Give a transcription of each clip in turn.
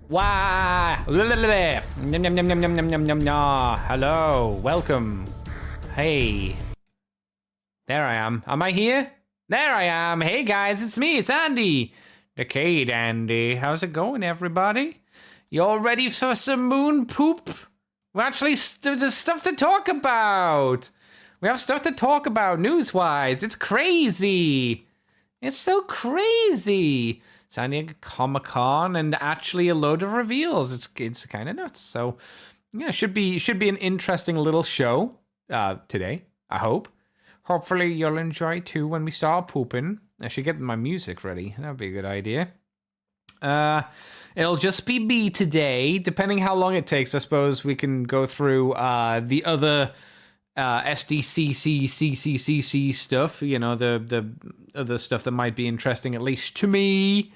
Wah! Yum, yum, yum, yum, yum, yum, yum, yum, yum. Hello, welcome. Hey. There I am. Am I here? There I am. Hey guys, it's me, it's Andy. Decade Andy. How's it going, everybody? You all ready for some moon poop? We're actually, there's stuff to talk about. We have stuff to talk about news-wise. It's crazy. It's so crazy. San Diego Comic-Con and actually a load of reveals. It's kind of nuts. So yeah, should be an interesting little show today, I hope. Hopefully you'll enjoy too when we start pooping. I should get my music ready. That'd be a good idea. It'll just be me today. Depending how long it takes, I suppose we can go through the other SDCC, CCCC stuff. You know, the other stuff that might be interesting, at least to me.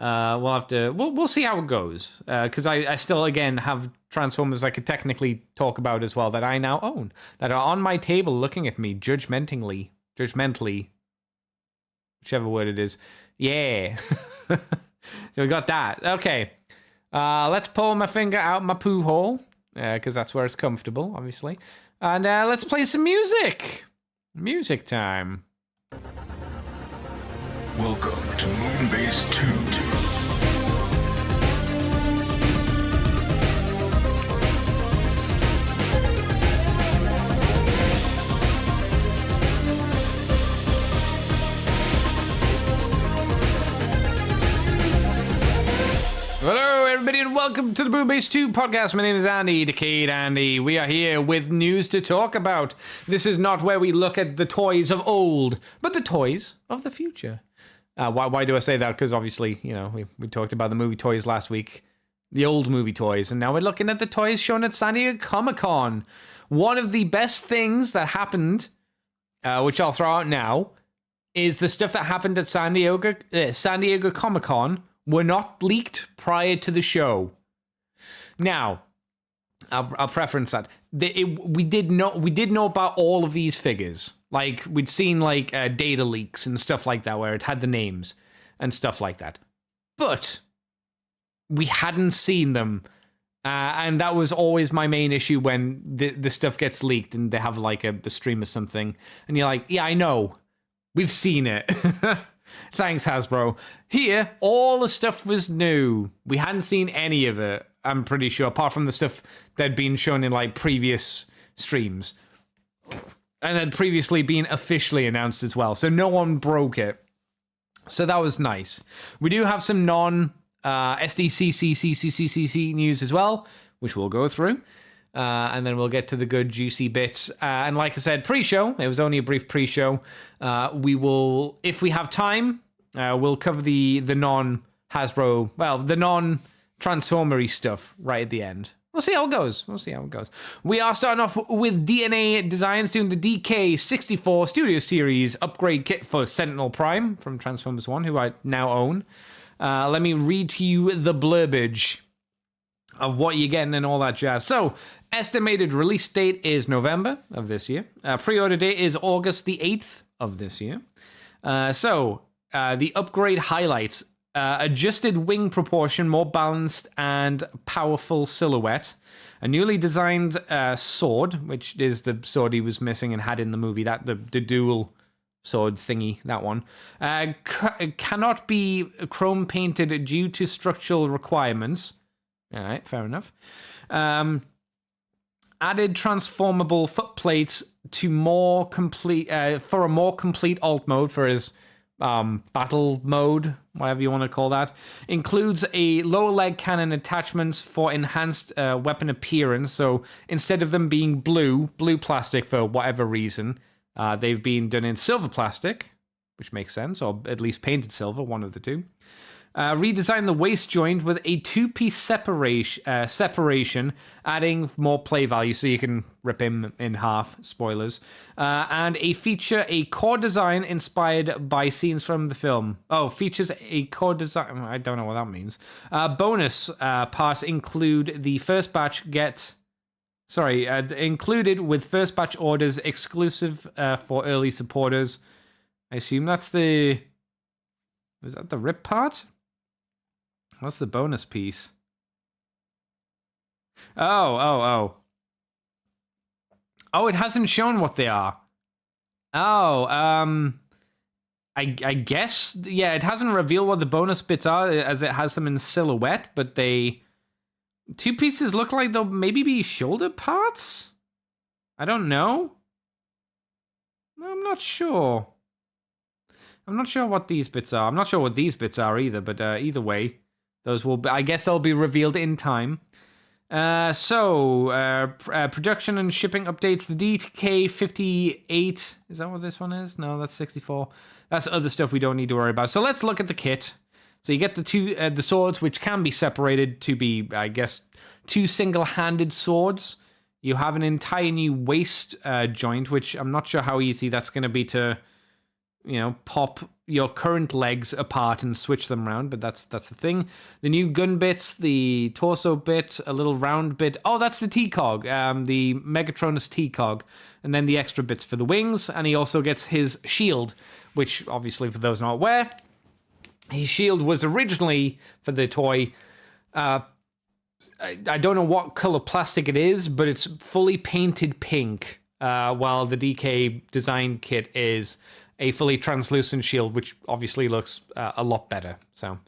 We'll have to. We'll see how it goes. Because I still again have Transformers I could technically talk about as well that I now own, that are on my table looking at me judgmentally, whichever word it is. Yeah. So we got that. Okay. Let's pull my finger out my poo hole, because that's where it's comfortable, obviously. And let's play some music. Music time. Welcome to Moonbase 2. Hello, everybody, and welcome to the Moonbase 2 podcast. My name is Andy, Decade Andy. We are here with news to talk about. This is not where we look at the toys of old, but the toys of the future. Why do I say that? Because obviously, you know, we talked about the movie toys last week, the old movie toys, and now we're looking at the toys shown at San Diego Comic-Con. One of the best things that happened, which I'll throw out now, is the stuff that happened at San Diego Comic-Con were not leaked prior to the show. Now, I'll preference that. We did know about all of these figures. Like, we'd seen, like, data leaks and stuff like that, where it had the names and stuff like that. But we hadn't seen them. And that was always my main issue when the stuff gets leaked and they have, like, a stream or something. And you're like, yeah, I know. We've seen it. Thanks, Hasbro. Here, all the stuff was new. We hadn't seen any of it, I'm pretty sure, apart from the stuff that had been shown in, like, previous streams. And had previously been officially announced as well. So no one broke it. So that was nice. We do have some non-SDCC, CCCC news as well, which we'll go through. And then we'll get to the good, juicy bits. And like I said, pre-show. It was only a brief pre-show. We will, if we have time, we'll cover the non-Hasbro, well, the non-Transformer-y stuff right at the end. We'll see how it goes. We are starting off with DNA Designs doing the DK64 Studio Series upgrade kit for Sentinel Prime from Transformers 1, who I now own. Let me read to you the blurbage of what you're getting and all that jazz. So, estimated release date is November of this year. Pre-order date is August the 8th of this year. The upgrade highlights: adjusted wing proportion, more balanced and powerful silhouette. A newly designed sword, which is the sword he was missing and had in the movie, that the dual sword thingy, that one. Cannot be chrome painted due to structural requirements. All right, fair enough. Added transformable foot plates to more complete for a more complete alt mode for his battle mode, whatever you want to call that. Includes a lower leg cannon attachments for enhanced weapon appearance. So instead of them being blue plastic for whatever reason, they've been done in silver plastic, which makes sense, or at least painted silver, one of the two. Redesign the waist joint with a two-piece separation, adding more play value so you can rip him in half, spoilers. And feature a core design inspired by scenes from the film. Oh, features a core design, I don't know what that means. Bonus parts include the first batch included with first batch orders exclusive for early supporters. I assume that's is that the rip part? What's the bonus piece? Oh. Oh, it hasn't shown what they are. Oh, I guess, yeah, it hasn't revealed what the bonus bits are as it has them in silhouette, but two pieces look like they'll maybe be shoulder parts? I don't know. I'm not sure. I'm not sure what these bits are. I'm not sure what these bits are either, but either way, those will be, I guess they'll be revealed in time. Production and shipping updates. The DK58, is that what this one is? No, that's 64. That's other stuff we don't need to worry about. So let's look at the kit. So you get the swords, which can be separated to be, I guess, two single-handed swords. You have an entire new waist joint, which I'm not sure how easy that's going to be to, pop your current legs apart and switch them around, but that's the thing. The new gun bits, the torso bit, a little round bit. Oh, that's the T-Cog, the Megatronus T-Cog, and then the extra bits for the wings, and he also gets his shield, which, obviously, for those not aware, his shield was originally, for the toy, I don't know what color plastic it is, but it's fully painted pink, while the DK design kit is a fully translucent shield, which obviously looks a lot better. So,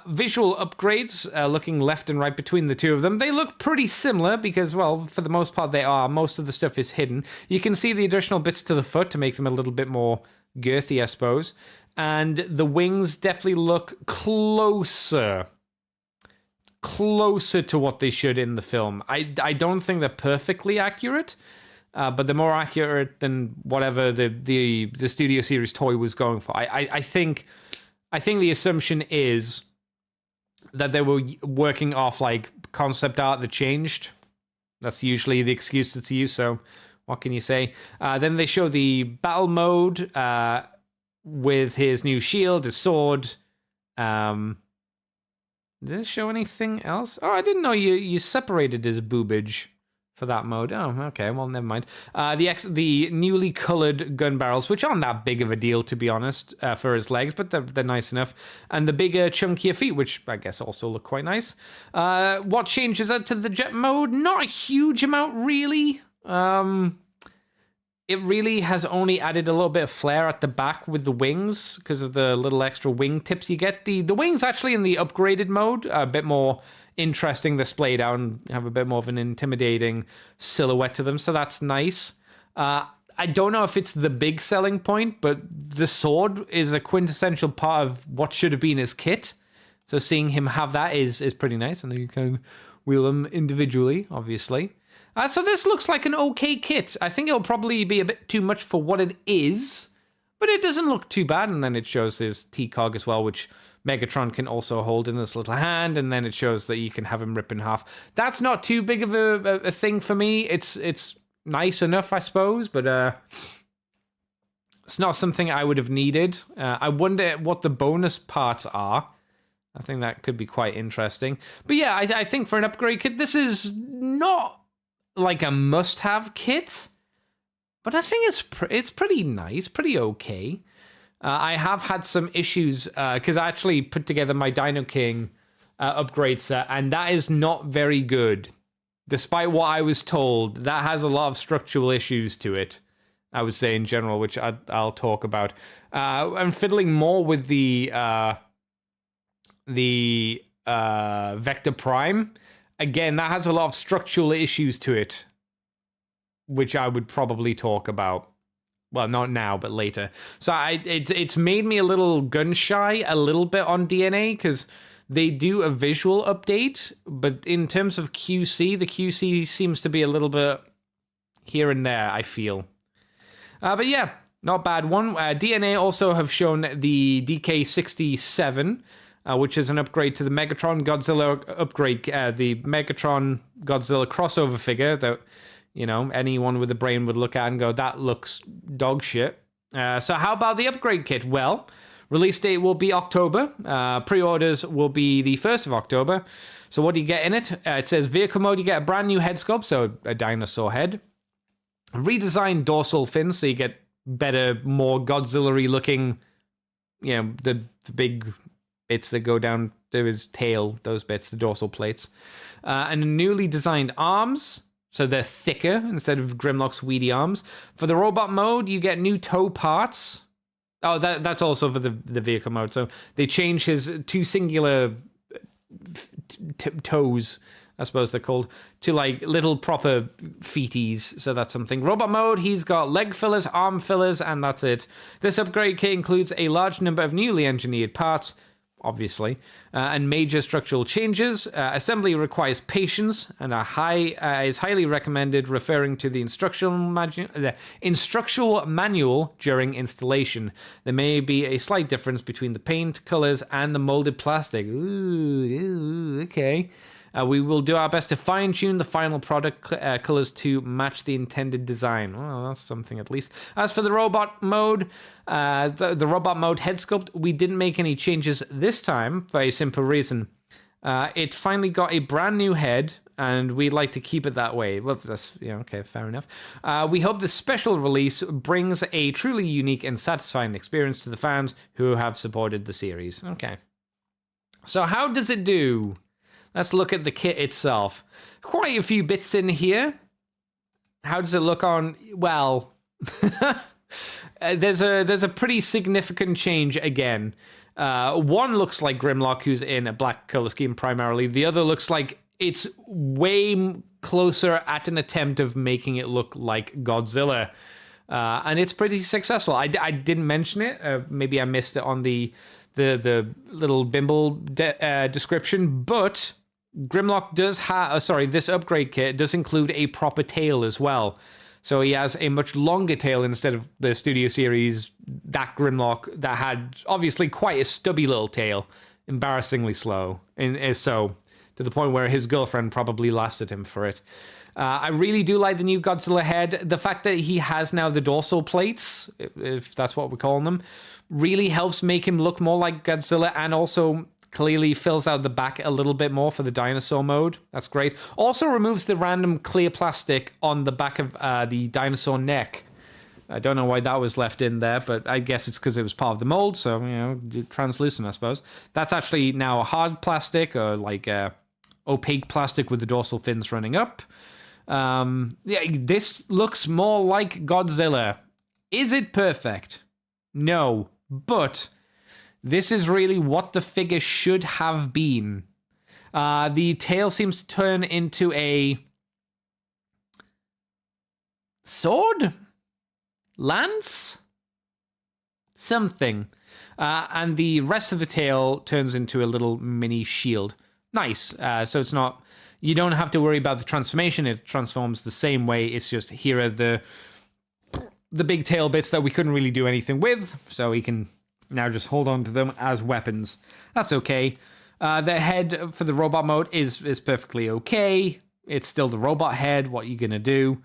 visual upgrades, looking left and right between the two of them. They look pretty similar because, well, for the most part they are. Most of the stuff is hidden. You can see the additional bits to the foot to make them a little bit more girthy, I suppose. And the wings definitely look closer to what they should in the film. I don't think they're perfectly accurate, but they're more accurate than whatever the Studio Series toy was going for. I think the assumption is that they were working off like concept art that changed. That's usually the excuse that's used. So what can you say? Then they show the battle mode with his new shield, his sword. Did it show anything else? Oh, I didn't know you separated his boobage for that mode. Oh, okay. Well, never mind. The newly colored gun barrels, which aren't that big of a deal, to be honest, for his legs, but they're nice enough. And the bigger, chunkier feet, which I guess also look quite nice. What changes to the jet mode? Not a huge amount, really. It really has only added a little bit of flair at the back with the wings because of the little extra wing tips you get. The wings actually in the upgraded mode are a bit more interesting. They're splayed out and have a bit more of an intimidating silhouette to them, so that's nice. I don't know if it's the big selling point, but the sword is a quintessential part of what should have been his kit. So seeing him have that is pretty nice, and then you can wheel them individually, obviously. So this looks like an okay kit. I think it'll probably be a bit too much for what it is, but it doesn't look too bad. And then it shows his T-Cog as well, which Megatron can also hold in his little hand. And then it shows that you can have him rip in half. That's not too big of a thing for me. It's nice enough, I suppose, but it's not something I would have needed. I wonder what the bonus parts are. I think that could be quite interesting. But yeah, I think for an upgrade kit, this is not like a must-have kit, but I think it's pretty nice, pretty okay. I have had some issues because I actually put together my Dino King upgrade set, and that is not very good. Despite what I was told, that has a lot of structural issues to it, I would say in general, which I'll talk about. I'm fiddling more with the Vector Prime. Again, that has a lot of structural issues to it, which I would probably talk about. Well, not now, but later. So it's made me a little gun shy, a little bit on DNA, because they do a visual update, but in terms of QC, the QC seems to be a little bit here and there, I feel. But yeah, not bad one. DNA also have shown the DK67, which is an upgrade to the Megatron Godzilla upgrade, the Megatron Godzilla crossover figure that, anyone with a brain would look at and go, that looks dog shit. So how about the upgrade kit? Well, release date will be October. Pre-orders will be the 1st of October. So what do you get in it? It says vehicle mode, you get a brand new head sculpt, so a dinosaur head. Redesigned dorsal fin, so you get better, more Godzilla-y looking, the big bits that go down to his tail, those bits, the dorsal plates. And newly designed arms, so they're thicker instead of Grimlock's weedy arms. For the robot mode, you get new toe parts. Oh, that's also for the vehicle mode. So they change his two singular toes, I suppose they're called, to like little proper feeties. So that's something. Robot mode, he's got leg fillers, arm fillers, and that's it. This upgrade kit includes a large number of newly engineered parts, obviously, and major structural changes. Assembly requires patience and is highly recommended, referring to the instructional manual during installation. There may be a slight difference between the paint, colors, and the molded plastic. Ooh, okay. We will do our best to fine-tune the final product colors to match the intended design. Well, that's something at least. As for the robot mode, the robot mode head sculpt, we didn't make any changes this time for a simple reason. It finally got a brand new head, and we'd like to keep it that way. Well, that's, okay, fair enough. We hope the special release brings a truly unique and satisfying experience to the fans who have supported the series. Okay. So how does it do? Let's look at the kit itself. Quite a few bits in here. How does it look on? Well, there's a pretty significant change again. One looks like Grimlock, who's in a black color scheme primarily. The other looks like it's way closer at an attempt of making it look like Godzilla. And it's pretty successful. I didn't mention it. Maybe I missed it on the little bimble description, but Grimlock does have, this upgrade kit does include a proper tail as well. So he has a much longer tail instead of the Studio Series, that Grimlock that had obviously quite a stubby little tail, embarrassingly slow. And so, to the point where his girlfriend probably lasted him for it. I really do like the new Godzilla head. The fact that he has now the dorsal plates, if that's what we're calling them, really helps make him look more like Godzilla, and also clearly fills out the back a little bit more for the dinosaur mode. That's great. Also removes the random clear plastic on the back of the dinosaur neck. I don't know why that was left in there, but I guess it's because it was part of the mold, so, translucent, I suppose. That's actually now a hard plastic, or like opaque plastic with the dorsal fins running up. This looks more like Godzilla. Is it perfect? No, but this is really what the figure should have been. The tail seems to turn into a sword? Lance? Something. And the rest of the tail turns into a little mini shield. Nice. So it's not... You don't have to worry about the transformation. It transforms the same way. It's just here are the big tail bits that we couldn't really do anything with. So we can now just hold on to them as weapons. That's okay. The head for the robot mode is perfectly okay. It's still the robot head. What are you going to do?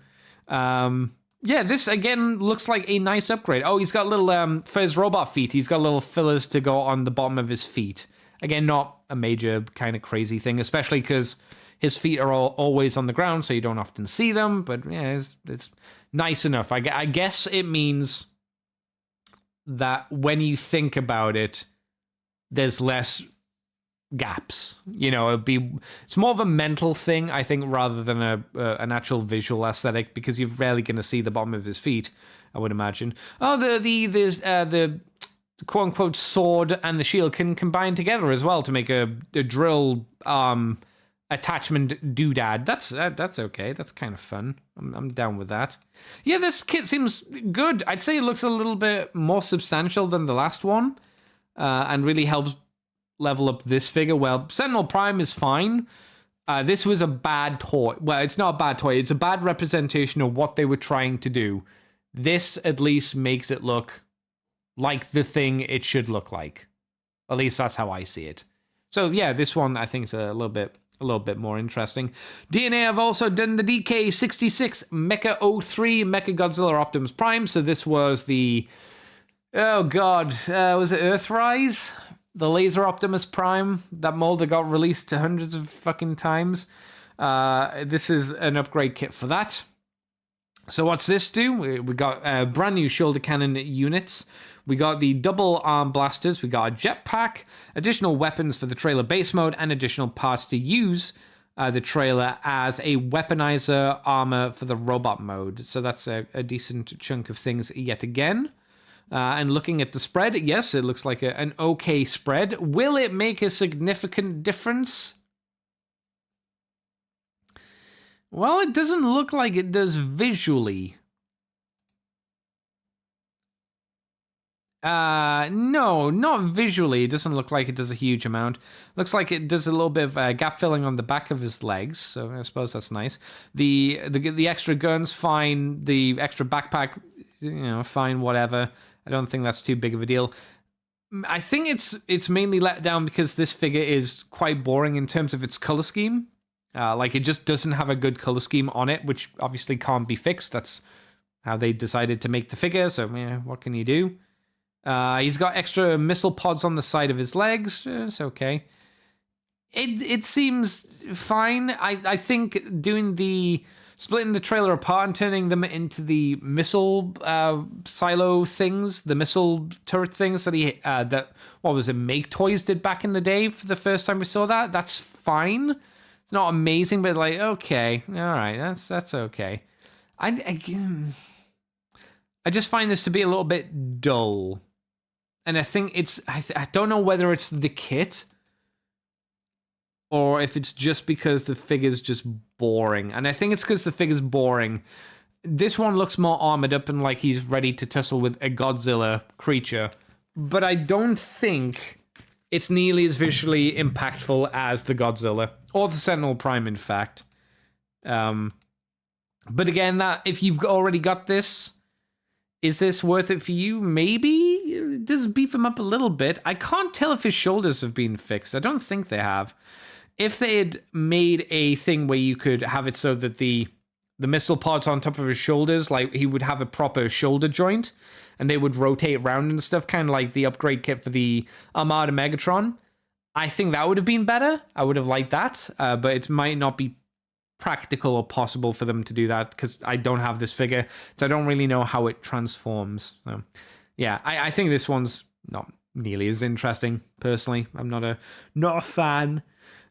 Yeah, this again looks like a nice upgrade. Oh, he's got little, for his robot feet, he's got little fillers to go on the bottom of his feet. Again, not a major kind of crazy thing, especially because his feet are always on the ground, so you don't often see them. But yeah, it's nice enough. I guess it means that when you think about it, there's less gaps. It's more of a mental thing, I think, rather than an actual visual aesthetic, because you're rarely going to see the bottom of his feet, I would imagine. Oh, the quote unquote sword and the shield can combine together as well to make a drill attachment doodad. That's okay. That's kind of fun. I'm down with that. Yeah, this kit seems good. I'd say it looks a little bit more substantial than the last one, and really helps level up this figure. Well, Sentinel Prime is fine. This was a bad toy. Well, it's not a bad toy. It's a bad representation of what they were trying to do. This at least makes it look like the thing it should look like. At least that's how I see it. So yeah, this one I think is a little bit more interesting. DNA have also done the DK66 Mecha 03 Mecha Godzilla Optimus Prime. So this was the, oh god, was it Earthrise? The Laser Optimus Prime, that mold that got released hundreds of fucking times. This is an upgrade kit for that. So what's this do? We got brand new shoulder cannon units. We got the double arm blasters. We got a jetpack, additional weapons for the trailer base mode, and additional parts to use the trailer as a weaponizer armor for the robot mode. So that's a decent chunk of things yet again. And looking at the spread, yes, it looks like an okay spread. Will it make a significant difference? Well, it doesn't look like it does visually. No, not visually. It doesn't look like it does a huge amount. Looks like it does a little bit of gap filling on the back of his legs, so I suppose that's nice. The extra guns, fine. The extra backpack, fine, whatever. I don't think that's too big of a deal. I think it's mainly let down because this figure is quite boring in terms of its color scheme. Like, it just doesn't have a good color scheme on it, which obviously can't be fixed. That's how they decided to make the figure, so yeah, what can you do? He's got extra missile pods on the side of his legs. It's okay. It seems fine. I think splitting the trailer apart and turning them into the missile silo things, the missile turret things that Make Toys did back in the day for the first time we saw that. That's fine. It's not amazing, but like, okay, all right, that's okay. I just find this to be a little bit dull. And I think I don't know whether it's the kit or if it's just because the figure's just boring. And I think it's because the figure's boring. This one looks more armored up and like he's ready to tussle with a Godzilla creature. But I don't think it's nearly as visually impactful as the Godzilla. Or the Sentinel Prime, in fact. But again, that if you've already got this, is this worth it for you? Maybe? It does beef him up a little bit. I can't tell if his shoulders have been fixed. I don't think they have. If they had made a thing where you could have it so that the missile pods on top of his shoulders, like he would have a proper shoulder joint, and they would rotate around and stuff, kind of like the upgrade kit for the Armada Megatron, I think that would have been better. I would have liked that, but it might not be practical or possible for them to do that because I don't have this figure, so I don't really know how it transforms. So yeah, I think this one's not nearly as interesting personally. I'm not a fan.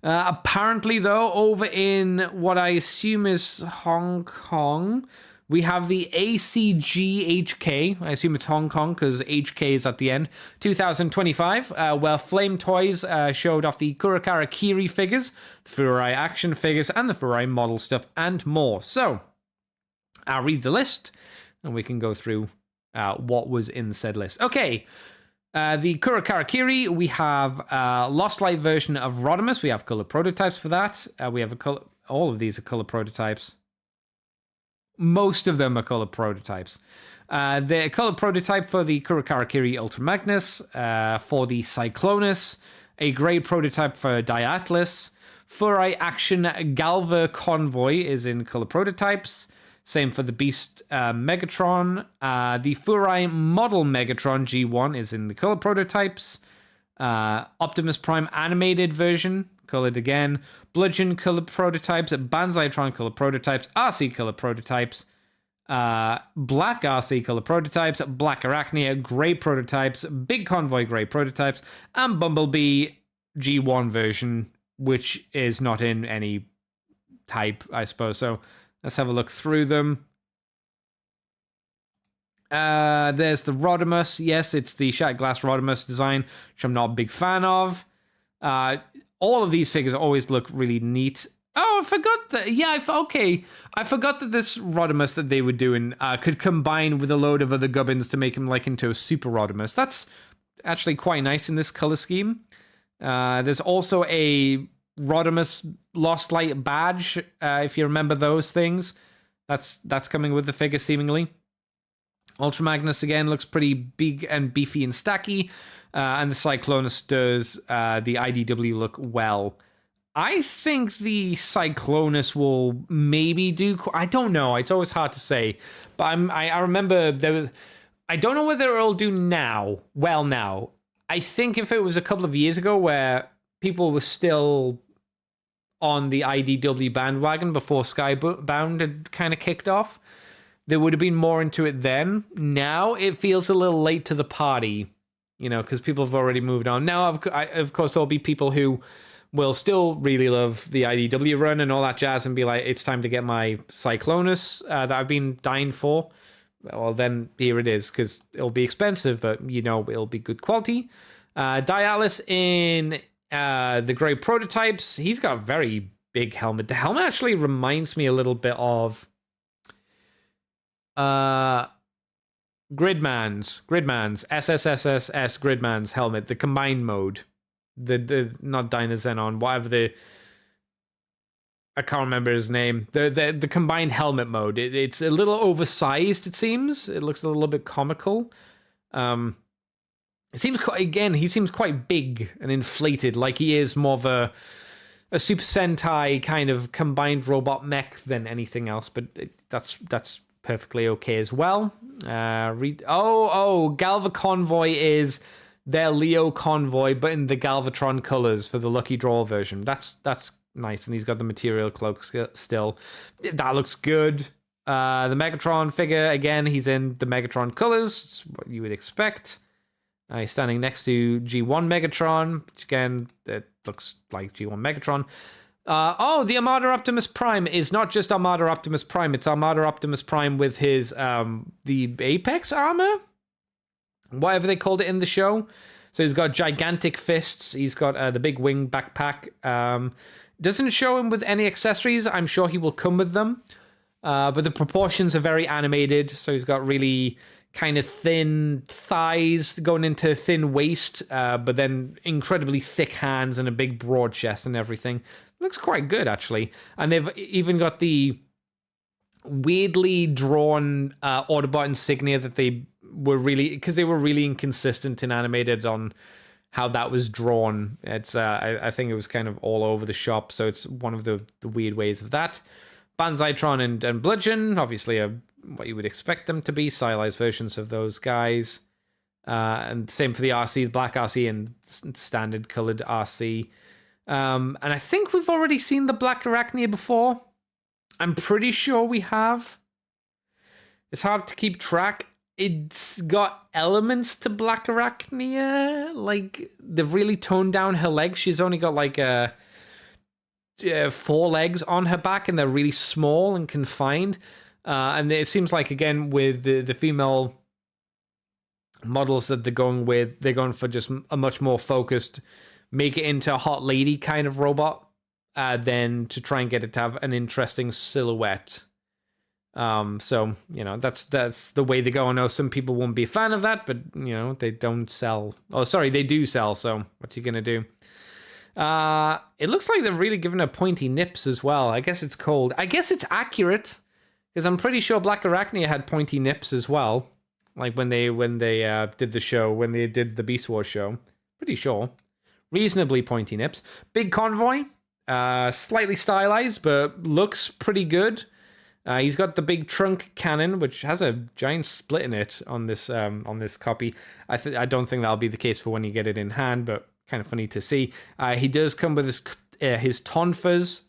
Apparently though, over in what I assume is Hong Kong, we have the ACGHK. I assume it's Hong Kong because HK is at the end. 2025, where Flame Toys showed off the Kurakara Kiri figures, the Furai action figures, and the Furai model stuff, and more. So, I'll read the list, and we can go through what was in said list. Okay, the Kurakara Kiri, we have Lost Light version of Rodimus. We have color prototypes for that. We have all of these are color prototypes. Most of them are color prototypes. The color prototype for the Kurakara Kiri Ultra Magnus, for the Cyclonus, a gray prototype for Diatlas, Furai Action Galva Convoy is in color prototypes. Same for the Beast Megatron. The Furai Model Megatron G1 is in the color prototypes. Optimus Prime animated version, colored again. Bludgeon color prototypes, Banzaitron color prototypes, RC color prototypes, Black RC color prototypes, Black Arachnia gray prototypes, Big Convoy gray prototypes, and Bumblebee G1 version, which is not in any type, I suppose. So let's have a look through them. There's the Rodimus. Yes, it's the Shattered Glass Rodimus design, which I'm not a big fan of. All of these figures always look really neat. Oh, I forgot that. Yeah, okay. I forgot that this Rodimus that they were doing could combine with a load of other gubbins to make him like into a Super Rodimus. That's actually quite nice in this color scheme. There's also a Rodimus Lost Light badge, if you remember those things. That's coming with the figure, seemingly. Ultra Magnus, again, looks pretty big and beefy and stacky. And the Cyclonus does the IDW look well. I think the Cyclonus will maybe do... I don't know. It's always hard to say. But I remember there was... I don't know whether it'll do now. Well, now. I think if it was a couple of years ago where people were still on the IDW bandwagon before Skybound had kind of kicked off, there would have been more into it then. Now it feels a little late to the party, you know, because people have already moved on. Now, of course, there'll be people who will still really love the IDW run and all that jazz and be like, it's time to get my Cyclonus that I've been dying for. Well, then here it is, because it'll be expensive, but, you know, it'll be good quality. Dialis in the Grey Prototypes. He's got a very big helmet. The helmet actually reminds me a little bit of Gridman's SSSSS Gridman's helmet, the combined mode, the not Dynazenon, whatever I can't remember his name, the combined helmet mode. It's a little oversized, it seems. It looks a little bit comical. It seems he seems quite big and inflated, like he is more of a Super Sentai kind of combined robot mech than anything else, but that's perfectly okay as well. Galva Convoy is their Leo Convoy, but in the Galvatron colors for the Lucky Draw version. That's nice, and he's got the material cloak still. That looks good. The Megatron figure, again, he's in the Megatron colors. It's what you would expect. He's standing next to G1 Megatron, which again, it looks like G1 Megatron. The Armada Optimus Prime is not just Armada Optimus Prime, it's Armada Optimus Prime with his, the Apex armor? Whatever they called it in the show. So he's got gigantic fists, he's got the big wing backpack. Doesn't show him with any accessories, I'm sure he will come with them. But the proportions are very animated, so he's got really kind of thin thighs going into thin waist, but then incredibly thick hands and a big broad chest and everything. Looks quite good, actually. And they've even got the weirdly drawn Autobot insignia that they were really inconsistent and animated on how that was drawn. It's I think it was kind of all over the shop, so it's one of the weird ways of that. Banzaitron and Bludgeon, obviously what you would expect them to be, stylized versions of those guys. And same for the RC, the black RC and standard colored RC. And I think we've already seen the Black Arachnia before. I'm pretty sure we have. It's hard to keep track. It's got elements to Black Arachnia. Like, they've really toned down her legs. She's only got like 4 legs on her back, and they're really small and confined. And it seems like, again, with the female models that they're going for just a much more focused, make it into a hot lady kind of robot, than to try and get it to have an interesting silhouette. So, you know, that's the way they go. I know some people won't be a fan of that, but, you know, they don't sell. Oh, sorry, they do sell, so what you gonna do? It looks like they're really giving her pointy nips as well. I guess it's cold. I guess it's accurate, because I'm pretty sure Black Arachnia had pointy nips as well. Like when they did the show, when they did the Beast Wars show. Pretty sure. Reasonably pointy nips. Big Convoy. Slightly stylized, but looks pretty good. He's got the big trunk cannon, which has a giant split in it on this copy. I don't think that'll be the case for when you get it in hand, but kind of funny to see. He does come with his tonfas.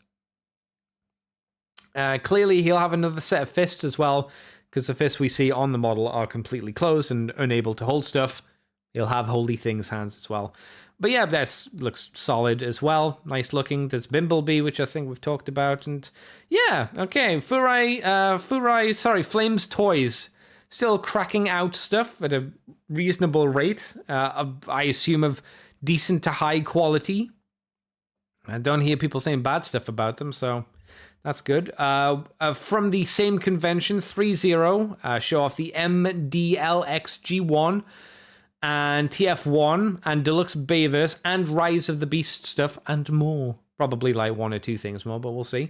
Clearly, he'll have another set of fists as well, because the fists we see on the model are completely closed and unable to hold stuff. He'll have Holy Things hands as well. But yeah, this looks solid as well. Nice looking. There's Bimblebee, which I think we've talked about. And yeah, okay. Flames Toys. Still cracking out stuff at a reasonable rate. I assume of decent to high quality. I don't hear people saying bad stuff about them, so that's good. From the same convention, 3-0, show off the MDLXG1 and TF1 and Deluxe Bayverse and Rise of the Beast stuff and more. Probably like 1 or 2 things more, but we'll see.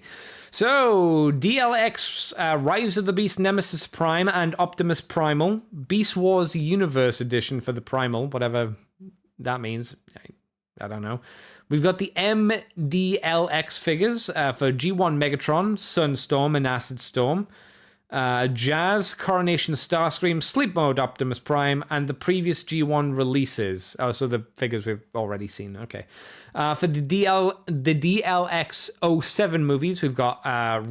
So, DLX, Rise of the Beast Nemesis Prime and Optimus Primal. Beast Wars Universe Edition for the Primal, whatever that means. I don't know. We've got the MDLX figures for G1 Megatron, Sunstorm, and Acid Storm. Jazz, Coronation Starscream, Sleep Mode Optimus Prime, and the previous G1 releases. Oh, so the figures we've already seen. Okay. For the DLX 07 movies, we've got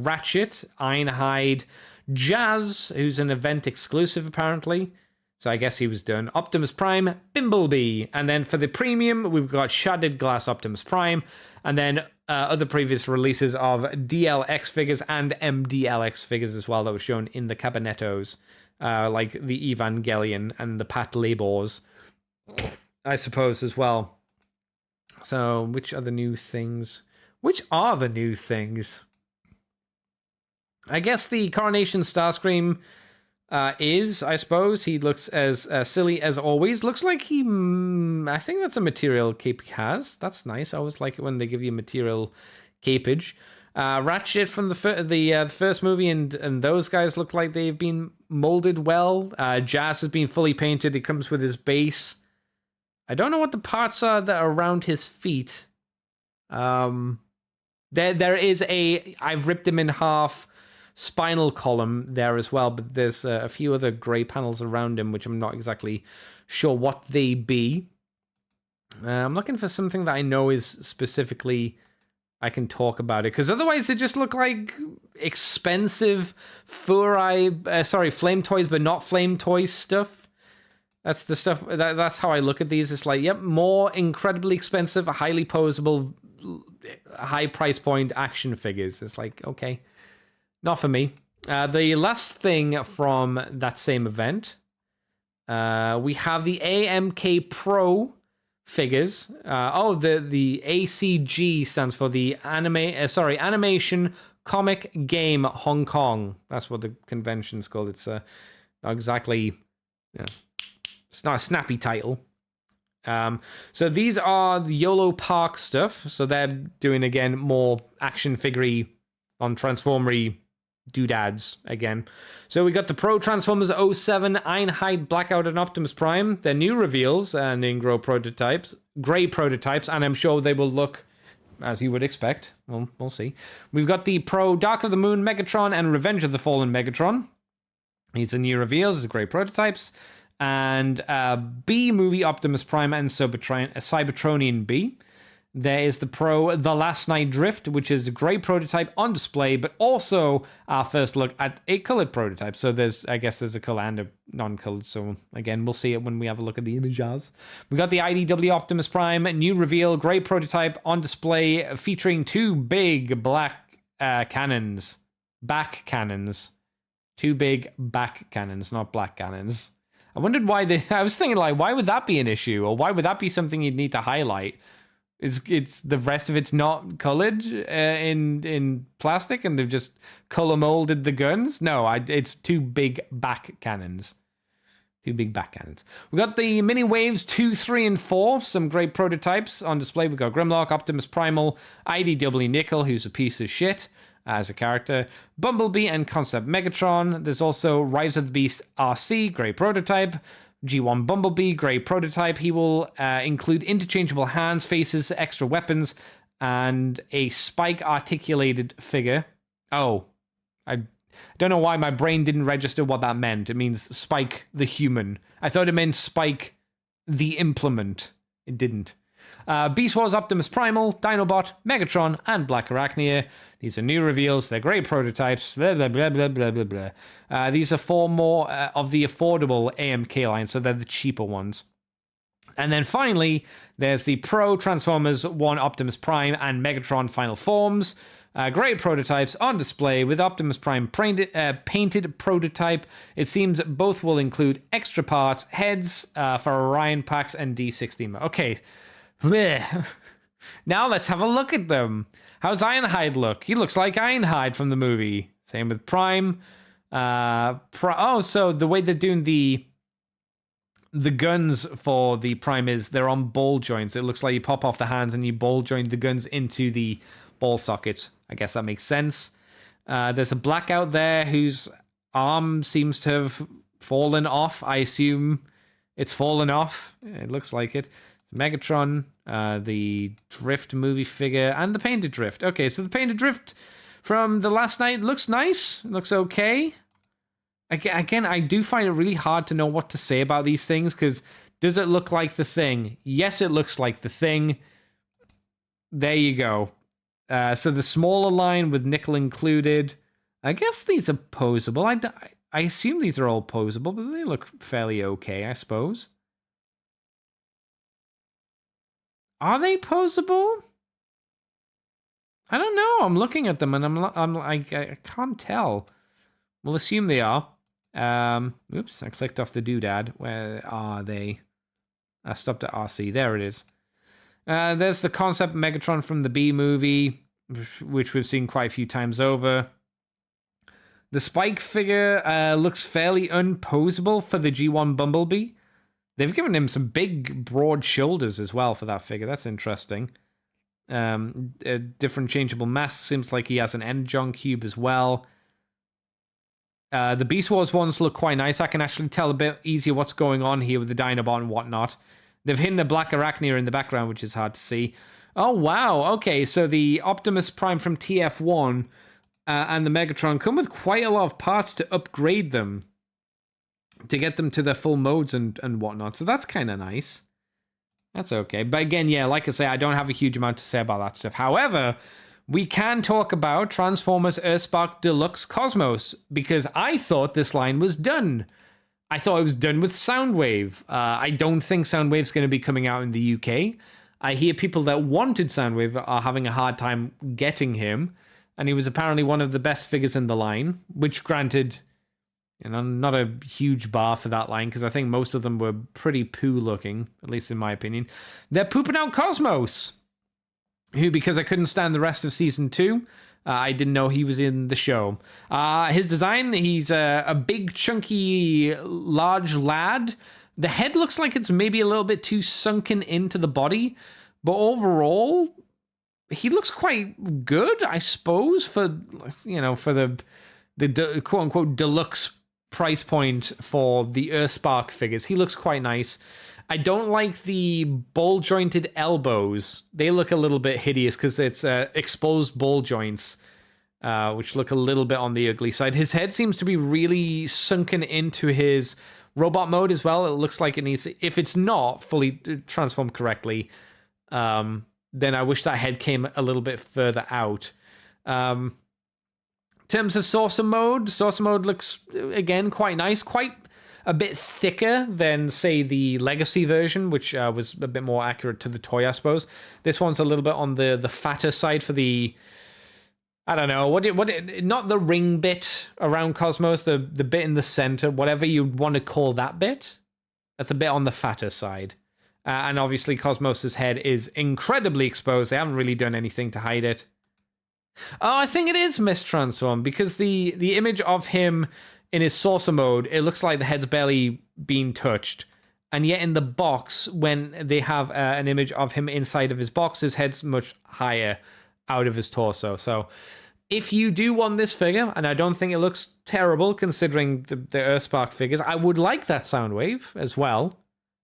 Ratchet, Ironhide, Jazz, who's an event exclusive apparently. So I guess he was done. Optimus Prime, Bimblebee. And then for the premium, we've got Shattered Glass Optimus Prime. And then other previous releases of DLX figures and MDLX figures as well that were shown in the cabinettos. Like the Evangelion and the Pat Labors, I suppose, as well. So which are the new things? Which are the new things? I guess the Coronation Starscream... is, I suppose. He looks as silly as always. Looks like he... I think that's a material cape he has. That's nice. I always like it when they give you material capage. Ratchet from the first movie and those guys look like they've been molded well. Jazz has been fully painted. It comes with his base. I don't know what the parts are that are around his feet. There is a... I've ripped him in half... spinal column there as well, but there's a few other grey panels around him which I'm not exactly sure what they be. I'm looking for something that I know is specifically I can talk about it, because otherwise they just look like expensive flame toys but not flame toys stuff. That's the stuff, that's how I look at these. It's like, yep, more incredibly expensive, highly posable, high price point action figures. It's like, okay. Not for me. The last thing from that same event, we have the AMK Pro figures. The ACG stands for the Animation Comic Game Hong Kong. That's what the convention's called. It's not exactly, it's not a snappy title. So these are the YOLO Park stuff. So they're doing again more action figure on Transformery doodads again. So we got the Pro Transformers 07, Ironhide, Blackout, and Optimus Prime. They're new reveals and in grey prototypes, and I'm sure they will look as you would expect. Well, we'll see. We've got the Pro Dark of the Moon Megatron and Revenge of the Fallen Megatron. These are new reveals, these are grey prototypes. And B movie Optimus Prime and Cybertronian B. There is the Pro The Last Night Drift, which is a grey prototype on display, but also our first look at a coloured prototype. So I guess there's a colour and a non-coloured. So again, we'll see it when we have a look at the images. We got the IDW Optimus Prime, new reveal, grey prototype on display, featuring two big black cannons. Back cannons. Two big back cannons, not black cannons. I wondered why I was thinking, like, why would that be an issue? Or why would that be something you'd need to highlight? It's the rest of it's not colored in plastic, and they've just color molded the guns. No, it's two big back cannons. Two big back cannons. We got the Mini Waves 2, 3, and 4. Some great prototypes on display. We got Grimlock, Optimus Primal, IDW Nickel, who's a piece of shit as a character, Bumblebee, and Concept Megatron. There's also Rise of the Beast RC, great prototype. G1 Bumblebee, grey prototype. He will include interchangeable hands, faces, extra weapons, and a Spike articulated figure. Oh, I don't know why my brain didn't register what that meant. It means Spike the human. I thought it meant Spike the implement. It didn't. Beast Wars Optimus Primal, Dinobot, Megatron, and Black Arachnia. These are new reveals. They're great prototypes. Blah, blah, blah, blah, blah, blah, blah. These are four more of the affordable AMK line, so they're the cheaper ones. And then finally, there's the Pro Transformers 1 Optimus Prime and Megatron Final Forms. Great prototypes on display with Optimus Prime painted prototype. It seems both will include extra parts, heads for Orion packs, and D16. Okay. Blech. Now let's have a look at them. How's Ironhide look? He looks like Ironhide from the movie. Same with Prime. So the way they're doing the guns for the Prime is they're on ball joints. It looks like you pop off the hands and you ball join the guns into the ball sockets. I guess that makes sense. There's a Blackout there whose arm seems to have fallen off. I assume it's fallen off. It looks like it. Megatron, the Drift movie figure, and the Painted Drift. Okay, so the Painted Drift from the last night looks nice. Looks okay. Again, I do find it really hard to know what to say about these things, because does it look like the Thing? Yes, it looks like the Thing. There you go. So the smaller line with Nickel included. I guess these are posable. I assume these are all posable, but they look fairly okay, I suppose. Are they posable? I don't know. I'm looking at them and I can't tell. We'll assume they are. Oops, I clicked off the doodad. Where are they? I stopped at RC. There it is. There's the concept Megatron from the B movie, which we've seen quite a few times over. The Spike figure looks fairly unposable for the G1 Bumblebee. They've given him some big, broad shoulders as well for that figure. That's interesting. A different changeable mask. Seems like he has an Energon cube as well. The Beast Wars ones look quite nice. I can actually tell a bit easier what's going on here with the Dinobot and whatnot. They've hidden the Black Arachnia in the background, which is hard to see. Oh, wow. Okay, so the Optimus Prime from TF1 and the Megatron come with quite a lot of parts to upgrade them, to get them to their full modes and whatnot. So that's kind of nice. That's okay. But again, yeah, like I say, I don't have a huge amount to say about that stuff. However, we can talk about Transformers Earthspark Deluxe Cosmos, because I thought this line was done. I thought it was done with Soundwave. I don't think Soundwave's going to be coming out in the UK. I hear people that wanted Soundwave are having a hard time getting him, and he was apparently one of the best figures in the line, which granted, you know, not a huge bar for that line, because I think most of them were pretty poo looking, at least in my opinion. They're pooping out Cosmos, who, because I couldn't stand the rest of season 2, I didn't know he was in the show. His design, he's a big, chunky, large lad. The head looks like it's maybe a little bit too sunken into the body, but overall, he looks quite good, I suppose, for, you know, for the quote-unquote deluxe price point for the Earthspark figures. He looks quite nice. I don't like the ball-jointed elbows. They look a little bit hideous because it's exposed ball joints, which look a little bit on the ugly side. His head seems to be really sunken into his robot mode as well. It looks like it needs to, if it's not fully transformed correctly, then I wish that head came a little bit further out. In terms of Saucer mode looks, again, quite nice. Quite a bit thicker than, say, the Legacy version, which was a bit more accurate to the toy, I suppose. This one's a little bit on the fatter side for the, I don't know, not the ring bit around Cosmos, the bit in the center, whatever you want to call that bit. That's a bit on the fatter side. And obviously Cosmos's head is incredibly exposed. They haven't really done anything to hide it. Oh, I think it is mistransformed, because the image of him in his saucer mode, it looks like the head's barely being touched. And yet in the box, when they have an image of him inside of his box, his head's much higher out of his torso. So if you do want this figure, and I don't think it looks terrible considering the Earthspark figures, I would like that Soundwave as well.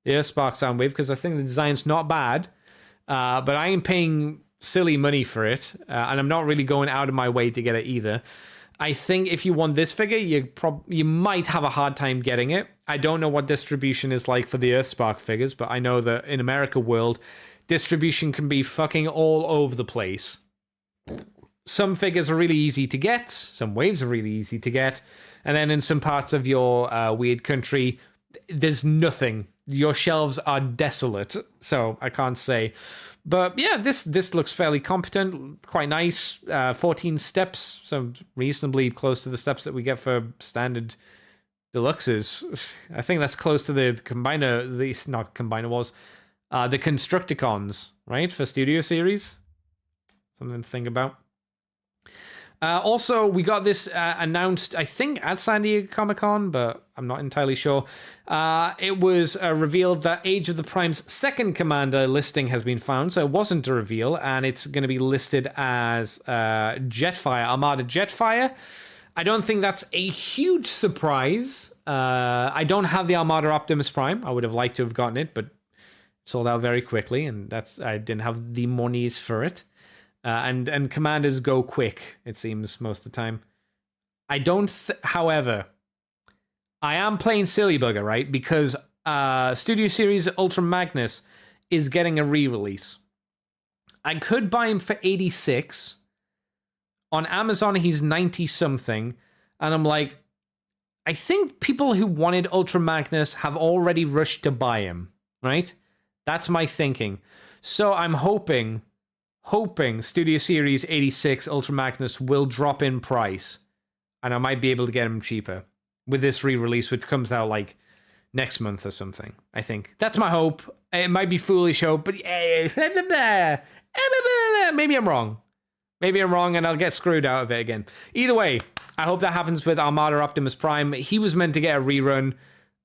The Earthspark Soundwave, because I think the design's not bad. But I ain't paying silly money for it. And I'm not really going out of my way to get it either. I think if you want this figure, you might have a hard time getting it. I don't know what distribution is like for the Earthspark figures, but I know that in America world, distribution can be fucking all over the place. Some figures are really easy to get, some waves are really easy to get, and then in some parts of your weird country, there's nothing. Your shelves are desolate, so I can't say. But yeah, this looks fairly competent, quite nice. 14 steps, so reasonably close to the steps that we get for standard deluxes. I think that's close to the Combiner, not Combiner Wars, the Constructicons, right, for Studio Series? Something to think about. Also, we got this announced, I think, at San Diego Comic-Con, but I'm not entirely sure. It was revealed that Age of the Prime's second commander listing has been found, so it wasn't a reveal, and it's going to be listed as Jetfire, Armada Jetfire. I don't think that's a huge surprise. I don't have the Armada Optimus Prime. I would have liked to have gotten it, but it sold out very quickly, and I didn't have the monies for it. And commanders go quick, it seems, most of the time. However, I am playing Silly Bugger, right? Because Studio Series Ultra Magnus is getting a re-release. I could buy him for $86, On Amazon, he's 90 something. And I'm like, I think people who wanted Ultra Magnus have already rushed to buy him, right? That's my thinking. So I'm hoping Studio Series 86 Ultra Magnus will drop in price. And I might be able to get him cheaper with this re-release, which comes out like next month or something, I think. That's my hope. It might be foolish hope, but maybe I'm wrong. Maybe I'm wrong and I'll get screwed out of it again. Either way, I hope that happens with Armada Optimus Prime. He was meant to get a rerun,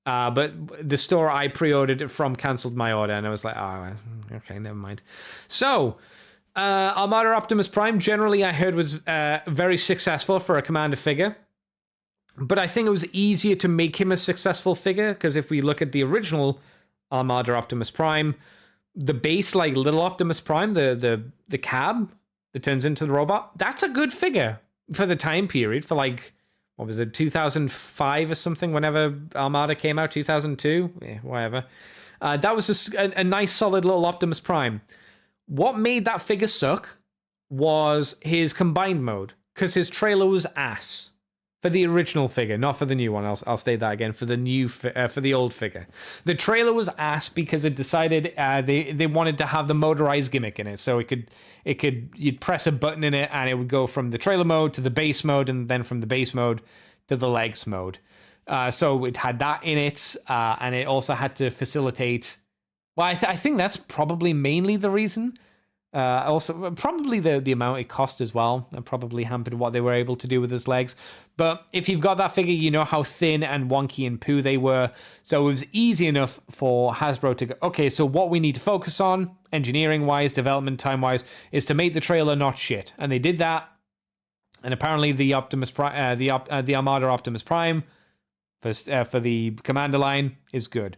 but the store I pre-ordered it from canceled my order, and I was like, oh, okay, never mind. So, Armada Optimus Prime, generally I heard was very successful for a Commander figure. But I think it was easier to make him a successful figure, because if we look at the original Armada Optimus Prime, the base, like, little Optimus Prime, the cab that turns into the robot, that's a good figure for the time period, for like, what was it, 2005 or something, whenever Armada came out, 2002? Yeah, whatever. That was a nice, solid little Optimus Prime. What made that figure suck was his combined mode, because his trailer was ass. For the original figure, not for the new one. I'll state that again. For the new, for the old figure, the trailer was ass because it decided they wanted to have the motorized gimmick in it, so you'd press a button in it and it would go from the trailer mode to the base mode, and then from the base mode to the legs mode. So it had that in it, and it also had to facilitate. Well, I think that's probably mainly the reason. Also, probably the amount it cost as well, and probably hampered what they were able to do with his legs. But if you've got that figure, you know how thin and wonky and poo they were. So it was easy enough for Hasbro to go, okay, so what we need to focus on, engineering-wise, development time-wise, is to make the trailer not shit. And they did that. And apparently the Optimus Prime, the Armada Optimus Prime for the Commander line is good.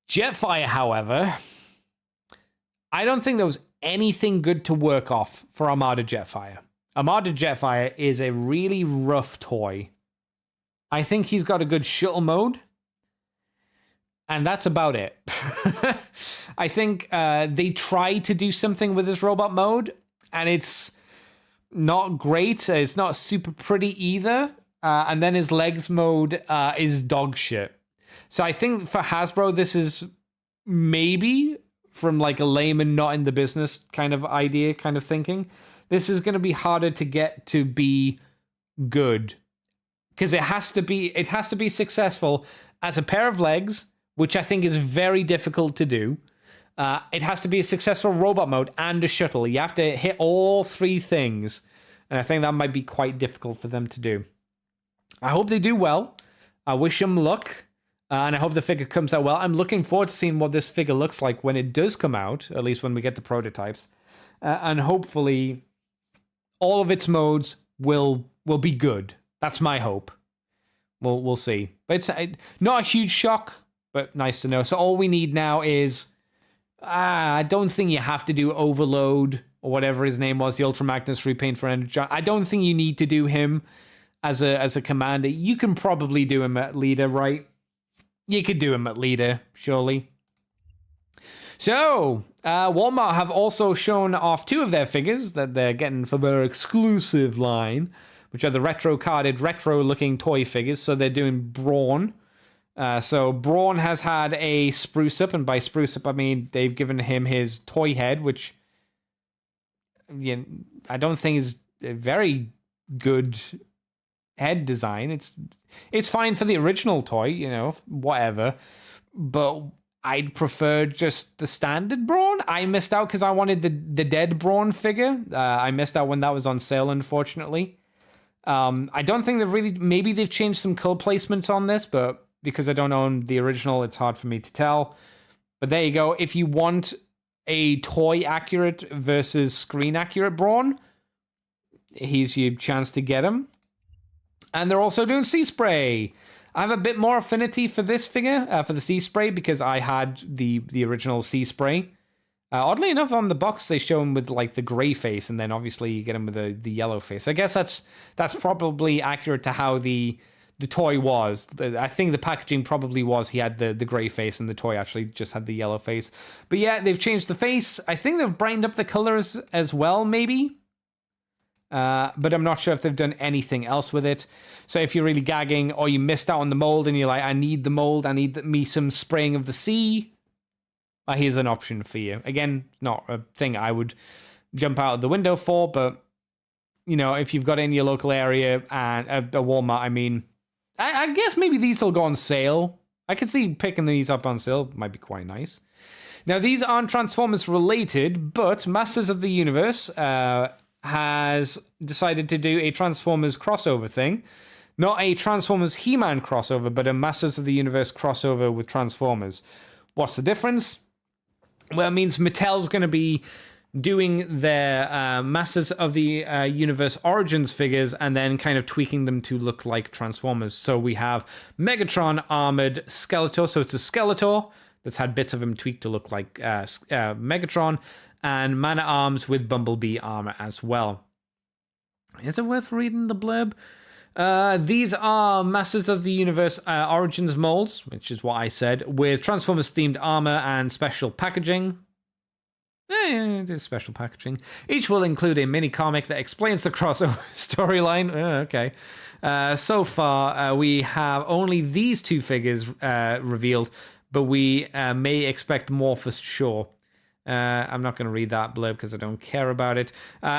Jetfire, however, I don't think there was anything good to work off for Armada Jetfire. Armada Jetfire is a really rough toy. I think he's got a good shuttle mode, and that's about it. I think they tried to do something with his robot mode, and it's not great. It's not super pretty either. And then his legs mode is dog shit. So I think for Hasbro, this is maybe, from like a layman not in the business kind of idea, kind of thinking, this is going to be harder to get to be good, because it has to be successful as a pair of legs, which I think is very difficult to do. It has to be a successful robot mode and a shuttle. You have to hit all three things, and I think that might be quite difficult for them to do. I hope they do well. I wish them luck. And I hope the figure comes out well. I'm looking forward to seeing what this figure looks like when it does come out, at least when we get the prototypes. And hopefully all of its modes will be good. That's my hope. We'll see. But it's not a huge shock, but nice to know. So all we need now is, I don't think you have to do Overload or whatever his name was, the Ultra Magnus repaint for Energy. I don't think you need to do him as a commander. You can probably do him at leader, right? You could do him at leader, surely. So, Walmart have also shown off two of their figures that they're getting for their exclusive line, which are the retro-carded, retro-looking toy figures. So they're doing Brawn. So Brawn has had a spruce up, and by spruce up I mean they've given him his toy head, which I don't think is a very good head design. It's fine for the original toy, whatever. But I'd prefer just the standard Brawn. I missed out because I wanted the dead Brawn figure. I missed out when that was on sale, unfortunately. I don't think maybe they've changed some color placements on this, but because I don't own the original, it's hard for me to tell. But there you go. If you want a toy accurate versus screen accurate Brawn, here's your chance to get him. And they're also doing Sea Spray. I have a bit more affinity for this figure, for the Sea Spray, because I had the original Sea Spray. Oddly enough, on the box, they show him with like the gray face, and then obviously you get him with the yellow face. I guess that's probably accurate to how the toy was. I think the packaging probably was he had the gray face, and the toy actually just had the yellow face. But yeah, they've changed the face. I think they've brightened up the colors as well, maybe. but I'm not sure if they've done anything else with it. So if you're really gagging or you missed out on the mold and you're like, I need the mold, I need me some spraying of the sea, here's an option for you. Again, not a thing I would jump out of the window for, but you know, if you've got it in your local area and a Walmart, I mean, I guess maybe these will go on sale. I could see picking these up on sale. Might be quite nice. Now, these aren't Transformers related, but Masters of the Universe has decided to do a Transformers crossover thing. Not a Transformers He-Man crossover, but a Masters of the Universe crossover with Transformers. What's the difference? Well, it means Mattel's going to be doing their Masters of the Universe Origins figures and then kind of tweaking them to look like Transformers. So we have Megatron armored Skeletor. So it's a Skeletor that's had bits of him tweaked to look like Megatron, and Man-at-Arms with Bumblebee armor as well. Is it worth reading the blurb? These are Masters of the Universe Origins molds, which is what I said, with Transformers-themed armor and special packaging. It is special packaging. Each will include a mini comic that explains the crossover storyline. Okay. So far, we have only these two figures revealed, but we may expect more for sure. I'm not going to read that blurb because I don't care about it.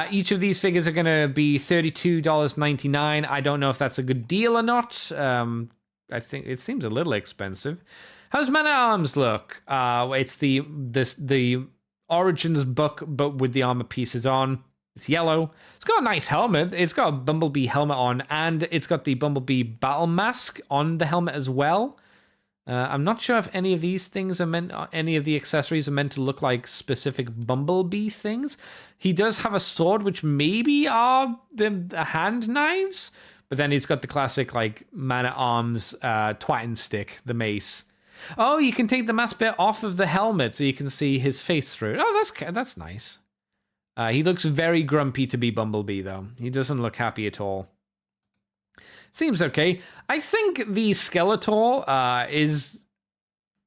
Each of these figures are going to be $32.99. I don't know if that's a good deal or not. I think it seems a little expensive. How's Man-at-Arms look? It's the Origins book, but with the armor pieces on. It's yellow. It's got a nice helmet. It's got a Bumblebee helmet on, and it's got the Bumblebee battle mask on the helmet as well. I'm not sure if any of these things are meant, any of the accessories are meant to look like specific Bumblebee things. He does have a sword, which maybe are the hand knives, but then he's got the classic like Man-at-Arms twatting stick, the mace. Oh, you can take the mask bit off of the helmet so you can see his face through it. Oh, that's nice. He looks very grumpy to be Bumblebee, though. He doesn't look happy at all. Seems okay. I think the Skeletor is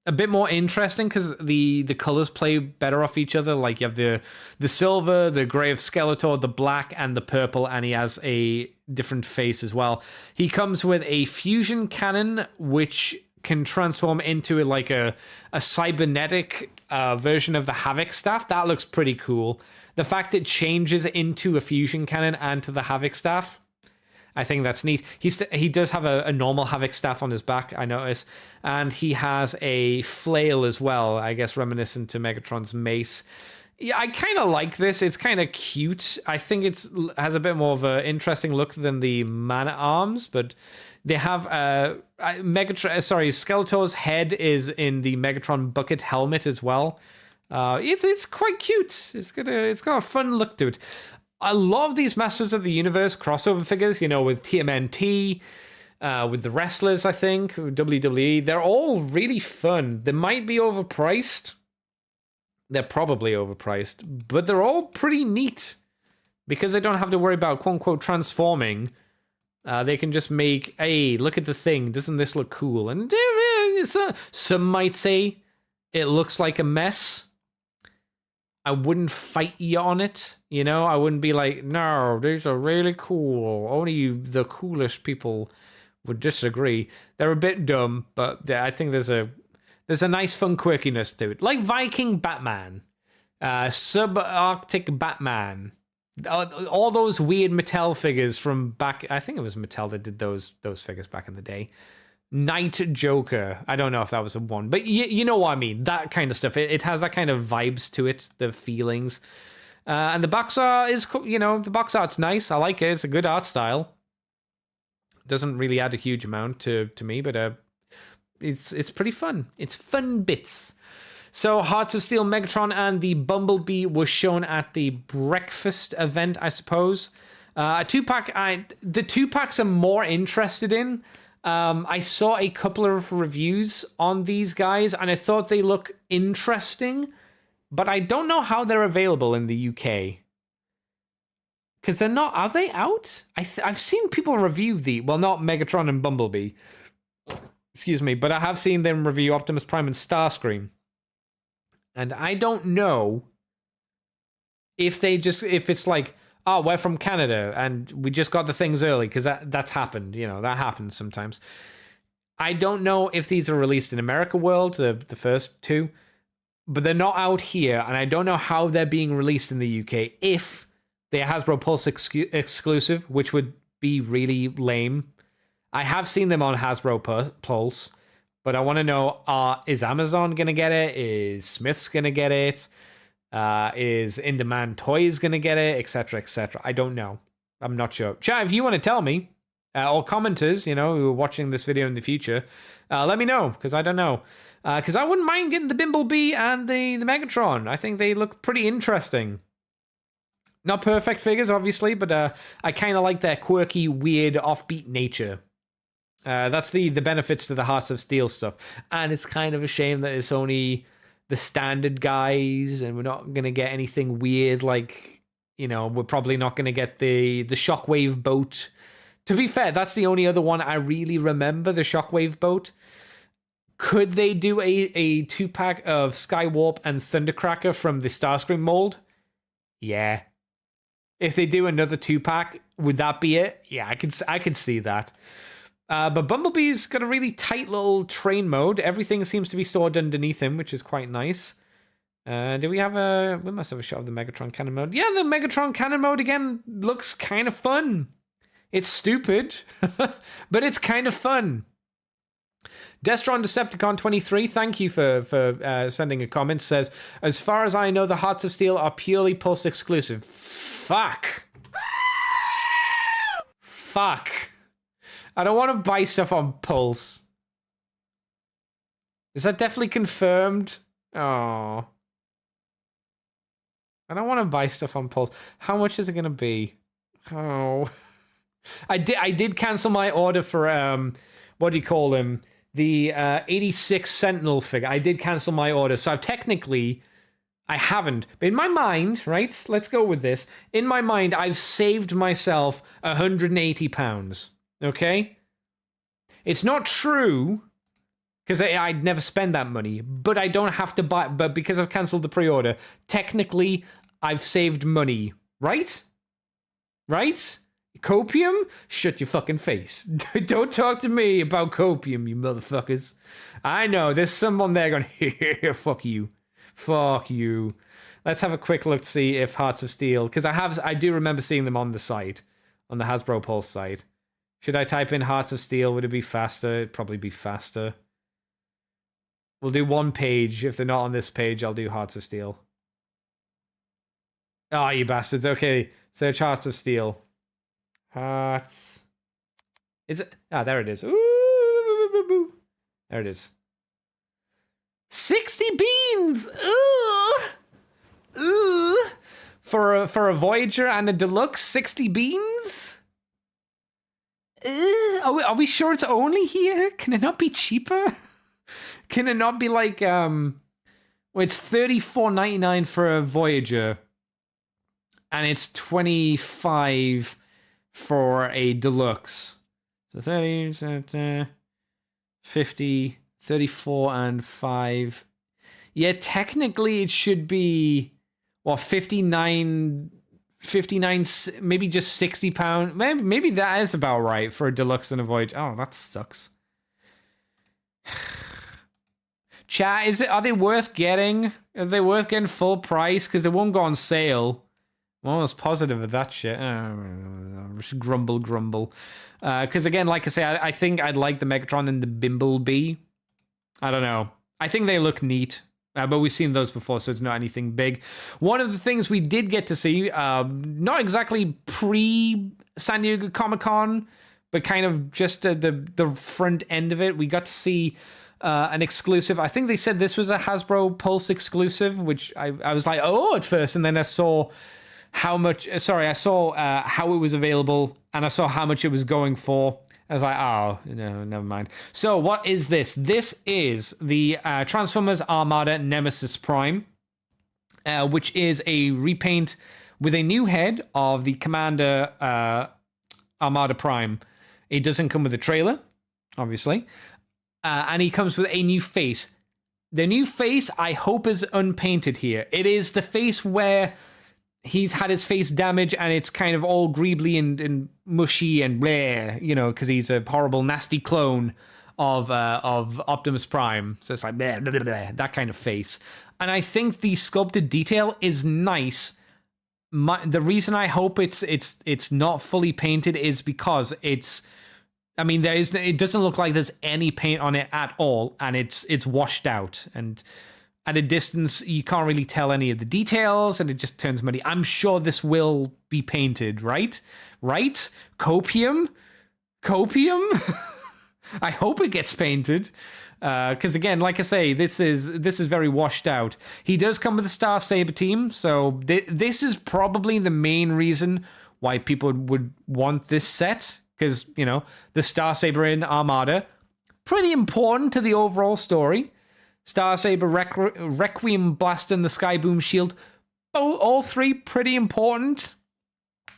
a bit more interesting because the colors play better off each other. Like you have the silver, the gray of Skeletor, the black, and the purple, and he has a different face as well. He comes with a fusion cannon, which can transform into like a cybernetic version of the Havoc staff. That looks pretty cool. The fact it changes into a fusion cannon and to the Havoc staff, I think that's neat. He does have a normal Havoc staff on his back, I notice. And he has a flail as well, I guess reminiscent to Megatron's mace. Yeah, I kind of like this. It's kind of cute. I think it has a bit more of an interesting look than the Man-at-Arms, but they have Skeletor's head is in the Megatron bucket helmet as well. It's quite cute. It's got a fun look to it. I love these Masters of the Universe crossover figures, you know, with TMNT, with the wrestlers, I think, WWE. They're all really fun. They might be overpriced. They're probably overpriced, but they're all pretty neat because they don't have to worry about quote unquote transforming. They can just make, hey, look at the thing. Doesn't this look cool? And some might say it looks like a mess. I wouldn't fight you on it, you know? I wouldn't be like, no, these are really cool. Only the coolest people would disagree. They're a bit dumb, but I think there's a nice fun quirkiness to it. Like Viking Batman, Subarctic Batman, all those weird Mattel figures from back, I think it was Mattel that did those figures back in the day. Night Joker. I don't know if that was the one, but you know what I mean. That kind of stuff. It has that kind of vibes to it, the feelings. And the box art is, you know, the box art's nice. I like it. It's a good art style. Doesn't really add a huge amount to me, but it's pretty fun. It's fun bits. So Hearts of Steel Megatron and the Bumblebee was shown at the breakfast event, I suppose. A 2-pack, the 2-packs I'm more interested in. I saw a couple of reviews on these guys and I thought they look interesting, but I don't know how they're available in the UK. Because they're not, are they out? I've seen people review not Megatron and Bumblebee. Excuse me, but I have seen them review Optimus Prime and Starscream. And I don't know if it's like, oh, we're from Canada and we just got the things early because that's happened. You know, that happens sometimes. I don't know if these are released in America World, the first two, but they're not out here, and I don't know how they're being released in the UK. If they're Hasbro Pulse exclusive, which would be really lame. I have seen them on Hasbro Pulse, but I want to know, is Amazon going to get it? Is Smith's going to get it? Is In-Demand Toys going to get it? Etc., etc. I don't know. I'm not sure. Chat, if you want to tell me, or commenters, you know, who are watching this video in the future, let me know, because I don't know. Because I wouldn't mind getting the Bimblebee and the Megatron. I think they look pretty interesting. Not perfect figures, obviously, but I kind of like their quirky, weird, offbeat nature. That's the benefits to the Hearts of Steel stuff. And it's kind of a shame that it's only the standard guys, and we're not going to get anything weird like, you know, we're probably not going to get the Shockwave boat. To be fair, that's the only other one I really remember, the Shockwave boat. Could they do a 2-pack of Skywarp and Thundercracker from the Starscream mold? Yeah. If they do another 2-pack, would that be it? Yeah, I can see that. But Bumblebee's got a really tight little train mode. Everything seems to be stored underneath him, which is quite nice. Do we have we must have a shot of the Megatron cannon mode. Yeah, the Megatron cannon mode again looks kind of fun. It's stupid, but it's kind of fun. Destron Decepticon 23, thank you for sending a comment. Says, as far as I know, the Hearts of Steel are purely Pulse exclusive. Fuck. Fuck. I don't want to buy stuff on Pulse. Is that definitely confirmed? Oh. I don't want to buy stuff on Pulse. How much is it going to be? Oh. I did cancel my order for, what do you call them? The 86 Sentinel figure. I did cancel my order. So I haven't. But in my mind, right? Let's go with this. In my mind, I've saved myself £180. Okay? It's not true, because I'd never spend that money, but I don't have to buy, but because I've cancelled the pre-order, technically, I've saved money. Right? Right? Copium? Shut your fucking face. Don't talk to me about copium, you motherfuckers. I know, there's someone there going, here, fuck you. Fuck you. Let's have a quick look to see if Hearts of Steel, because I do remember seeing them on the site, on the Hasbro Pulse site. Should I type in Hearts of Steel? Would it be faster? It'd probably be faster. We'll do one page. If they're not on this page, I'll do Hearts of Steel. Ah, you bastards. Okay, search Hearts of Steel. Hearts. Is it? Ah, there it is. Ooh, there it is. 60 beans! Ooh! Ooh! For a Voyager and a Deluxe, 60 beans? Are we sure it's only here? Can it not be cheaper? Can it not be like, well, it's $34.99 for a Voyager. And it's $25 for a Deluxe. So 30, 50, 34, and 5. Yeah, technically it should be, well, 59, maybe just £60. Maybe that is about right for a Deluxe and a Voyager. Oh, that sucks. Chat, are they worth getting? Are they worth getting full price? Because they won't go on sale. I'm almost positive of that shit. Grumble. Because again, like I say, I think I'd like the Megatron and the Bimblebee. I don't know. I think they look neat. But we've seen those before, so it's not anything big. One of the things we did get to see, not exactly pre-San Diego Comic-Con, but kind of just the front end of it, we got to see an exclusive. I think they said this was a Hasbro Pulse exclusive, which I was like, oh, at first, and then I saw how much, how it was available, and I saw how much it was going for. I was like, oh, no, never mind. So what is this? This is the Transformers Armada Nemesis Prime, which is a repaint with a new head of the Commander Armada Prime. It doesn't come with a trailer, obviously. And he comes with a new face. The new face, I hope, is unpainted here. It is the face where he's had his face damaged and it's kind of all greebly and mushy and bleh, because he's a horrible, nasty clone of Optimus Prime. So it's like bleh, bleh, bleh, bleh, that kind of face. And I think the sculpted detail is nice. The reason I hope it's not fully painted is because it doesn't look like there's any paint on it at all, and it's washed out, and at a distance you can't really tell any of the details, and it just turns muddy. I'm sure this will be painted, right? Copium. I hope it gets painted, because again, like I say, this is very washed out. He does come with a Star Saber team, so this is probably the main reason why people would want this set, because the Star Saber in Armada, pretty important to the overall story. Star Saber, Requiem Blaster, and the Sky Boom Shield, all three pretty important.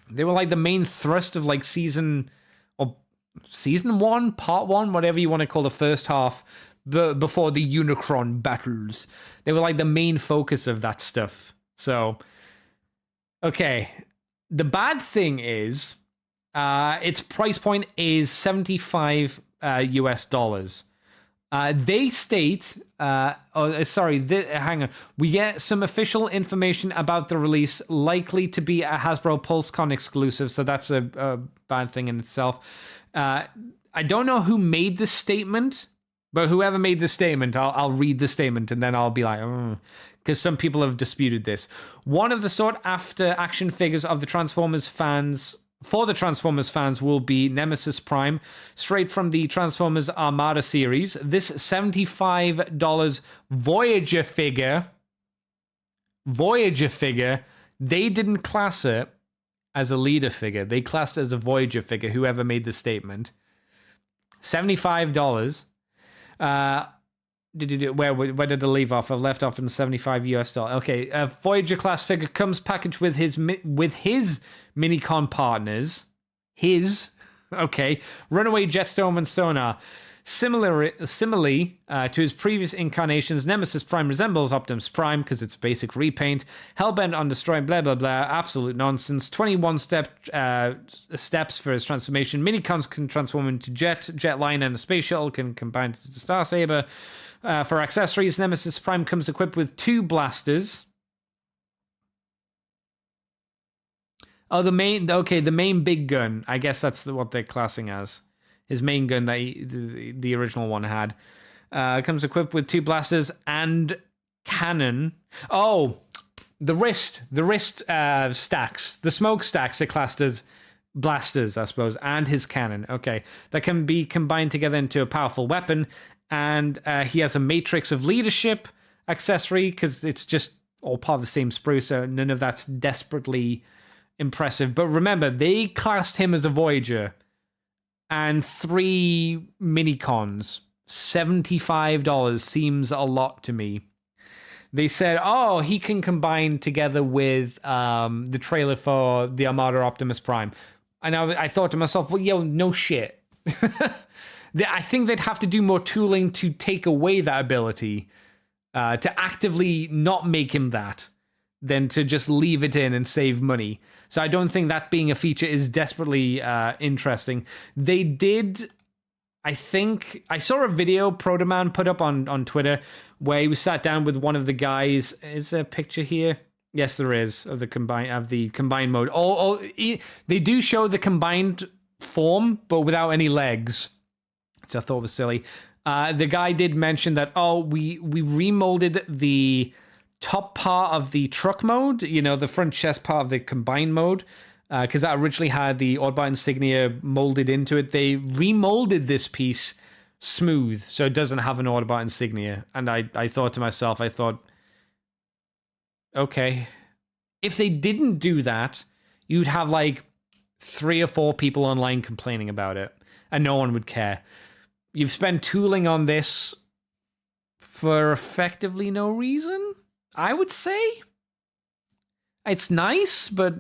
They were like the main thrust of like season 1, part 1, whatever you want to call the first half, before the Unicron battles. They were like the main focus of that stuff. So, okay. The bad thing is, its price point is $75 US. They state, hang on. We get some official information about the release, likely to be a Hasbro PulseCon exclusive, so that's a bad thing in itself. I don't know who made this statement, but whoever made this statement, I'll read the statement and then I'll be like, because some people have disputed this. One of the sought-after action figures of the Transformers fans. For the Transformers fans will be Nemesis Prime, straight from the Transformers Armada series. This $75 Voyager figure, they didn't class it as a leader figure. They classed it as a Voyager figure, whoever made the statement. $75. Where did I leave off? I've left off in $75 US. Okay, a Voyager class figure comes packaged with his Minicon partners. Runaway, Jetstorm, and Sonar. Similarly to his previous incarnations, Nemesis Prime resembles Optimus Prime because it's a basic repaint. Hellbent on destroying blah blah blah. Absolute nonsense. 21 steps for his transformation. Minicons can transform into Jetliner, and a space shuttle can combine to the Star Saber. For accessories, Nemesis Prime comes equipped with 2 blasters. Oh, the main big gun. I guess that's what they're classing as. His main gun that the original one had. Comes equipped with 2 blasters and cannon. Oh, the wrist stacks. The smoke stacks are classed as blasters, I suppose, and his cannon. Okay, that can be combined together into a powerful weapon. And he has a Matrix of Leadership accessory, because it's just all part of the same sprue, so none of that's desperately impressive. But remember, they classed him as a Voyager. And 3 Minicons. $75 seems a lot to me. They said, he can combine together with the trailer for the Armada Optimus Prime. And I thought to myself, well, no shit. I think they'd have to do more tooling to take away that ability, to actively not make him that, than to just leave it in and save money. So I don't think that being a feature is desperately interesting. They did, I think, I saw a video Protoman put up on Twitter where he was sat down with one of the guys. Is there a picture here? Yes, there is, of the combined mode. They do show the combined form, but without any legs, which I thought was silly. The guy did mention that, we remolded the top part of the truck mode, the front chest part of the combined mode, because that originally had the Autobot insignia molded into it. They remolded this piece smooth, so it doesn't have an Autobot insignia. And I thought to myself, okay, if they didn't do that, you'd have like 3 or 4 people online complaining about it, and no one would care. You've spent tooling on this for effectively no reason, I would say. It's nice, but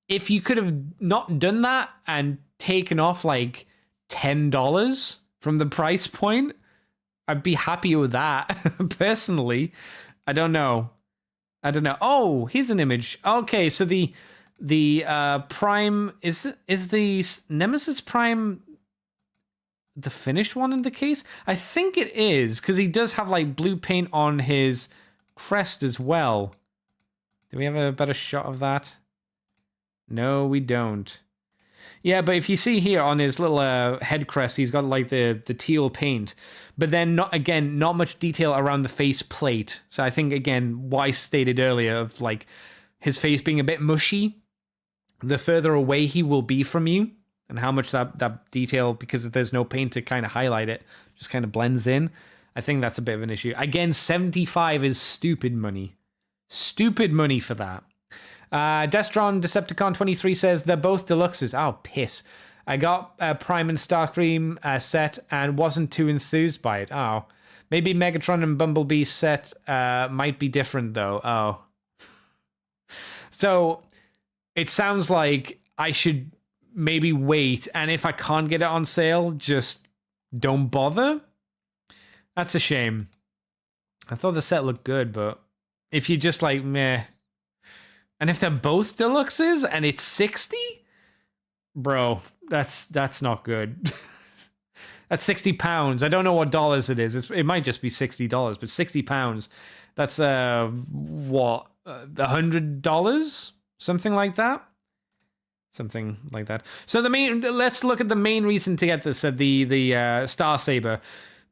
if you could have not done that and taken off like $10 from the price point, I'd be happy with that. Personally, I don't know. I don't know. Oh, here's an image. Okay, so the Prime is the Nemesis Prime the finished one in the case? I think it is, because he does have like blue paint on his crest as well. Do we have a better shot of that? No, we don't. Yeah, but if you see here on his little head crest, he's got like the teal paint, but then not much detail around the face plate. So I think again, what I stated earlier of like his face being a bit mushy, the further away he will be from you, and how much that detail, because there's no paint to kind of highlight it, just kind of blends in. I think that's a bit of an issue. Again, 75 is stupid money. Stupid money for that. Destron Decepticon 23 says they're both deluxes. Oh, piss. I got Prime and Starscream set and wasn't too enthused by it. Oh. Maybe Megatron and Bumblebee set might be different, though. Oh. So, it sounds like I should maybe wait, and if I can't get it on sale, just don't bother? That's a shame. I thought the set looked good, but if you just like, meh. And if they're both deluxes and it's 60? Bro, that's not good. That's £60. I don't know what dollars it is. It might just be $60, but £60. That's what, $100? Something like that. Something like that. So let's look at the main reason to get this. The Star Saber.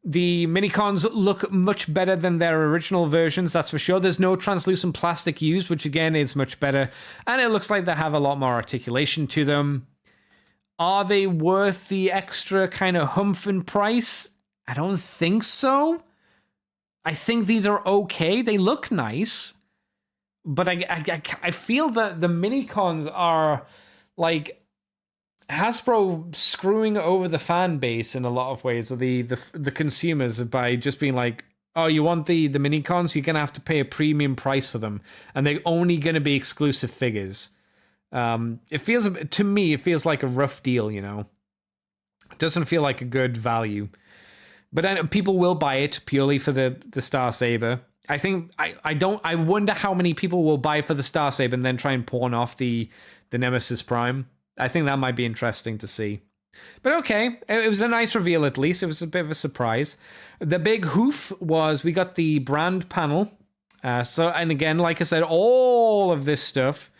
The minicons look much better than their original versions, that's for sure. There's no translucent plastic used, which again is much better. And it looks like they have a lot more articulation to them. Are they worth the extra kind of humph in price? I don't think so. I think these are okay. They look nice. But I feel that the minicons are like Hasbro screwing over the fan base in a lot of ways, or the consumers, by just being like, oh, you want the minicons, you're gonna have to pay a premium price for them, and they're only gonna be exclusive figures. It feels, to me, it feels like a rough deal, you know. It doesn't feel like a good value, but people will buy it purely for the Star Saber. I think I wonder how many people will buy for the Star Saber and then try and pawn off the Nemesis Prime. I think that might be interesting to see. But okay, it was a nice reveal at least. It was a bit of a surprise. The big hoof was we got the brand panel. And again, like I said, all of this stuff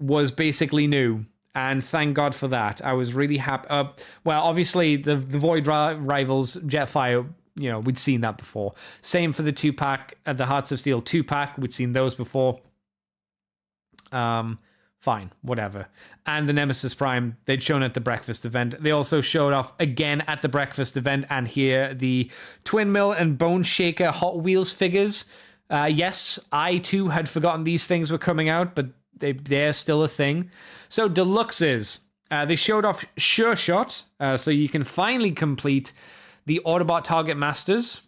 was basically new. And thank God for that. I was really happy. Well, obviously, the Void Rivals Jetfire, you know, we'd seen that before. Same for the 2-pack, the Hearts of Steel 2-pack. We'd seen those before. Fine, whatever. And the Nemesis Prime, they'd shown at the breakfast event. They also showed off again at the breakfast event, and here the Twin Mill and Bone Shaker Hot Wheels figures. Yes, I too had forgotten these things were coming out, but they're still a thing. So deluxes. They showed off Sure Shot, so you can finally complete the Autobot Target Masters,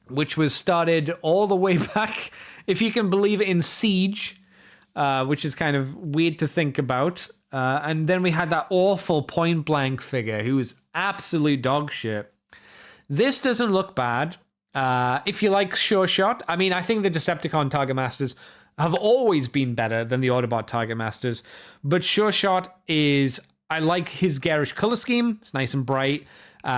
which was started all the way back, if you can believe it, in Siege. Which is kind of weird to think about. And then we had that awful Point Blank figure who was absolute dog shit. This doesn't look bad. If you like Sure Shot, I mean, I think the Decepticon Target Masters have always been better than the Autobot Target Masters. But Sure Shot is, I like his garish color scheme. It's nice and bright.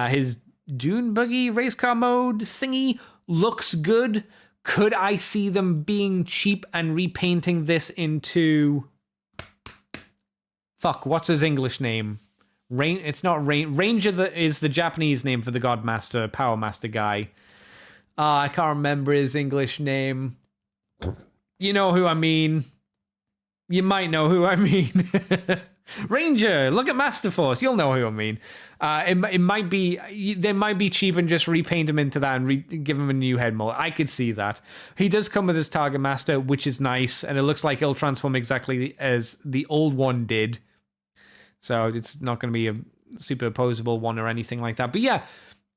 His Dune Buggy race car mode thingy looks good. Could I see them being cheap and repainting this into... Fuck, what's his English name? It's not Ranger is the Japanese name for the Godmaster, Power Master guy. I can't remember his English name. You know who I mean. You might know who I mean. Ranger, look at Master Force. You'll know who I mean. It might be, they might be cheap and just repaint him into that and give him a new head mold. I could see that. He does come with his Target Master, which is nice, and it looks like he'll transform exactly as the old one did. So it's not going to be a superposable one or anything like that. But yeah,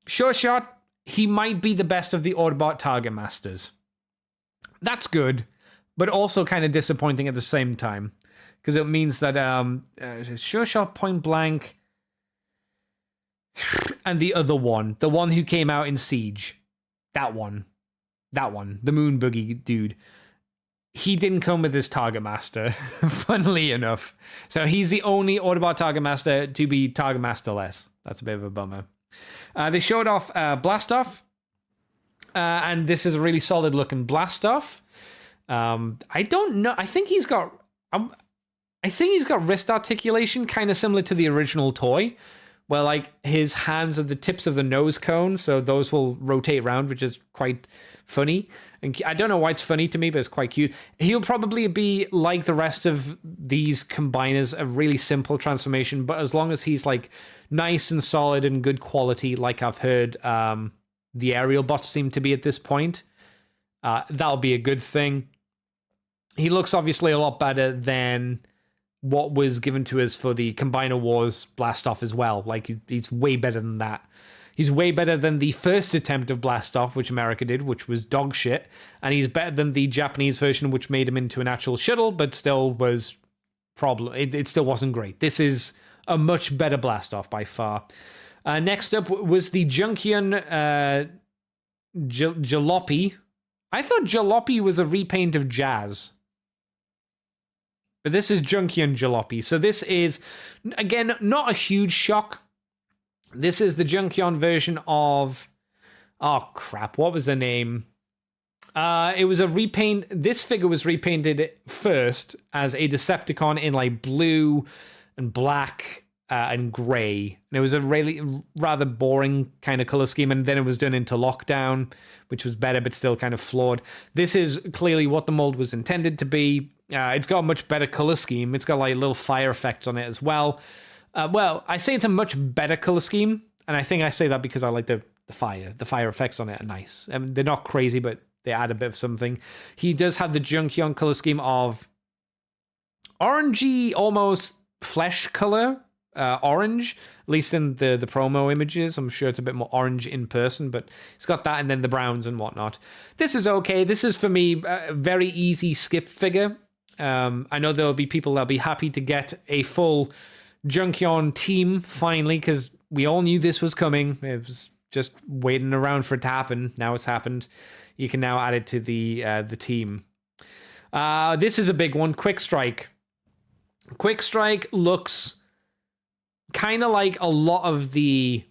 Sure Shot, he might be the best of the Autobot Target Masters. That's good, but also kind of disappointing at the same time. Because it means that Sure Shot, Point Blank, and the other one, the one who came out in Siege, that one, the Moon Boogie dude. he didn't come with his Target Master, funnily enough. So he's the only Autobot Target Master to be Target Master-less. That's a bit of a bummer. They showed off Blastoff, and this is a really solid looking Blastoff. I don't know. I think he's got wrist articulation, kind of similar to the original toy, where like his hands are the tips of the nose cone, so those will rotate around, which is quite funny. And I don't know why it's funny to me, but it's quite cute. He'll probably be like the rest of these combiners, a really simple transformation, but as long as he's like nice and solid and good quality, like I've heard the aerial bots seem to be at this point, that'll be a good thing. He looks obviously a lot better than what was given to us for the Combiner Wars Blastoff as well. Like, he's way better than that. He's way better than the first attempt of Blastoff, which America did, which was dog shit. And he's better than the Japanese version, which made him into an actual shuttle, but still was it still wasn't great. This is a much better Blastoff by far. Next up was the Junkion Jalopy. I thought Jalopy was a repaint of Jazz. But this is Junkion Jalopy. So this is, again, not a huge shock. This is the Junkion version of... Oh, crap. What was the name? It was a repaint... This figure was repainted first as a Decepticon in, like, blue and black and grey. And it was a really rather boring kind of color scheme. And then it was done into Lockdown, which was better, but still kind of flawed. This is clearly what the mold was intended to be. It's got a much better color scheme. It's got like little fire effects on it as well. Well, I say it's a much better color scheme, and I think I say that because I like the fire. The fire effects on it are nice. I mean, they're not crazy, but they add a bit of something. He does have the Junkion color scheme of orangey, almost flesh color, orange, at least in the promo images. I'm sure it's a bit more orange in person, but it's got that and then the browns and whatnot. This is okay. This is, for me, a very easy skip figure. I know there'll be people that'll be happy to get a full Junkion team finally, because we all knew this was coming. It was just waiting around for it to happen. Now it's happened. You can now add it to the team. This is a big one. Quick Strike. Quick Strike looks kind of like a lot of the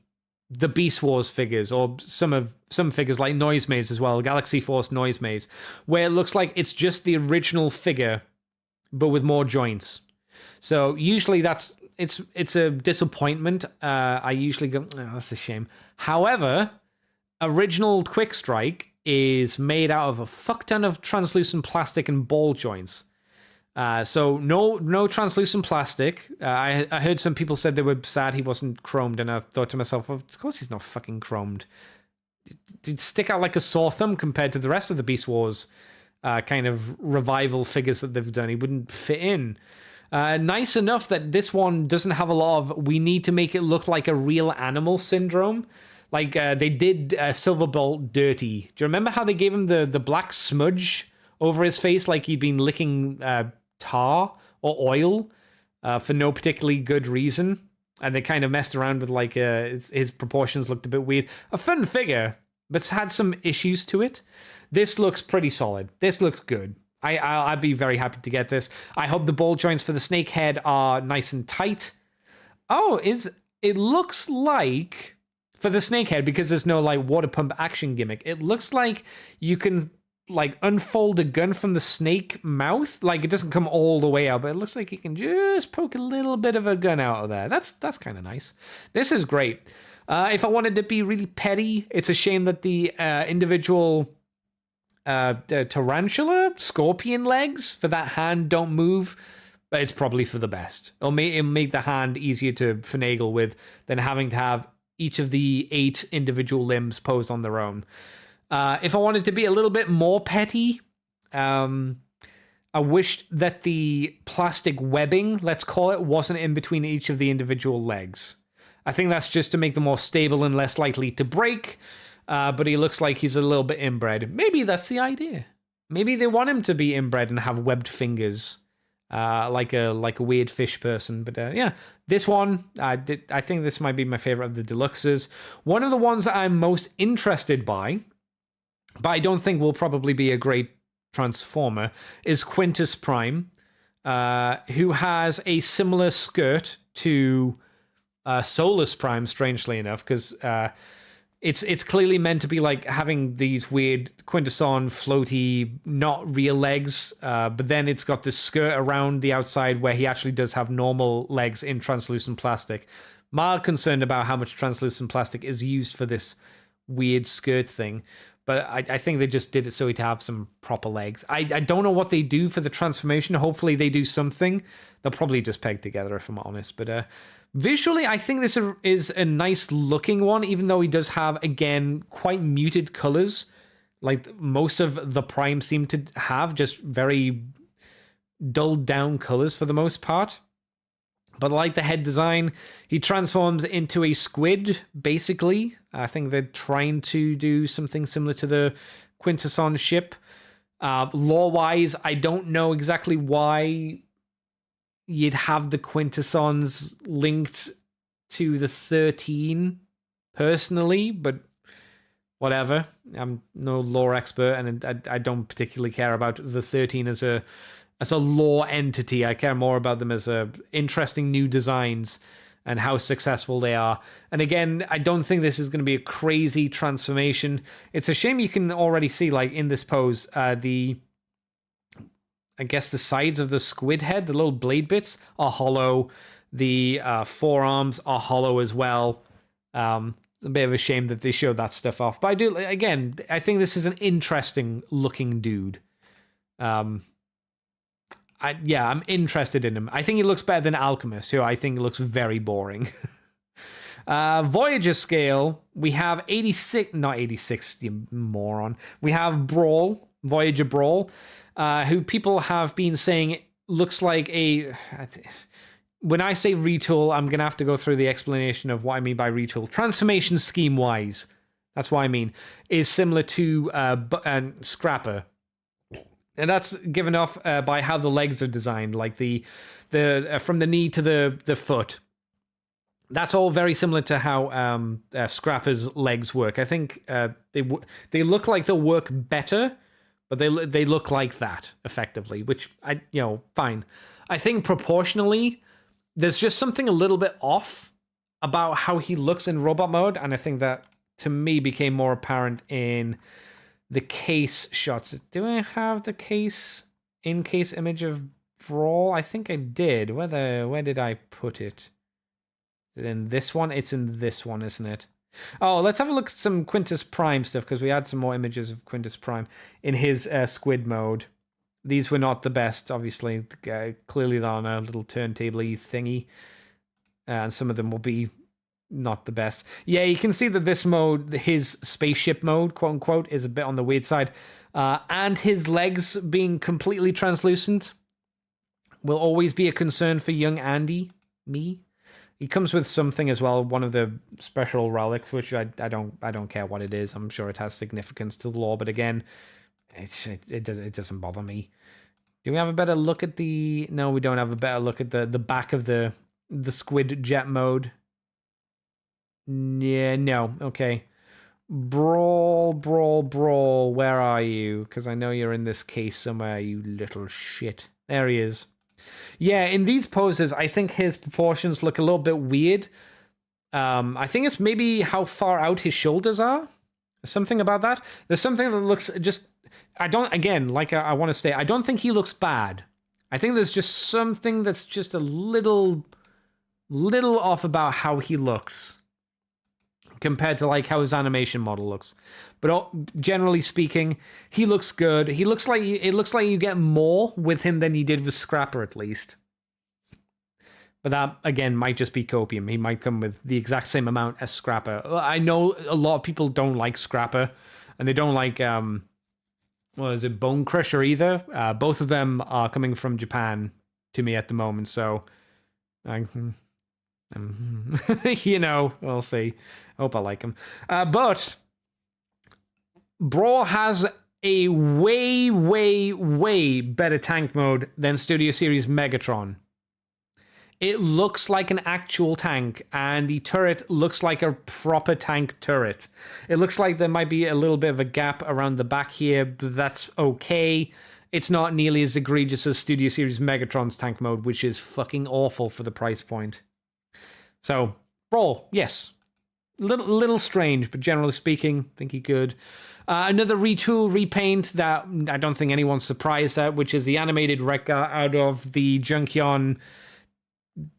Beast Wars figures, or some figures like Noise Maze as well, Galaxy Force Noise Maze, where it looks like it's just the original figure, but with more joints. So usually it's a disappointment. I usually go, oh, that's a shame. However, original Quick Strike is made out of a fuck ton of translucent plastic and ball joints. So no translucent plastic. I heard some people said they were sad he wasn't chromed, and I thought to myself, well, of course he's not fucking chromed. He'd stick out like a sore thumb compared to the rest of the Beast Wars kind of revival figures that they've done. He wouldn't fit in. Nice enough that this one doesn't have a lot of, we need to make it look like a real animal syndrome. Like they did Silverbolt dirty. Do you remember how they gave him the black smudge over his face, like he'd been licking tar or oil for no particularly good reason? And they kind of messed around with like his proportions looked a bit weird. A fun figure, but it's had some issues to it. This looks pretty solid. This looks good. I'd be very happy to get this. I hope the ball joints for the snake head are nice and tight. Oh, it looks like for the snake head, because there's no like water pump action gimmick, it looks like you can like unfold a gun from the snake mouth. Like it doesn't come all the way out, but it looks like you can just poke a little bit of a gun out of there. That's kind of nice. This is great. If I wanted to be really petty, it's a shame that the individual the tarantula scorpion legs for that hand don't move, but it's probably for the best. It'll make the hand easier to finagle with than having to have each of the 8 individual limbs posed on their own. If I wanted to be a little bit more petty, I wished that the plastic webbing, let's call it, wasn't in between each of the individual legs. I think that's just to make them more stable and less likely to break. But he looks like he's a little bit inbred. Maybe that's the idea. Maybe they want him to be inbred and have webbed fingers, like a weird fish person. But yeah, this one, I think this might be my favorite of the deluxes. One of the ones that I'm most interested by, but I don't think will probably be a great Transformer is Quintus Prime, who has a similar skirt to Solus Prime, strangely enough, because it's clearly meant to be like having these weird Quintesson floaty, not real legs, but then it's got this skirt around the outside where he actually does have normal legs in translucent plastic. Mild concerned about how much translucent plastic is used for this weird skirt thing, but I think they just did it so he'd have some proper legs. I don't know what they do for the transformation. Hopefully they do something. They'll probably just peg together, if I'm honest, but visually, I think this is a nice looking one, even though he does have, again, quite muted colors. Like most of the Prime seem to have just very dulled down colors for the most part. But I like the head design. He transforms into a squid, basically. I think they're trying to do something similar to the Quintesson ship. Lore-wise, I don't know exactly why you'd have the Quintessons linked to the 13 personally, but whatever. I'm no lore expert, and I don't particularly care about the 13 as a lore entity. I care more about them as interesting new designs and how successful they are. And again, I don't think this is going to be a crazy transformation. It's a shame you can already see, like in this pose, the sides of the squid head, the little blade bits, are hollow. The forearms are hollow as well. A bit of a shame that they showed that stuff off. But I think this is an interesting looking dude. I'm interested in him. I think he looks better than Alchemist, who I think looks very boring. Voyager scale, we have 86, not 86, you moron. We have Brawl, Voyager Brawl, who people have been saying looks like a... When I say retool, I'm going to have to go through the explanation of what I mean by retool. Transformation scheme-wise, that's what I mean, is similar to Scrapper. And that's given off by how the legs are designed, like the from the knee to the foot. That's all very similar to how Scrapper's legs work. I think they look like they'll work better, but they look like that effectively, which fine. I think proportionally, there's just something a little bit off about how he looks in robot mode, and I think that to me became more apparent in the case shots. Do I have the in-case image of Brawl? I think I did. Where did I put it? Is it in this one? It's in this one, isn't it? Oh, let's have a look at some Quintus Prime stuff, because we had some more images of Quintus Prime in his squid mode. These were not the best, obviously. Clearly they're on a little turntable-y thingy. And some of them will be not the best. Yeah, you can see that this mode, his spaceship mode, quote unquote, is a bit on the weird side. And his legs being completely translucent will always be a concern for young Andy, me. He comes with something as well, one of the special relics, which I don't care what it is. I'm sure it has significance to the lore, but again, it doesn't bother me. Do we have a better look at the... No, we don't have a better look at the back of the squid jet mode. Yeah, no, okay. Brawl, where are you? Because I know you're in this case somewhere, you little shit. There he is. Yeah, in these poses, I think his proportions look a little bit weird. I think it's maybe how far out his shoulders are. Something about that. There's something that looks just... I want to say, I don't think he looks bad. I think there's just something that's just a little off about how he looks compared to like how his animation model looks. But generally speaking, he looks good. It looks like you get more with him than you did with Scrapper, at least. But that, again, might just be copium. He might come with the exact same amount as Scrapper. I know a lot of people don't like Scrapper, and they don't like, Bone Crusher either. Both of them are coming from Japan to me at the moment, so... we'll see. Hope I like him. But Brawl has a way, way, way better tank mode than Studio Series Megatron. It looks like an actual tank, and the turret looks like a proper tank turret. It looks like there might be a little bit of a gap around the back here, but that's okay. It's not nearly as egregious as Studio Series Megatron's tank mode, which is fucking awful for the price point. So, Brawl, yes. Little strange, but generally speaking, I think he could. Another retool, repaint that I don't think anyone's surprised at, which is the animated Wreck-Gar out of the Junkion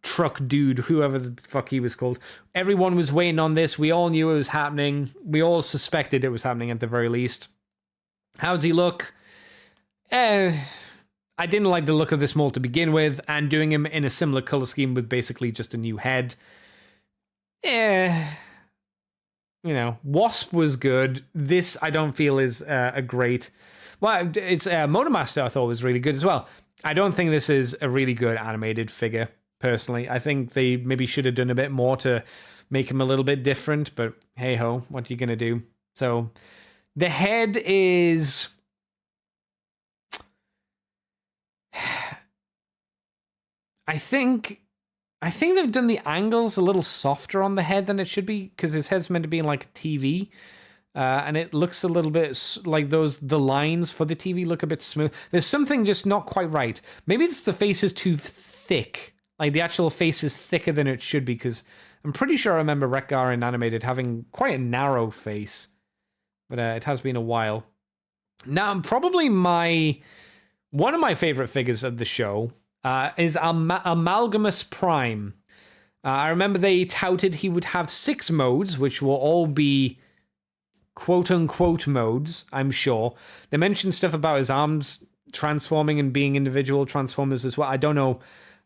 truck dude, whoever the fuck he was called. Everyone was waiting on this. We all knew it was happening. We all suspected it was happening at the very least. How does he look? I didn't like the look of this mold to begin with, and doing him in a similar color scheme with basically just a new head. Wasp was good. This I don't feel is a great. Well, it's Motormaster I thought was really good as well. I don't think this is a really good animated figure. Personally, I think they maybe should have done a bit more to make him a little bit different, but hey ho, what are you gonna do? So the head is I think they've done the angles a little softer on the head than it should be, because his head's meant to be in like a TV, and it looks a little bit like the lines for the TV look a bit smooth. There's something just not quite right. Maybe it's the face is too thick. Like the actual face is thicker than it should be, because I'm pretty sure I remember Wreck-Gar in animated having quite a narrow face, but it has been a while. Now, probably one of my favorite figures of the show is Amalgamus Prime. I remember they touted he would have 6 modes, which will all be quote-unquote modes, I'm sure. They mentioned stuff about his arms transforming and being individual transformers as well. I don't know.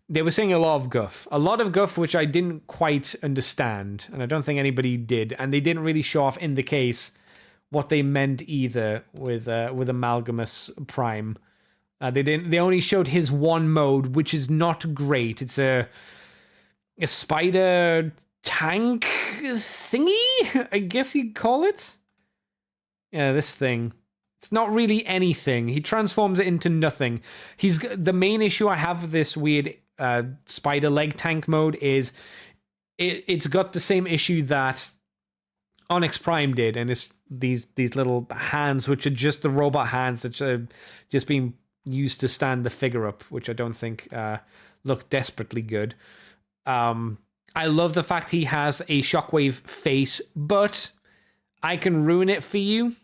They were saying a lot of guff, which I didn't quite understand, and I don't think anybody did, and they didn't really show off in the case what they meant either with Amalgamus Prime. They only showed his one mode, which is not great. It's a spider tank thingy, I guess you'd call it. Yeah, this thing. It's not really anything. He transforms it into nothing. The main issue I have with this weird spider leg tank mode is it's got the same issue that Onyx Prime did, and it's these little hands, which are just the robot hands that are just being used to stand the figure up, which I don't think look desperately good. I love the fact he has a Shockwave face, but I can ruin it for you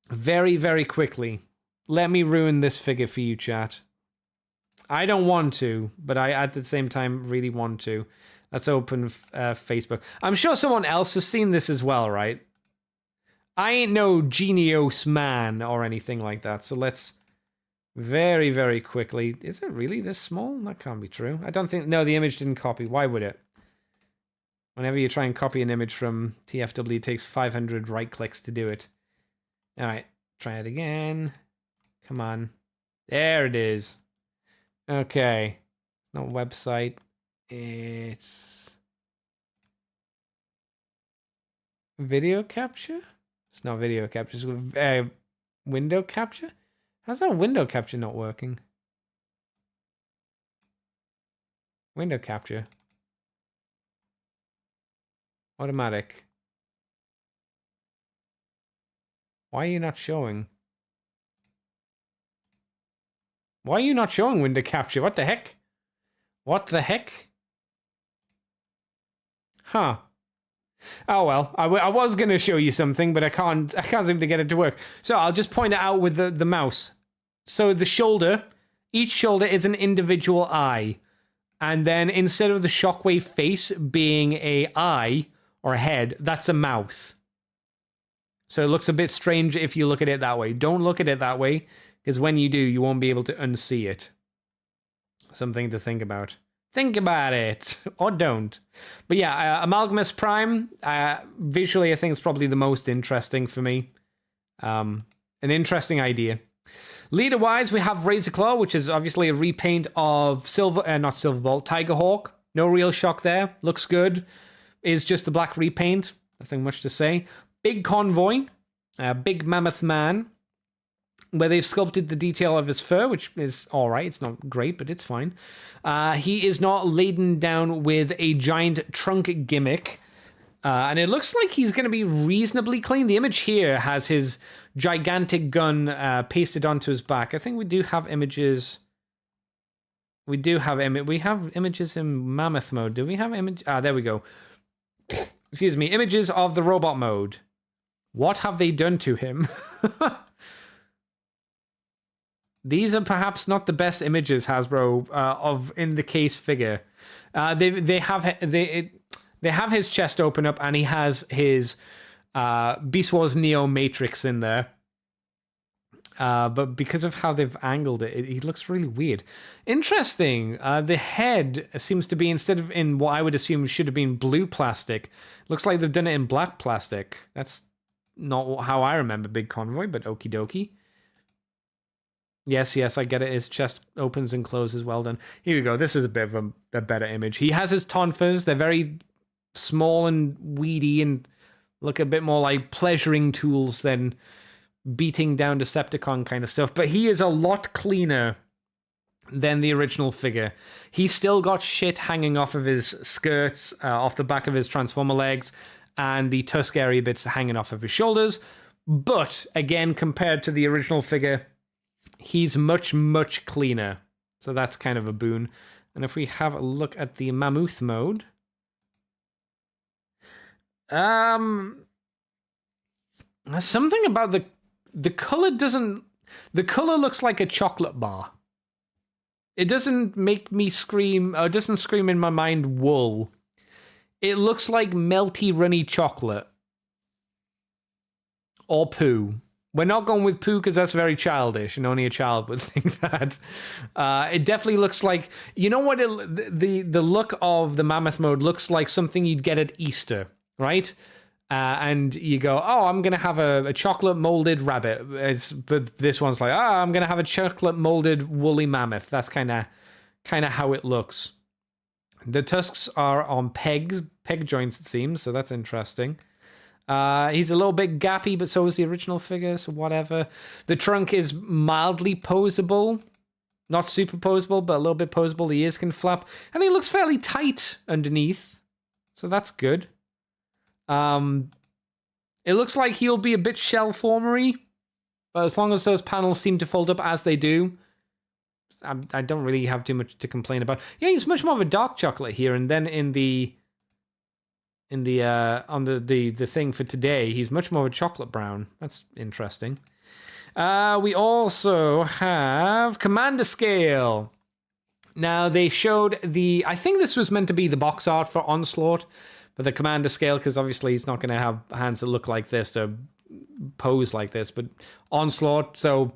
very, very quickly. Let me ruin this figure for you, chat. I don't want to, but I, at the same time, really want to. Let's open Facebook. I'm sure someone else has seen this as well, right? I ain't no genius man or anything like that, so let's very, very quickly. Is it really this small? That can't be true. I don't think... No, the image didn't copy. Why would it? Whenever you try and copy an image from TFW, it takes 500 right clicks to do it. All right, try it again. Come on. There it is. Okay. Not website. It's video capture? It's not video capture. It's window capture? How's that window capture not working? Window capture. Automatic. Why are you not showing? Why are you not showing window capture? What the heck? What the heck? Huh. Oh well, I was going to show you something, but I can't seem to get it to work. So I'll just point it out with the mouse. So the shoulder, each shoulder is an individual eye. And then instead of the Shockwave face being a eye or a head, that's a mouth. So it looks a bit strange if you look at it that way. Don't look at it that way, because when you do, you won't be able to unsee it. Something to think about. Think about it, or don't. But yeah, Amalgamus Prime, visually I think it's probably the most interesting for me. An interesting idea. Leader-wise, we have Razor Claw, which is obviously a repaint of not Silverbolt, Tigerhawk. No real shock there. Looks good. Is just the black repaint. Nothing much to say. Big Convoy. Big Mammoth Man. where they've sculpted the detail of his fur, which is all right. It's not great, but it's fine. He is not laden down with a giant trunk gimmick. And it looks like he's going to be reasonably clean. The image here has his gigantic gun pasted onto his back. I think we do have images. We have images in mammoth mode. Do we have image? There we go. Excuse me. Images of the robot mode. What have they done to him? These are perhaps not the best images, Hasbro, of in the case figure. They have his chest open up, and he has his Beast Wars Neo Matrix in there. But because of how they've angled it, he looks really weird. Interesting. The head seems to be, instead of in what I would assume should have been blue plastic, looks like they've done it in black plastic. That's not how I remember Big Convoy, but okie dokie. Yes, I get it. His chest opens and closes. Well done. Here we go. This is a bit of a better image. He has his tonfas. They're very small and weedy and look a bit more like pleasuring tools than beating down Decepticon kind of stuff. But he is a lot cleaner than the original figure. He's still got shit hanging off of his skirts, off the back of his Transformer legs, and the tusk area bits hanging off of his shoulders. But again, compared to the original figure, he's much, much cleaner. So that's kind of a boon. And if we have a look at the Mammoth mode, something about the color doesn't. The color looks like a chocolate bar. It doesn't make me scream, or it doesn't scream in my mind wool. It looks like melty, runny chocolate. Or poo. We're not going with poo because that's very childish, and only a child would think that. It definitely looks like, you know what? The look of the Mammoth mode looks like something you'd get at Easter, right? And you go, oh, I'm going to have a chocolate molded rabbit. But this one's like, I'm going to have a chocolate molded woolly mammoth. That's kind of how it looks. The tusks are on peg joints, it seems, so that's interesting. He's a little bit gappy, but so is the original figure, so whatever. The trunk is mildly posable. Not super posable, but a little bit posable. The ears can flap. And he looks fairly tight underneath, so that's good. It looks like he'll be a bit shell formery, but as long as those panels seem to fold up as they do, I don't really have too much to complain about. Yeah, he's much more of a dark chocolate here, and then on the thing for today, he's much more of a chocolate brown. That's interesting. We also have Commander Scale. Now they showed I think this was meant to be the box art for Onslaught, but the Commander Scale, because obviously he's not going to have hands that look like this to pose like this, but Onslaught, so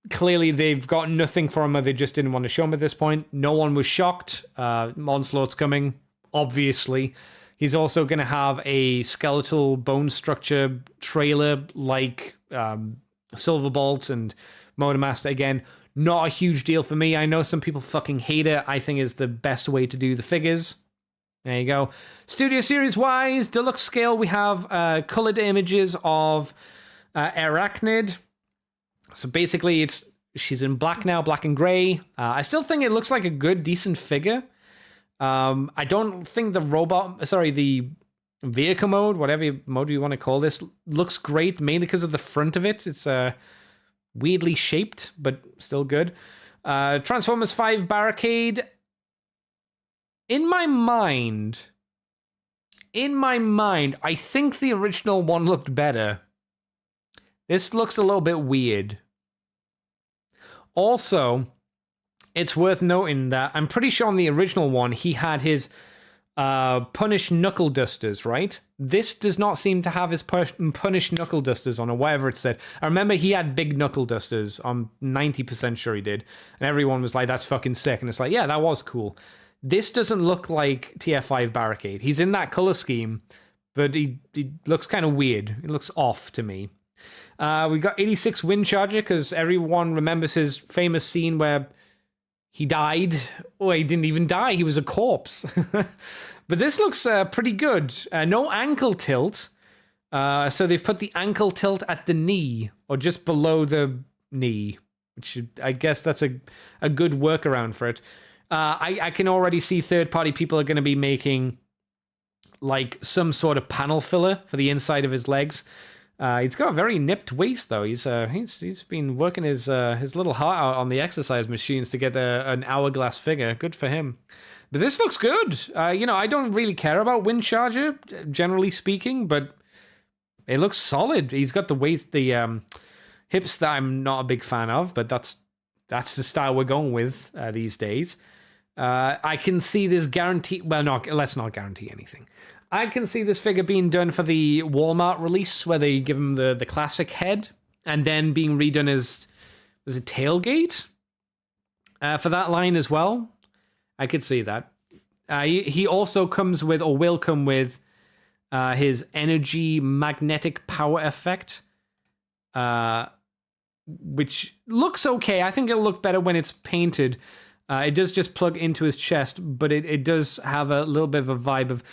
clearly they've got nothing for him, or they just didn't want to show him at this point. No one was shocked. Onslaught's coming, obviously. He's also going to have a skeletal bone structure trailer like Silverbolt and Motormaster. Again, not a huge deal for me. I know some people fucking hate it. I think it's the best way to do the figures. There you go. Studio Series wise, deluxe scale, we have colored images of Arachnid. So basically, she's in black now, black and gray. I still think it looks like a good, decent figure. I don't think the vehicle mode, whatever mode you want to call this, looks great, mainly because of the front of it. It's weirdly shaped, but still good. Transformers 5 Barricade. In my mind, I think the original one looked better. This looks a little bit weird. Also, it's worth noting that I'm pretty sure on the original one, he had his Punish Knuckle Dusters, right? This does not seem to have his Punish Knuckle Dusters on, or whatever it said. I remember he had big Knuckle Dusters. I'm 90% sure he did. And everyone was like, that's fucking sick. And it's like, yeah, that was cool. This doesn't look like TF5 Barricade. He's in that color scheme, but he looks kind of weird. It looks off to me. We got 86 Windcharger, because everyone remembers his famous scene where he died. Oh, he didn't even die. He was a corpse. But this looks pretty good. No ankle tilt. So they've put the ankle tilt at the knee, or just below the knee, which I guess that's a good workaround for it. I can already see third-party people are going to be making like some sort of panel filler for the inside of his legs. He's got a very nipped waist, though. He's been working his little heart out on the exercise machines to get an hourglass figure. Good for him. But this looks good. I don't really care about Wind Charger, generally speaking, but it looks solid. He's got the waist, the hips that I'm not a big fan of, but that's the style we're going with these days. I can see this guarantee. Well, let's not guarantee anything. I can see this figure being done for the Walmart release, where they give him the classic head, and then being redone as, was it Tailgate? For that line as well. I could see that. He also comes with, or will come with, his energy magnetic power effect, which looks okay. I think it'll look better when it's painted. It does just plug into his chest, but it does have a little bit of a vibe of,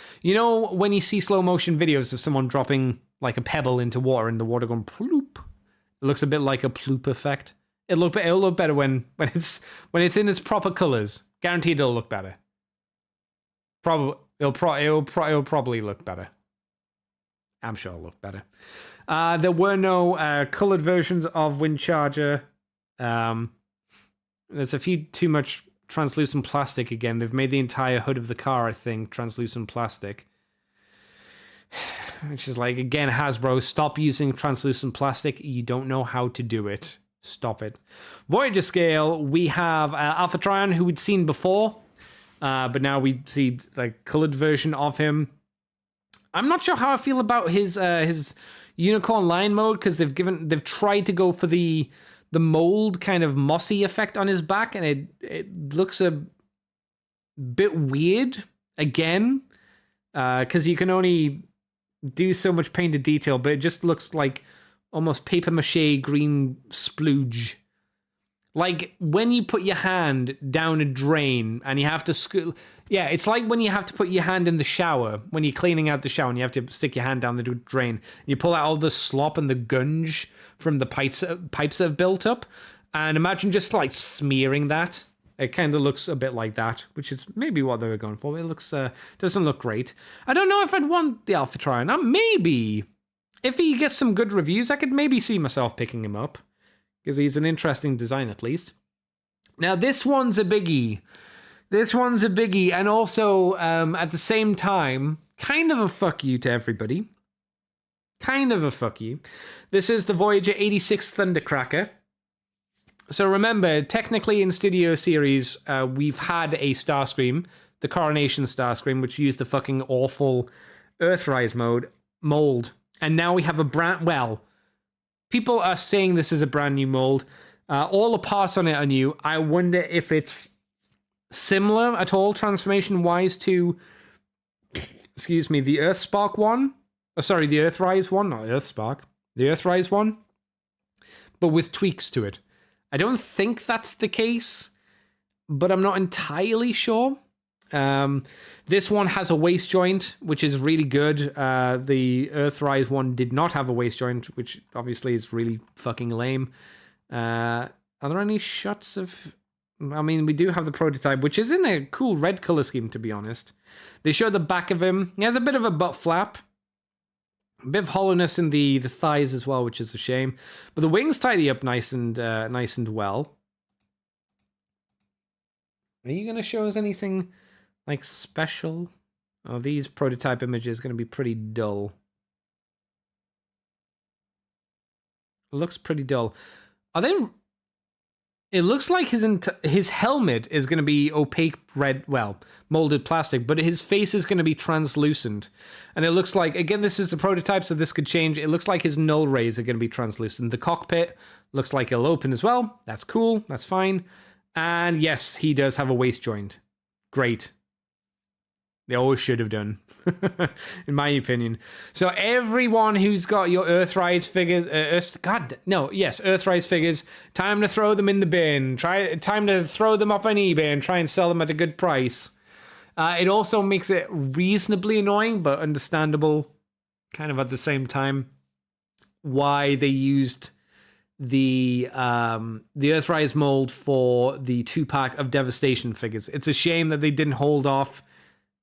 when you see slow motion videos of someone dropping like a pebble into water and the water going ploop. It looks a bit like a ploop effect. It'll look better when it's in its proper colors. Guaranteed it'll look better. It'll probably look better. I'm sure it'll look better. There were no colored versions of Wind Charger. There's a few too much translucent plastic again. They've made the entire hood of the car, I think, translucent plastic. Which is like, again, Hasbro, stop using translucent plastic. You don't know how to do it. Stop it. Voyager scale, we have Alpha Trion, who we'd seen before. But now we see like colored version of him. I'm not sure how I feel about his unicorn line mode, because they've tried to go for the mold kind of mossy effect on his back, and it looks a bit weird again, because you can only do so much painted detail, but it just looks like almost paper mache green splooge. Like when you put your hand down a drain and you have to it's like when you have to put your hand in the shower, when you're cleaning out the shower and you have to stick your hand down the drain. You pull out all the slop and the gunge from the pipes that have built up. And imagine just like smearing that. It kind of looks a bit like that, which is maybe what they were going for. It looks doesn't look great. I don't know if I'd want the Alpha Trion. Maybe. If he gets some good reviews, I could maybe see myself picking him up, because he's an interesting design at least. Now, this one's a biggie. And also, at the same time, kind of a fuck you to everybody. Kind of a fuck you. This is the Voyager 86 Thundercracker. So remember, technically in Studio Series, we've had a Starscream, the Coronation Starscream, which used the fucking awful Earthrise mold. And now we have people are saying this is a brand new mold. All the parts on it are new. I wonder if it's similar at all, transformation-wise, to, the Earthspark one. Oh, sorry, the Earthrise one, not Earthspark. The Earthrise one, but with tweaks to it. I don't think that's the case, but I'm not entirely sure. This one has a waist joint, which is really good. The Earthrise one did not have a waist joint, which obviously is really fucking lame. Are there any shots of... I mean, we do have the prototype, which is in a cool red color scheme, to be honest. They show the back of him. He has a bit of a butt flap. A bit of hollowness in the thighs as well, which is a shame. But the wings tidy up nice and well. Are you going to show us anything like special? Oh, these prototype images are going to be pretty dull. It looks pretty dull. Are they... It looks like his helmet is going to be opaque red, molded plastic, but his face is going to be translucent. And it looks like, again, this is the prototype, so this could change. It looks like his null rays are going to be translucent. The cockpit looks like it'll open as well. That's cool. That's fine. And yes, he does have a waist joint. Great. They always should have done, in my opinion. So everyone who's got your Earthrise figures, Earthrise figures, time to throw them in the bin. Time to throw them up on eBay and try and sell them at a good price. It also makes it reasonably annoying, but understandable, kind of at the same time, why they used the Earthrise mold for the 2-pack of Devastation figures. It's a shame that they didn't hold off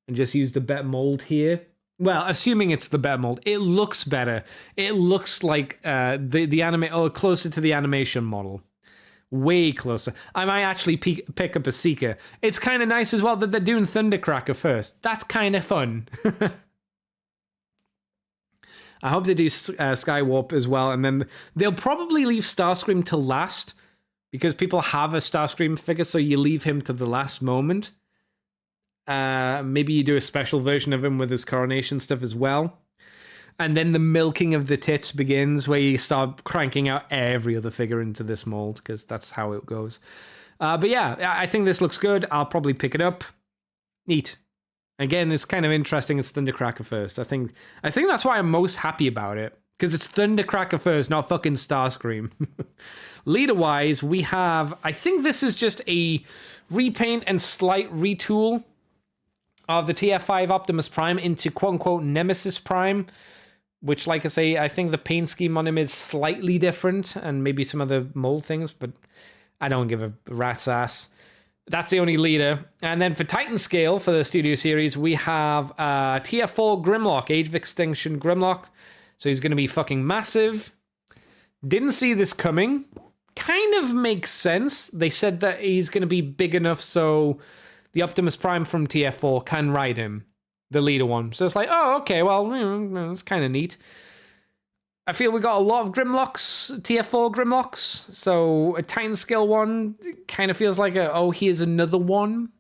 and just use the better mold here. Well, assuming it's the better mold, it looks better. It looks like the anime, or closer to the animation model. Way closer. I might actually pick up a Seeker. It's kind of nice as well that they're doing Thundercracker first. That's kind of fun. I hope they do Skywarp as well, and then they'll probably leave Starscream to last, because people have a Starscream figure, so you leave him to the last moment. Maybe you do a special version of him with his coronation stuff as well. And then the milking of the tits begins, where you start cranking out every other figure into this mold, because that's how it goes. But yeah, I think this looks good. I'll probably pick it up. Neat. Again, it's kind of interesting. It's Thundercracker first. I think that's why I'm most happy about it, because it's Thundercracker first, not fucking Starscream. Leader-wise, we have... I think this is just a repaint and slight retool of the TF5 Optimus Prime into quote-unquote Nemesis Prime, which, like I say, I think the paint scheme on him is slightly different, and maybe some other mold things, but I don't give a rat's ass. That's the only leader. And then for Titan scale, for the Studio Series, we have TF4 Grimlock, Age of Extinction Grimlock. So he's going to be fucking massive. Didn't see this coming. Kind of makes sense. They said that he's going to be big enough so the Optimus Prime from TF4 can ride him. The leader one. So it's like, oh, okay, well, it's kind of neat. I feel we got a lot of Grimlocks, TF4 Grimlocks. So a Titan scale one kind of feels like here's another one.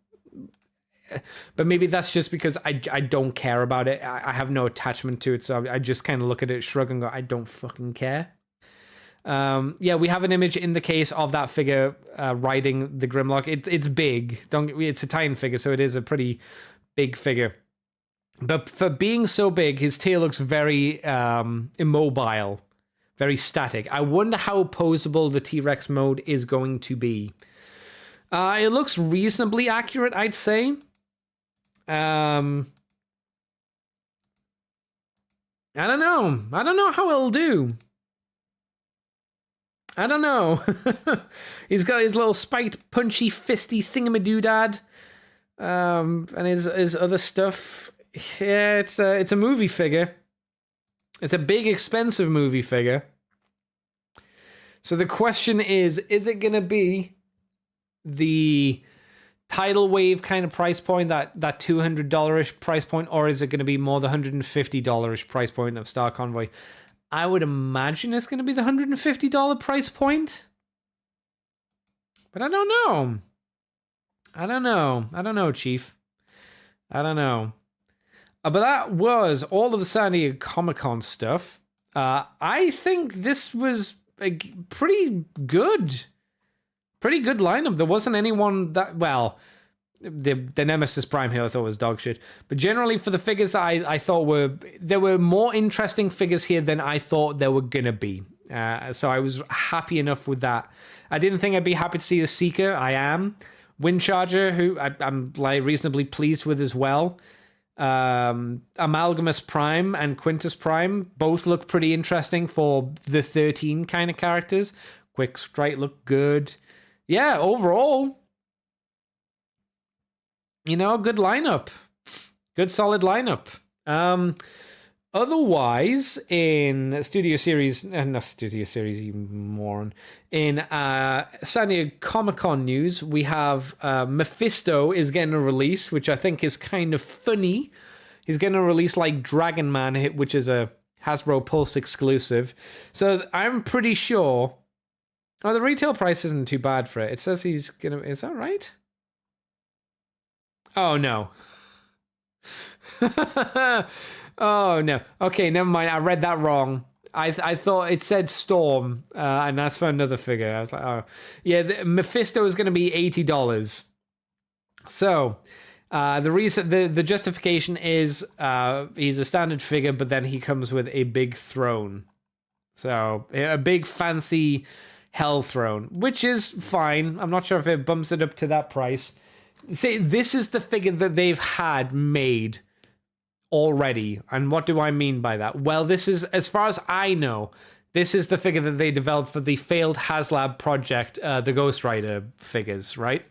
But maybe that's just because I don't care about it. I have no attachment to it. So I just kind of look at it, shrug and go, I don't fucking care. Yeah, we have an image in the case of that figure riding the Grimlock. It's big. It's a Titan figure, so it is a pretty big figure. But for being so big, his tail looks very immobile, very static. I wonder how posable the T-Rex mode is going to be. It looks reasonably accurate, I'd say. I don't know. I don't know how it'll do. I don't know. He's got his little spiked, punchy, fisty thingamadoodad. And his other stuff. Yeah, it's a movie figure. It's a big, expensive movie figure. So the question is it going to be the tidal wave kind of price point, that $200-ish price point, or is it going to be more the $150-ish price point of Star Convoy? I would imagine it's going to be the $150 price point. But I don't know. I don't know, Chief. I don't know. But that was all of the San Diego Comic-Con stuff. I think this was a pretty good lineup. There wasn't anyone that, well, the Nemesis Prime here I thought was dog shit. But generally for the figures that I thought there were more interesting figures here than I thought there were going to be. So I was happy enough with that. I didn't think I'd be happy to see the Seeker. I am. Windcharger, who I'm like reasonably pleased with as well. Amalgamus Prime and Quintus Prime both look pretty interesting for the 13 kind of characters. Quick Strike looked good. Yeah, overall, good lineup. Good solid lineup. Otherwise, in Studio Series, not Studio Series, you moron. In San Diego Comic-Con news, we have Mephisto is getting a release, which I think is kind of funny. He's getting a release like Dragon Man, which is a Hasbro Pulse exclusive. So I'm pretty sure... Oh, the retail price isn't too bad for it. It says he's gonna... Is that right? Oh, no. Oh, no. Okay, never mind. I read that wrong. I thought it said Storm, and that's for another figure. I was like, oh. Yeah, Mephisto is going to be $80. So, the reason, the justification is he's a standard figure, but then he comes with a big throne. So, a big fancy hell throne, which is fine. I'm not sure if it bumps it up to that price. See, this is the figure that they've had made already. And what do I mean by that? Well, this is, as far as I know, This is the figure that they developed for the failed HasLab project, the Ghost Rider figures, right?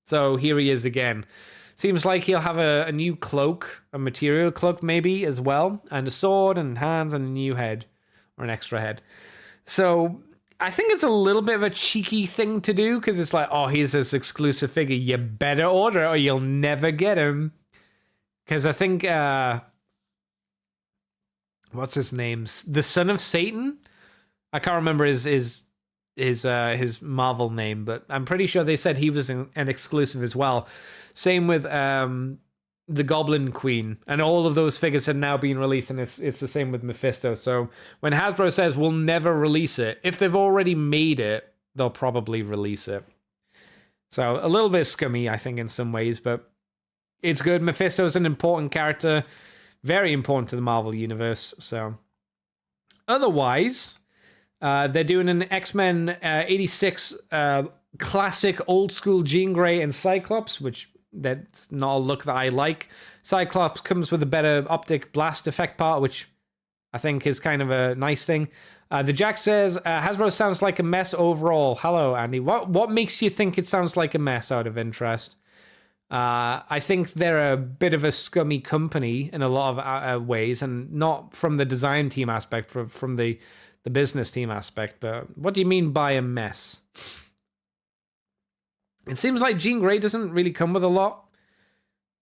So here he is again. Seems like he'll have a new cloak, a material cloak maybe as well, and a sword and hands and a new head, or an extra head. So I think it's a little bit of a cheeky thing to do, because it's like, oh, here's this exclusive figure. You better order or you'll never get him. Because I think, what's his name? The Son of Satan? I can't remember his Marvel name, but I'm pretty sure they said he was an exclusive as well. Same with the Goblin Queen, and all of those figures have now been released, and it's the same with Mephisto. So when Hasbro says we'll never release it, if they've already made it, they'll probably release it. So a little bit scummy, I think, in some ways, but it's good. Mephisto's an important character, very important to the Marvel Universe. So otherwise, they're doing an X-Men 86 classic old school Jean Grey and Cyclops, which that's not a look that I like. Cyclops comes with a better optic blast effect part, which I think is kind of a nice thing. The Jack says, Hasbro sounds like a mess overall. Hello, Andy. What makes you think it sounds like a mess, out of interest? I think they're a bit of a scummy company in a lot of ways, and not from the design team aspect, from the business team aspect. But what do you mean by a mess? It seems like Jean Grey doesn't really come with a lot.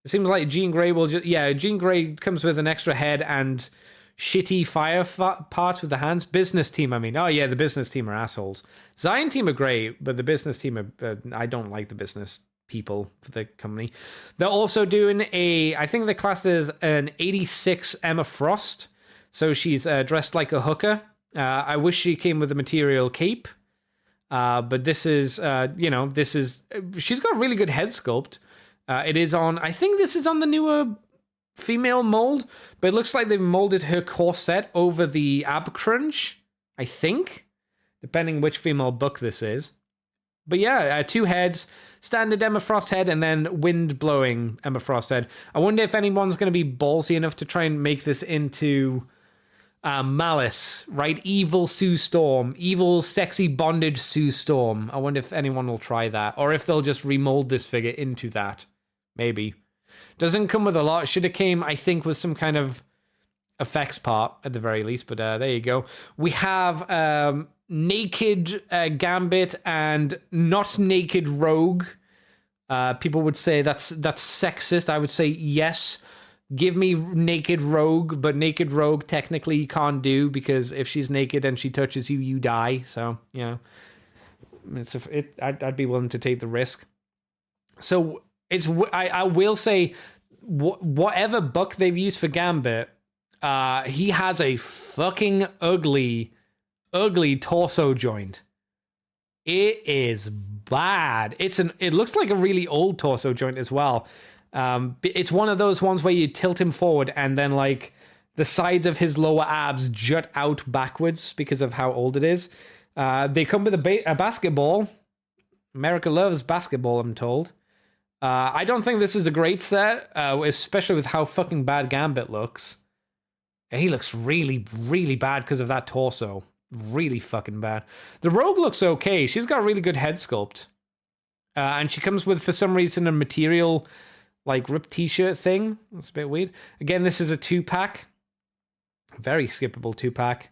It seems like Jean Grey will just... Yeah, Jean Grey comes with an extra head and shitty fire parts with the hands. Business team, I mean. Oh, yeah, the business team are assholes. Zion team are great, but the business team are... I don't like the business people for the company. They're also doing I think the class is an 86 Emma Frost. So she's dressed like a hooker. I wish she came with a material cape. But this is, she's got really good head sculpt. It is on, I think this is on the newer female mold, but it looks like they've molded her corset over the ab crunch, I think, depending which female book this is. But yeah, 2 heads, standard Emma Frost head, and then wind-blowing Emma Frost head. I wonder if anyone's going to be ballsy enough to try and make this into... Malice, right? Evil Sue Storm, evil sexy bondage Sue Storm. I wonder if anyone will try that, or if they'll just remold this figure into that. Maybe. Doesn't come with a lot. Should have came, I think, with some kind of effects part at the very least. But there you go. We have naked Gambit and not naked Rogue. People would say that's sexist. I would say yes. Give me naked Rogue, but naked Rogue technically you can't do, because if she's naked and she touches you, you die. So, you know, I'd be willing to take the risk. So I will say, whatever book they've used for Gambit, he has a fucking ugly torso joint. It is bad. It looks like a really old torso joint as well. It's one of those ones where you tilt him forward and then like the sides of his lower abs jut out backwards because of how old it is. They come with a basketball. America loves basketball, I'm told. I don't think this is a great set, especially with how fucking bad Gambit looks. He looks really, really bad because of that torso. Really fucking bad. The Rogue looks okay. She's got a really good head sculpt. And she comes with, for some reason, a material... like ripped t-shirt thing. That's a bit weird. Again, this is a 2-pack. Very skippable 2-pack.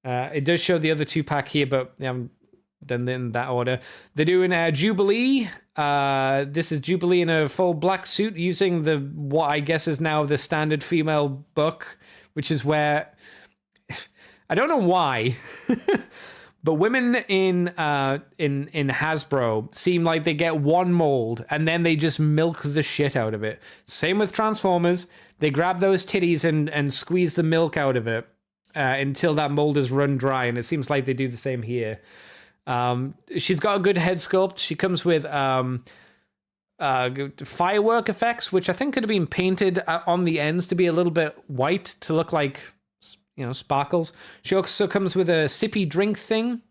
It does show the other 2-pack here, but they haven't done it in that order. They're doing Jubilee. This is Jubilee in a full black suit using what I guess is now the standard female book, which is where... I don't know why... But women in Hasbro seem like they get one mold and then they just milk the shit out of it. Same with Transformers. They grab those titties and squeeze the milk out of it until that mold is run dry. And it seems like they do the same here. She's got a good head sculpt. She comes with firework effects, which I think could have been painted on the ends to be a little bit white to look like... sparkles. She also comes with a sippy drink thing.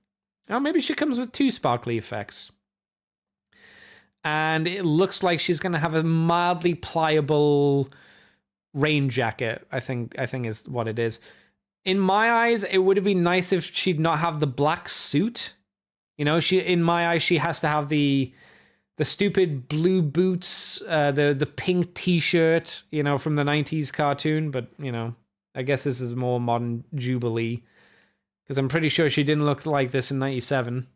Oh, maybe she comes with 2 sparkly effects. And it looks like she's going to have a mildly pliable rain jacket, I think is what it is. in my eyes, it would have been nice if she'd not have the black suit. You know, in my eyes, she has to have the stupid blue boots, the pink T-shirt, you know, from the 90s cartoon. But, you know, I guess this is more modern Jubilee. Because I'm pretty sure she didn't look like this in 97.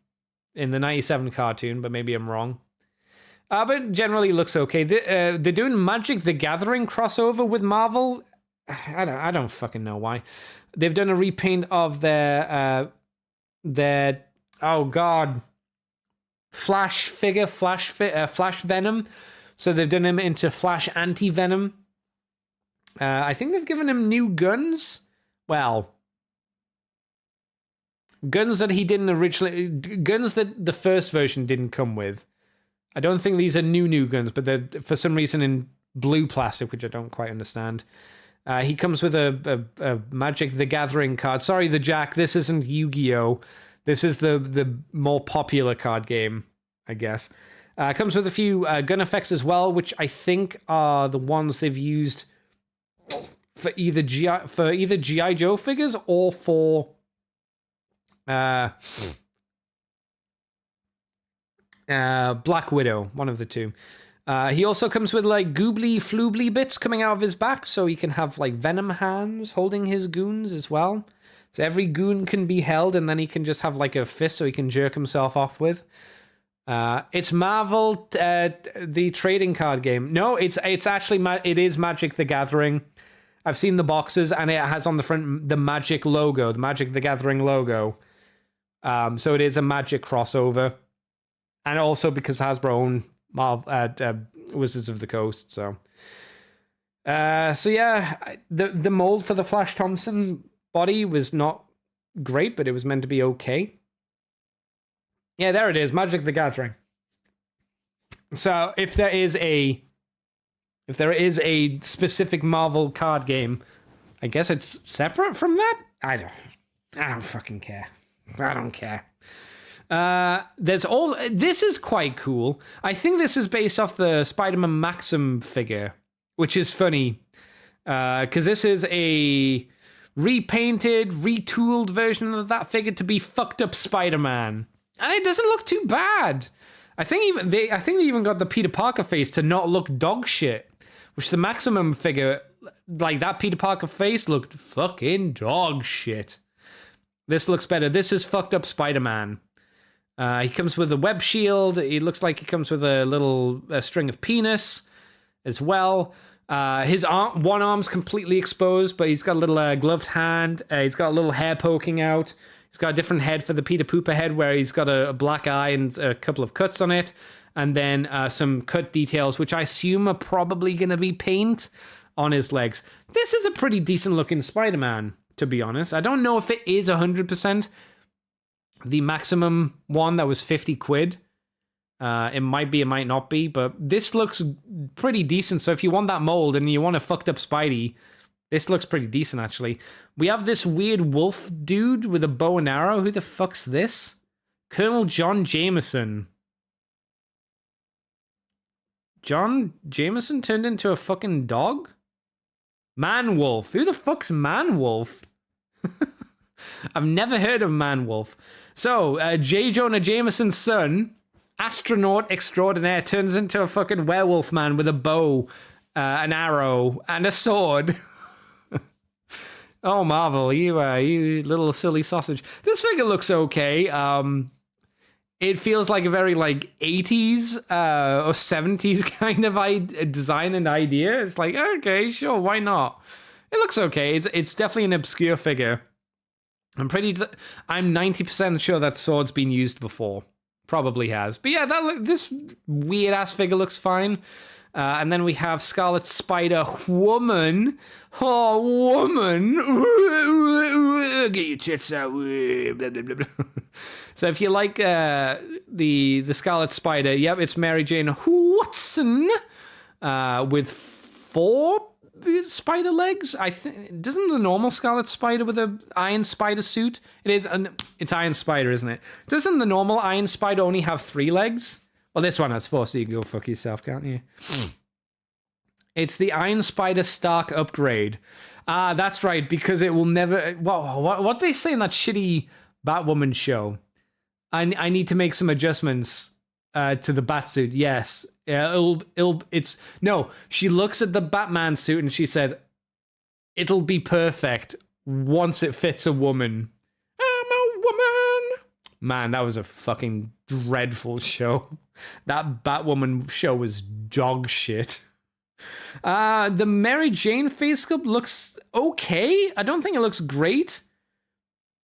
In the 97 cartoon, but maybe I'm wrong. But generally looks okay. They're doing Magic the Gathering crossover with Marvel. I don't fucking know why. They've done a repaint of their oh god, Flash figure, Flash Venom. So they've done him into Flash Anti-Venom. I think they've given him new guns. Well, guns that he didn't originally, guns that the first version didn't come with. I don't think these are new guns, but they're for some reason in blue plastic, which I don't quite understand. He comes with a Magic the Gathering card. Sorry, the Jack. This isn't Yu-Gi-Oh! This is the more popular card game, I guess. Comes with a few gun effects as well, which I think are the ones they've used for either G.I. Joe figures or for Black Widow, one of the two. He also comes with like goobly floobly bits coming out of his back, so he can have like Venom hands holding his goons as well. So every goon can be held, and then he can just have like a fist so he can jerk himself off with. It's Marvel, the trading card game. No, it's actually it is Magic the Gathering. I've seen the boxes, and it has on the front the Magic logo, the Magic the Gathering logo. So it is a Magic crossover, and also because Hasbro own Wizards of the Coast. So yeah, the mold for the Flash Thompson body was not great, but it was meant to be okay. Yeah, there it is, Magic the Gathering. So if there is a specific Marvel card game, I guess it's separate from that. I don't fucking care. I don't care. This is quite cool. I think this is based off the Spider-Man Maxim figure, which is funny because this is a repainted, retooled version of that figure to be fucked up Spider-Man, and it doesn't look too bad. I think they even got the Peter Parker face to not look dog shit, which the Maximum figure, like that Peter Parker face, looked fucking dog shit. This looks better. This is fucked up Spider-Man. He comes with a web shield. It looks like he comes with a little string of penis as well. His one arm's completely exposed, but he's got a little gloved hand. He's got a little hair poking out. He's got a different head for the Peter Pooper head, where he's got a black eye and a couple of cuts on it. And then some cut details, which I assume are probably going to be paint on his legs. This is a pretty decent looking Spider-Man, to be honest. I don't know if it is 100% the Maximum one that was 50 quid. It might be, it might not be, but this looks pretty decent. So if you want that mold and you want a fucked up Spidey, this looks pretty decent, actually. We have this weird wolf dude with a bow and arrow. Who the fuck's this? Colonel John Jameson. John Jameson turned into a fucking dog? Man-Wolf. Who the fuck's Man-Wolf? I've never heard of Man-Wolf. So, J. Jonah Jameson's son, astronaut extraordinaire, turns into a fucking werewolf man with a bow, an arrow, and a sword. Oh, Marvel, you little silly sausage. This figure looks okay. It feels like a very like 80s or 70s kind of design and idea. It's like, okay, sure, why not? It looks okay. It's definitely an obscure figure. I'm 90% sure that sword's been used before. Probably has. But yeah, this weird ass figure looks fine. And then we have Scarlet Spider Woman. Oh, woman. Get your tits out. So if you like the Scarlet Spider, yep, it's Mary Jane Watson with 4 spider legs. I think doesn't the normal Scarlet Spider with a Iron Spider suit? It's Iron Spider, isn't it? Doesn't the normal Iron Spider only have 3 legs? Well, this one has 4, so you can go fuck yourself, can't you? It's the Iron Spider Stark upgrade. That's right, because it will never... What they say in that shitty Batwoman show? I need to make some adjustments to the Batsuit. Yes. No, she looks at the Batman suit and she said, it'll be perfect once it fits a woman. I'm a woman. Man, that was a fucking dreadful show. That Batwoman show was dog shit. The Mary Jane face sculpt looks okay. I don't think it looks great.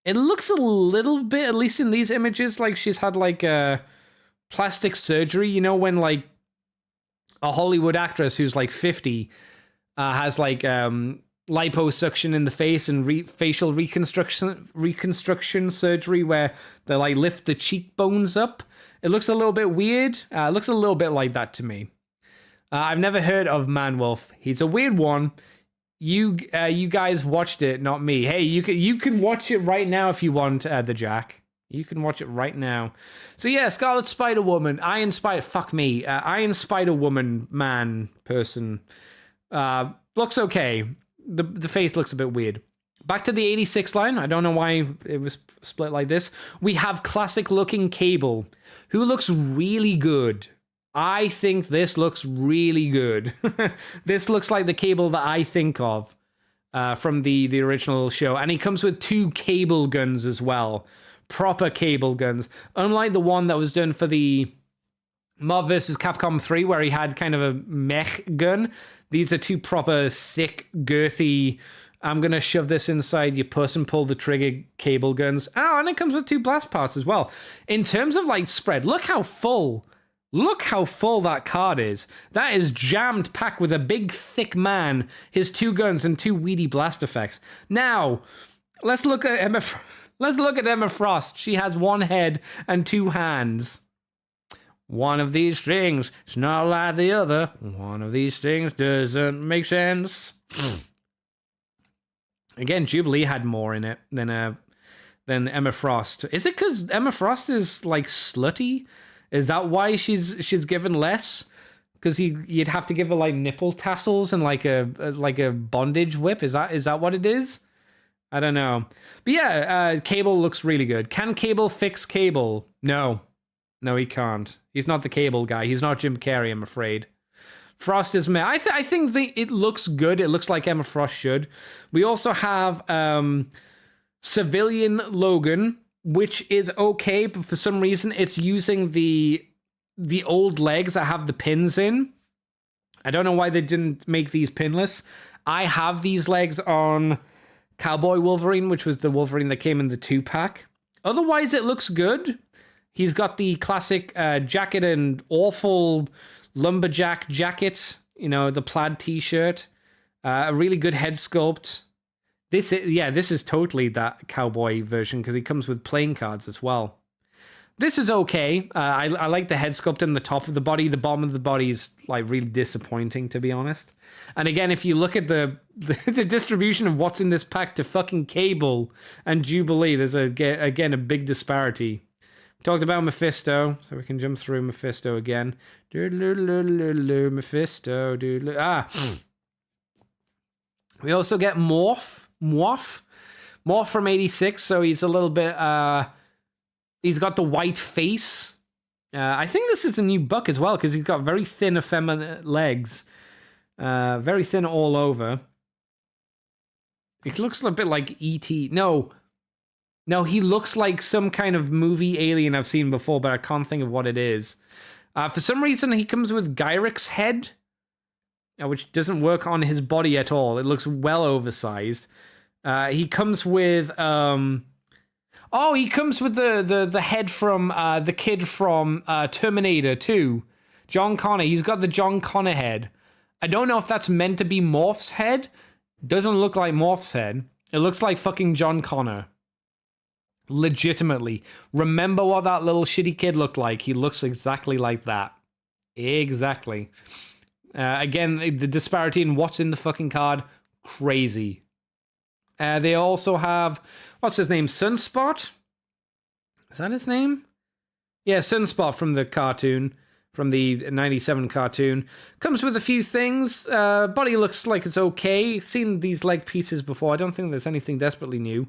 It looks a little bit, at least in these images, like she's had like a plastic surgery. You know, when like a Hollywood actress who's like 50 has like liposuction in the face and facial reconstruction surgery where they like lift the cheekbones up. It looks a little bit weird. It looks a little bit like that to me. I've never heard of Man-Wolf. He's a weird one. You guys watched it, not me. Hey, you can watch it right now if you want, the Jack. You can watch it right now. So yeah, Scarlet Spider-Woman, Iron Spider-Woman man person. Looks okay. The face looks a bit weird. Back to the 86 line. I don't know why it was split like this. We have classic looking Cable, who looks really good. I think this looks really good. This looks like the Cable that I think of from the original show. And he comes with 2 cable guns as well. Proper cable guns. Unlike the one that was done for the Marvel vs. Capcom 3, where he had kind of a mech gun. These are 2 proper, thick, girthy, I'm going to shove this inside your puss and pull the trigger cable guns. Oh, and it comes with 2 blast parts as well. In terms of, like, spread, look how full that card is. That is jammed packed with a big, thick man, his 2 guns, and 2 weedy blast effects. Now, let's look at Emma Frost. She has 1 head and 2 hands. One of these things is not like the other. One of these things doesn't make sense. Again, Jubilee had more in it than Emma Frost. Is it because Emma Frost is like slutty? Is that why she's given less? Because you'd have to give her like nipple tassels and like a bondage whip. Is that what it is? I don't know. But yeah, Cable looks really good. Can Cable fix Cable? No, he can't. He's not the Cable guy. He's not Jim Carrey, I'm afraid. Frost is meh. I think it looks good. It looks like Emma Frost should. We also have Civilian Logan, which is okay, but for some reason it's using the old legs that have the pins in. I don't know why they didn't make these pinless. I have these legs on Cowboy Wolverine, which was the Wolverine that came in the 2-pack. Otherwise, it looks good. He's got the classic jacket and awful lumberjack jacket, you know, the plaid t-shirt, a really good head sculpt. This is totally that cowboy version because he comes with playing cards as well. This is okay. I like the head sculpt and the top of the body. The bottom of the body is like really disappointing, to be honest. And again, if you look at the distribution of what's in this pack to fucking Cable and Jubilee, there's again a big disparity. Talked about Mephisto, so we can jump through Mephisto again. Mephisto. We also get Morph from 86, so he's a little bit, he's got the white face. I think this is a new buck as well, because he's got very thin, effeminate legs. Very thin all over. It looks a bit like E.T. No, he looks like some kind of movie alien I've seen before, but I can't think of what it is. For some reason, he comes with Gyric's head, which doesn't work on his body at all. It looks well oversized. He comes with... he comes with the head from the kid from Terminator 2. John Connor. He's got the John Connor head. I don't know if that's meant to be Morph's head. Doesn't look like Morph's head. It looks like fucking John Connor. Legitimately. Remember what that little shitty kid looked like? He looks exactly like that. Exactly. Again, the disparity in what's in the fucking card, crazy. They also have, what's his name? Sunspot? Is that his name? Yeah, Sunspot from the cartoon. from the 97 cartoon. Comes with a few things. Body looks like it's okay. Seen these leg pieces before. I don't think there's anything desperately new.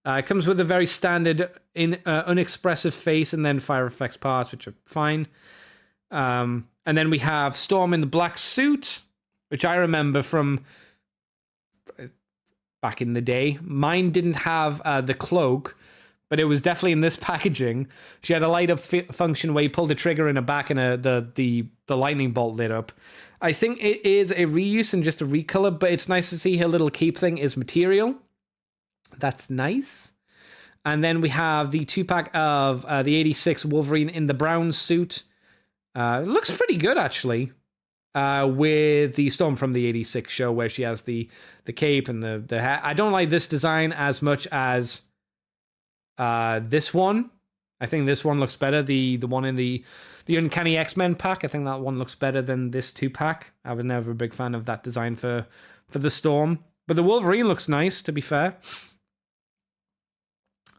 It comes with a very standard unexpressive face and then fire effects parts, which are fine. And then we have Storm in the black suit, which I remember from back in the day. Mine didn't have the cloak, but it was definitely in this packaging. She had a light up function where you pulled the trigger in her back and the lightning bolt lit up. I think it is a reuse and just a recolor, but it's nice to see her little cape thing is material. That's nice. And then we have the 2-pack of the 86 Wolverine in the brown suit. It looks pretty good, actually. With the Storm from the 86 show where she has the cape and the hat. I don't like this design as much as this one. I think this one looks better. The one in the Uncanny X-Men pack. I think that one looks better than this 2-pack. I was never a big fan of that design for the Storm. But the Wolverine looks nice, to be fair.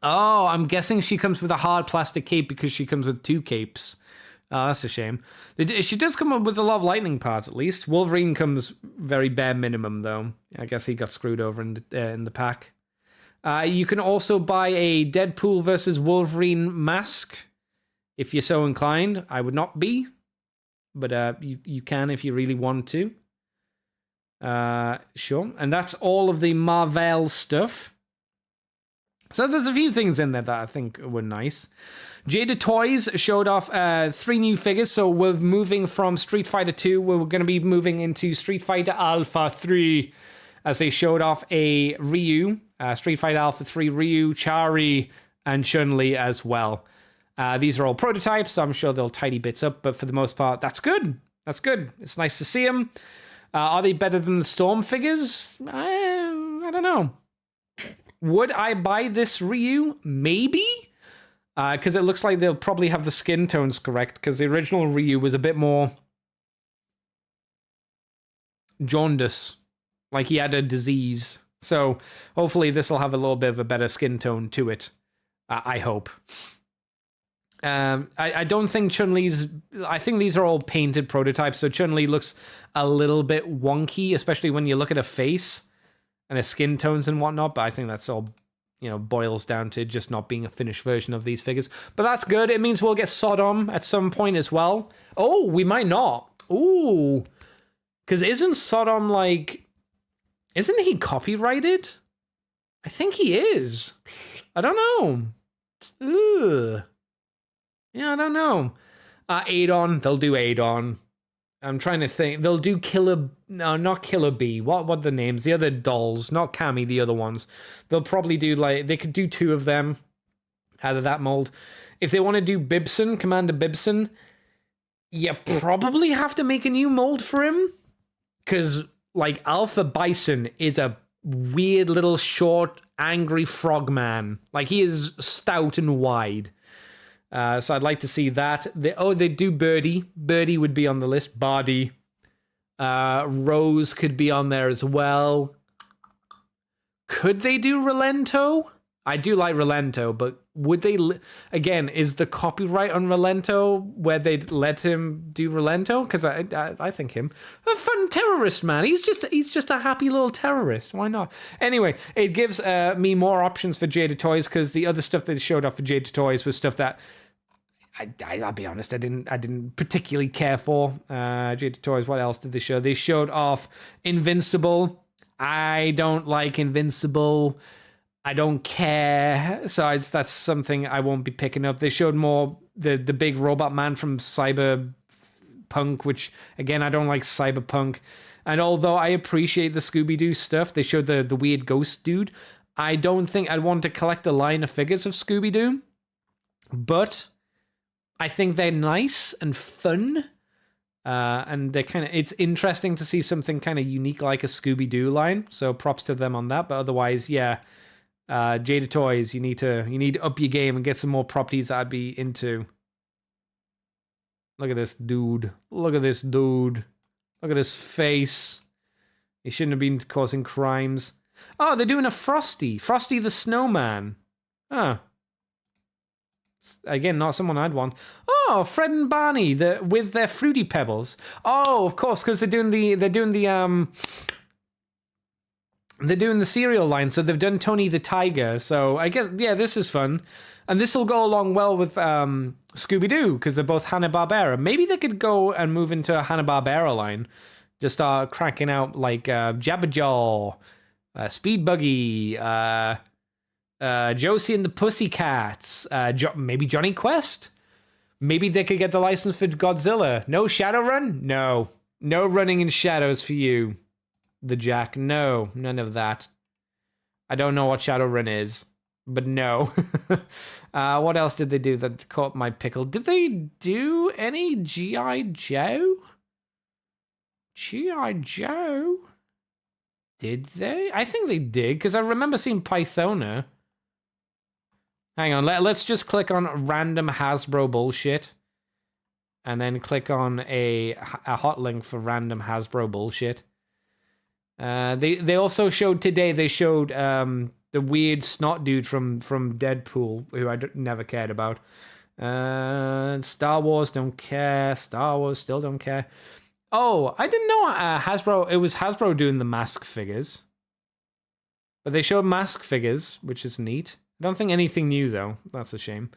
Oh, I'm guessing she comes with a hard plastic cape because she comes with 2 capes. Oh, that's a shame. She does come up with a lot of lightning parts, at least. Wolverine comes very bare minimum, though. I guess he got screwed over in the pack. You can also buy a Deadpool versus Wolverine mask, if you're so inclined. I would not be, but you can if you really want to. Sure. And that's all of the Marvel stuff. So there's a few things in there that I think were nice. Jada Toys showed off 3 new figures. So we're moving from Street Fighter 2. We're going to be moving into Street Fighter Alpha 3. As they showed off a Ryu, Street Fighter Alpha 3 Ryu, Chari, and Chun-Li as well. These are all prototypes, so I'm sure they'll tidy bits up. But for the most part, that's good. That's good. It's nice to see them. Are they better than the Storm figures? I don't know. Would I buy this Ryu? Maybe. Because it looks like they'll probably have the skin tones correct. Because the original Ryu was a bit more jaundice. Like he had a disease. So hopefully this will have a little bit of a better skin tone to it. I hope. I don't think Chun-Li's... I think these are all painted prototypes. So Chun-Li looks a little bit wonky. Especially when you look at her face. And her skin tones and whatnot, but I think that's all, boils down to just not being a finished version of these figures. But that's good. It means we'll get Sodom at some point as well. Oh, we might not. Ooh. Because isn't Sodom isn't he copyrighted? I think he is. I don't know. Ugh. Yeah, I don't know. Adon, they'll do Adon. I'm trying to think. They'll do not Killer Bee. What are the names? The other dolls, not Cammy, the other ones. They'll probably do they could do 2 of them out of that mold. If they want to do Bibson, Commander Bibson, you probably have to make a new mold for him. Because Alpha Bison is a weird little short, angry frogman. He is stout and wide. So I'd like to see that. They do Birdie. Birdie would be on the list. Bardi. Rose could be on there as well. Could they do Relento? I do like Relento, but would they... Again, is the copyright on Relento where they'd let him do Relento? Because I think him... A fun terrorist, man. He's just a happy little terrorist. Why not? Anyway, it gives me more options for Jada Toys, because the other stuff they showed off for Jada Toys was stuff that... I'll be honest, I didn't particularly care for. Jada Toys, what else did they show? They showed off Invincible. I don't like Invincible. I don't care. So that's something I won't be picking up. They showed more the big robot man from Cyberpunk, which, again, I don't like Cyberpunk. And although I appreciate the Scooby-Doo stuff, they showed the weird ghost dude. I don't think I'd want to collect a line of figures of Scooby-Doo. But... I think they're nice and fun, and they're it's interesting to see something kind of unique like a Scooby-Doo line. So props to them on that. But otherwise, yeah, Jada Toys, you need to up your game and get some more properties that I'd be into. Look at this dude. Look at this dude. Look at his face. He shouldn't have been causing crimes. Oh, they're doing a Frosty the Snowman. Huh. Again, not someone I'd want. Oh, Oh, Fred and Barney, with their Fruity Pebbles. Oh, of course, because they're doing the cereal line, so they've done Tony the Tiger. So I guess, yeah, this is fun. And this will go along well with Scooby-Doo, because they're both Hanna-Barbera. Maybe they could go and move into a Hanna-Barbera line. Just start cracking out like Jabberjaw, Speed Buggy, Josie and the Pussycats, maybe Johnny Quest. Maybe they could get the license for Godzilla. No Shadowrun? No. No running in shadows for you, the Jack. No, none of that. I don't know what Shadowrun is, but no. What else did they do that caught my pickle? Did they do any G.I. Joe? G.I. Joe? Did they? I think they did, because I remember seeing Pythona. Hang on, let's just click on random Hasbro bullshit. And then click on a hot link for random Hasbro bullshit. They also showed today, they showed the weird snot dude from Deadpool, who I never cared about. Star Wars, don't care. Star Wars, still don't care. Oh, I didn't know Hasbro, it was Hasbro doing the mask figures. But they showed mask figures, which is neat. I don't think anything new, though. That's a shame.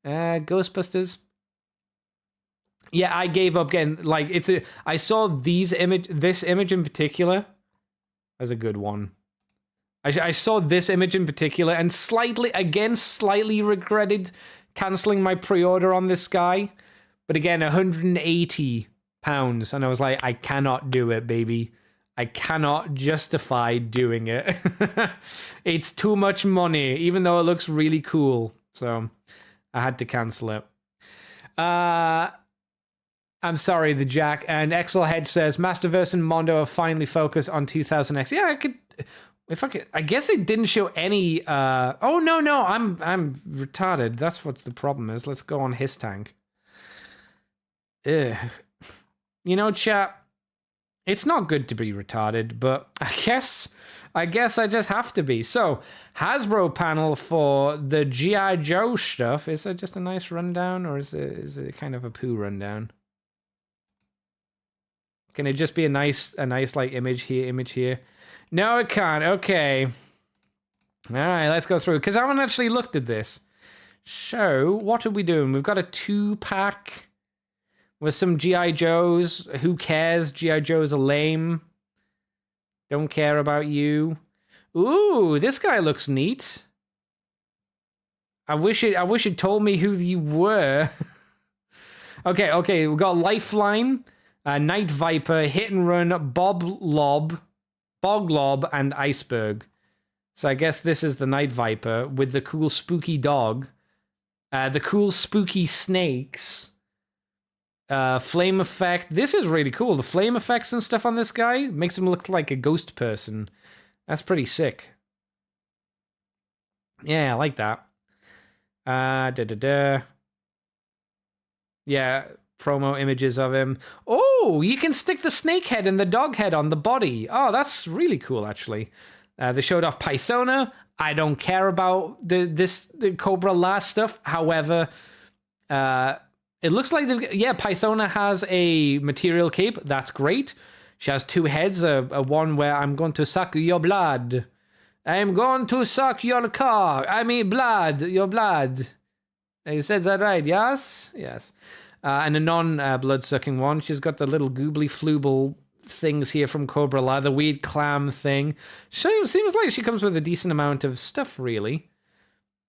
Ghostbusters. Yeah, I gave up getting, like, I saw this image in particular as a good one. I saw this image in particular and slightly regretted cancelling my pre-order on this guy. But again, £180. And I was like, I cannot do it, baby. I cannot justify doing it. It's too much money, even though it looks really cool. So I had to cancel it. I'm sorry, the Jack. And Exelhead says, Masterverse and Mondo have finally focused on 2000X. Yeah, I guess they didn't show any. Oh, no, I'm retarded. That's what the problem is. Let's go on his tank. Ugh. You know, chat, it's not good to be retarded, but I guess I just have to be. So, Hasbro panel for the G.I. Joe stuff. Is it just a nice rundown, or is it kind of a poo rundown? Can it just be a nice like image here? No, it can't. Okay. All right, let's go through, because I haven't actually looked at this. So, what are we doing? We've got a 2-pack with some G.I. Joes. Who cares? G.I. Joes are lame. Don't care about you. Ooh, this guy looks neat. I wish it told me who you were. Okay, we've got Lifeline, Night Viper, Hit and Run, Bog Lob, and Iceberg. So I guess this is the Night Viper with the cool spooky dog, the cool spooky snakes. Flame effect. This is really cool. The flame effects and stuff on this guy makes him look like a ghost person. That's pretty sick. Yeah, I like that. Yeah, promo images of him. Oh, you can stick the snake head and the dog head on the body. Oh, that's really cool, actually. They showed off Pythona. I don't care about the Cobra last stuff. However, it looks like Pythona has a material cape. That's great. She has 2 heads. A one where I'm going to suck your blood. I'm going to suck your car. I mean blood. Your blood. You said that right, yes? Yes. And a non-blood sucking one. She's got the little goobly flooble things here from Cobra La, the weird clam thing. Seems like she comes with a decent amount of stuff, really.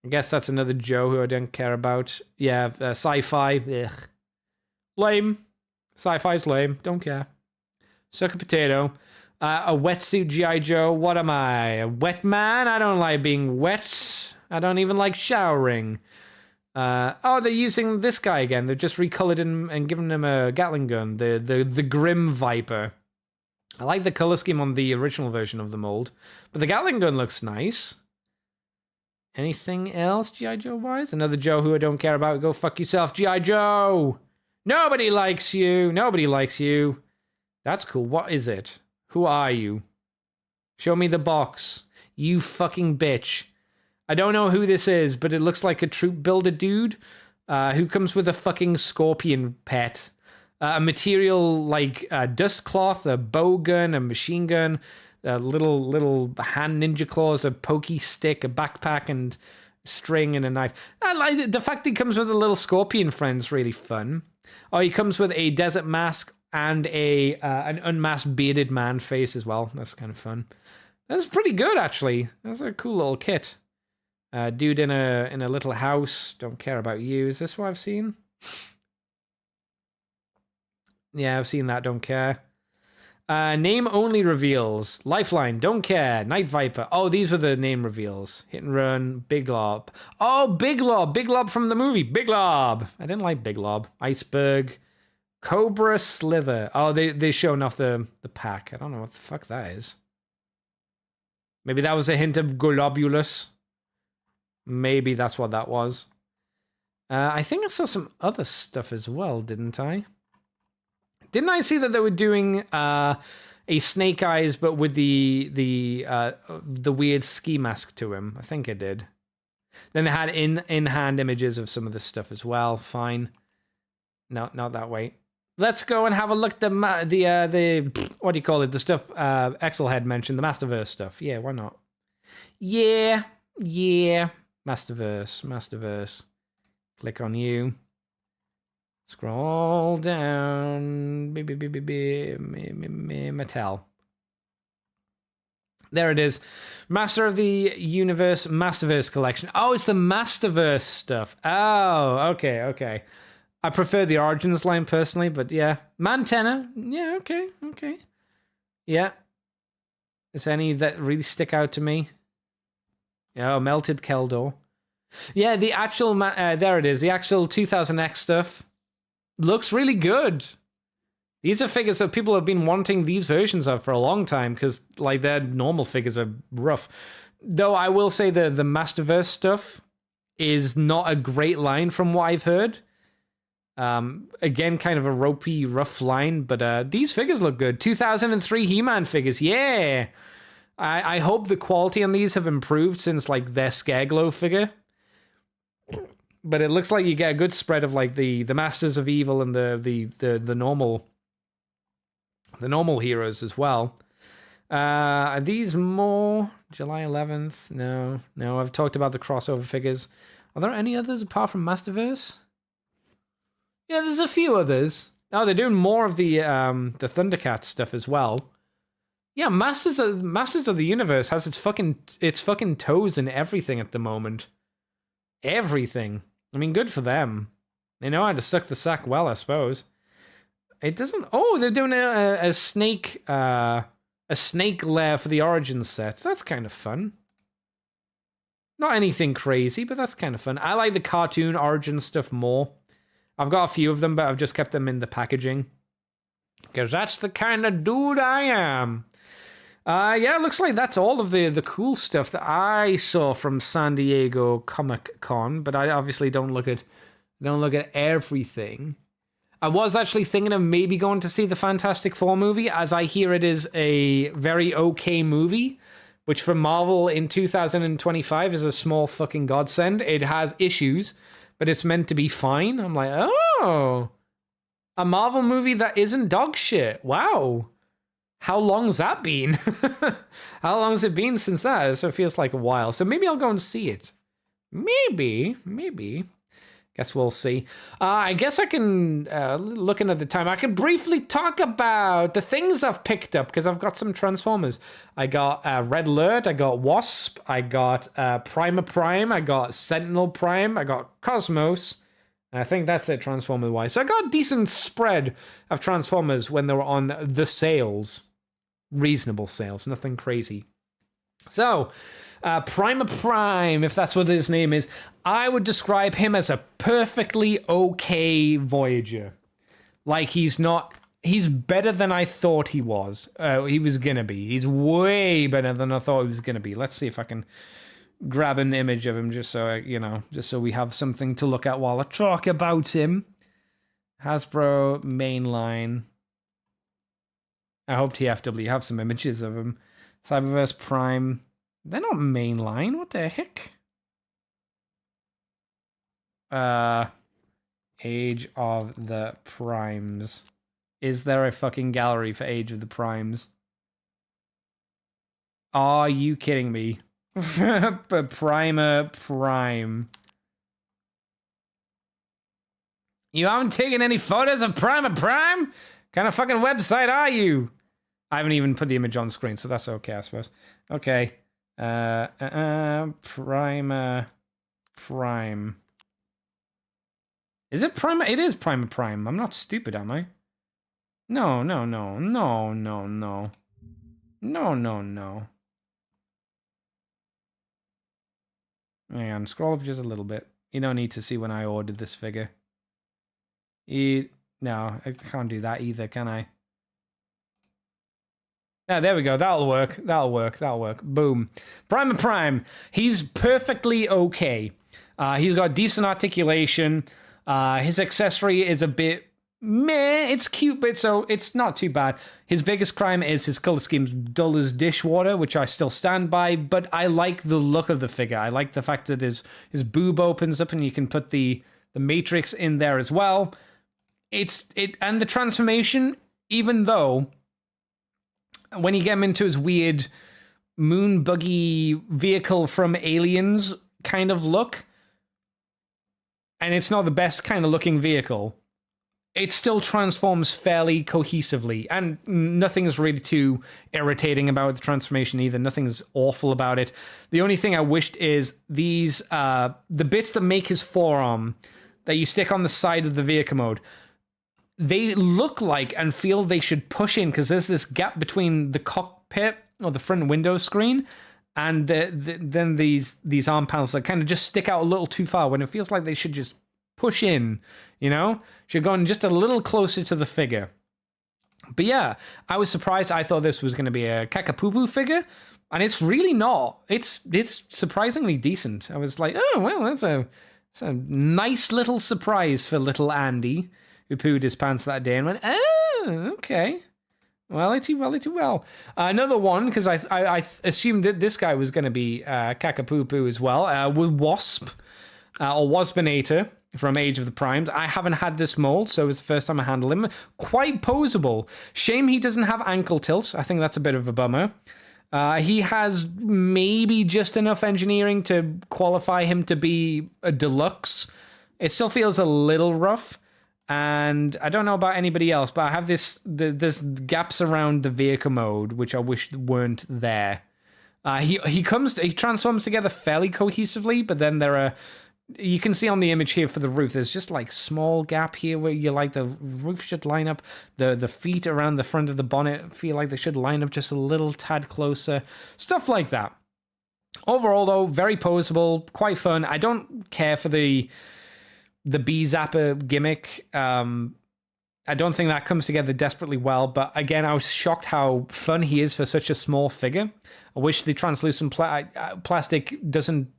I guess that's another Joe who I don't care about. Yeah, sci-fi. Ugh. Lame. Sci-fi's lame. Don't care. Suck a potato. A wetsuit G.I. Joe. What am I? A wet man? I don't like being wet. I don't even like showering. Oh, they're using this guy again. They've just recolored him and given him a Gatling gun. The Grim Viper. I like the color scheme on the original version of the mold. But the Gatling gun looks nice. Anything else G.I. Joe-wise? Another Joe who I don't care about. Go fuck yourself, G.I. Joe! Nobody likes you! Nobody likes you. That's cool. What is it? Who are you? Show me the box. You fucking bitch. I don't know who this is, but it looks like a troop builder dude. who comes with a fucking scorpion pet. A material like dust cloth, a bow gun, a machine gun, little hand ninja claws, a pokey stick, a backpack, and string and a knife. I like it. The fact he comes with a little scorpion friend's really fun. Oh, he comes with a desert mask and an unmasked bearded man face as well. That's kind of fun. That's pretty good, actually. That's a cool little kit. Dude in a little house. Don't care about you. Is this what I've seen? Yeah, I've seen that. Don't care. Name only reveals. Lifeline. Don't care. Night Viper. Oh, these were the name reveals. Hit and Run. Big Lob. Oh, Big Lob. Big Lob from the movie. Big Lob. I didn't like Big Lob. Iceberg. Cobra Slither. Oh, they're showing off the pack. I don't know what the fuck that is. Maybe that was a hint of Globulus. Maybe that's what that was. I think I saw some other stuff as well, didn't I? Didn't I see that they were doing a Snake Eyes, but with the weird ski mask to him? I think I did. Then they had in-hand images of some of this stuff as well. Fine. No, not that way. Let's go and have a look at the what do you call it? The stuff Excel had mentioned, the Masterverse stuff. Yeah, why not? Yeah. Masterverse. Click on you. Scroll down. Mattel. There it is. Master of the Universe Masterverse collection. Oh, it's the Masterverse stuff. Oh, okay. I prefer the Origins line personally, but yeah. Mantenna. Yeah, okay. Yeah. Is any that really stick out to me? Oh, Melted Keldor. Yeah, the actual, there it is. The actual 2000X stuff. Looks really good. These are figures that people have been wanting these versions of for a long time because, like, their normal figures are rough. Though I will say the Masterverse stuff is not a great line from what I've heard. Again, kind of a ropey, rough line, but these figures look good. 2003 He-Man figures, yeah. I hope the quality on these have improved since, like, their Scareglow figure. But it looks like you get a good spread of like the Masters of Evil and the normal heroes as well. Are these more July 11th? No. I've talked about the crossover figures. Are there any others apart from Masterverse? Yeah, there's a few others. Oh, they're doing more of the Thundercat stuff as well. Yeah, Masters of the Universe has its fucking toes in everything at the moment. Everything. I mean, good for them. They know how to suck the sack well, I suppose. It doesn't. Oh, they're doing a snake lair for the Origins set. That's kind of fun. Not anything crazy, but that's kind of fun. I like the cartoon Origins stuff more. I've got a few of them, but I've just kept them in the packaging because that's the kind of dude I am. Yeah, it looks like that's all of the cool stuff that I saw from San Diego Comic Con, but I obviously don't look at everything. I was actually thinking of maybe going to see the Fantastic Four movie, as I hear it is a very okay movie, which for Marvel in 2025 is a small fucking godsend. It has issues, but it's meant to be fine. I'm like, oh, a Marvel movie that isn't dog shit. Wow. How long's that been? How long has it been since that? So it feels like a while. So maybe I'll go and see it. Maybe. Guess we'll see. I guess I can, looking at the time, I can briefly talk about the things I've picked up because I've got some Transformers. I got Red Alert, I got Wasp, I got Primer Prime, I got Sentinel Prime, I got Cosmos. I think that's it, Transformer-wise. So I got a decent spread of Transformers when they were on the sales. Reasonable sales, nothing crazy. So, Primer Prime, if that's what his name is, I would describe him as a perfectly okay Voyager. Like, he's better than I thought he was gonna be. He's way better than I thought he was gonna be. Let's see if I can grab an image of him just so we have something to look at while I talk about him. Hasbro mainline. I hope TFW have some images of him. Cyberverse Prime. They're not mainline. What the heck? Age of the Primes. Is there a fucking gallery for Age of the Primes? Are you kidding me? Primer Prime. You haven't taken any photos of Primer Prime? What kind of fucking website are you? I haven't even put the image on screen, so that's okay, I suppose. Okay. Primer Prime. Is it Primer? It is Primer Prime. I'm not stupid, am I? No. Hang on, scroll up just a little bit. You don't need to see when I ordered this figure. No, I can't do that either, can I? Yeah, there we go. That'll work. Boom. Primer Prime. He's perfectly okay. He's got decent articulation. His accessory is a bit meh. It's cute, but so it's not too bad. His biggest crime is his color scheme's dull as dishwater, which I still stand by, but I like the look of the figure. I like the fact that his boob opens up and you can put the matrix in there as well. And the transformation, even though when you get him into his weird moon buggy vehicle from Aliens kind of look, and it's not the best kind of looking vehicle, it still transforms fairly cohesively, and nothing's really too irritating about the transformation either. Nothing's awful about it. The only thing I wished is these, the bits that make his forearm that you stick on the side of the vehicle mode, they look like and feel they should push in, because there's this gap between the cockpit or the front window screen and then these arm panels that kind of just stick out a little too far when it feels like they should just push in, you know? Should go in just a little closer to the figure. But yeah, I was surprised. I thought this was going to be a Kakapoopoo figure, and it's really not. It's surprisingly decent. I was like, oh, well, that's a nice little surprise for little Andy, who pooed his pants that day and went, oh, okay. Well. Another one, because I assumed that this guy was going to be Kakapoopoo as well, with Wasp, or Waspinator from Age of the Primes. I haven't had this mold, so it's the first time I handle him. Quite poseable. Shame he doesn't have ankle tilt. I think that's a bit of a bummer. He has maybe just enough engineering to qualify him to be a deluxe. It still feels a little rough. And I don't know about anybody else, but I have there's gaps around the vehicle mode, which I wish weren't there. He transforms together fairly cohesively, but then there are, you can see on the image here for the roof, there's just like small gap here where you like the roof should line up. The feet around the front of the bonnet feel like they should line up just a little tad closer. Stuff like that. Overall though, very poseable, quite fun. I don't care for the bee zapper gimmick. I don't think that comes together desperately well, but again, I was shocked how fun he is for such a small figure. I wish the translucent plastic doesn't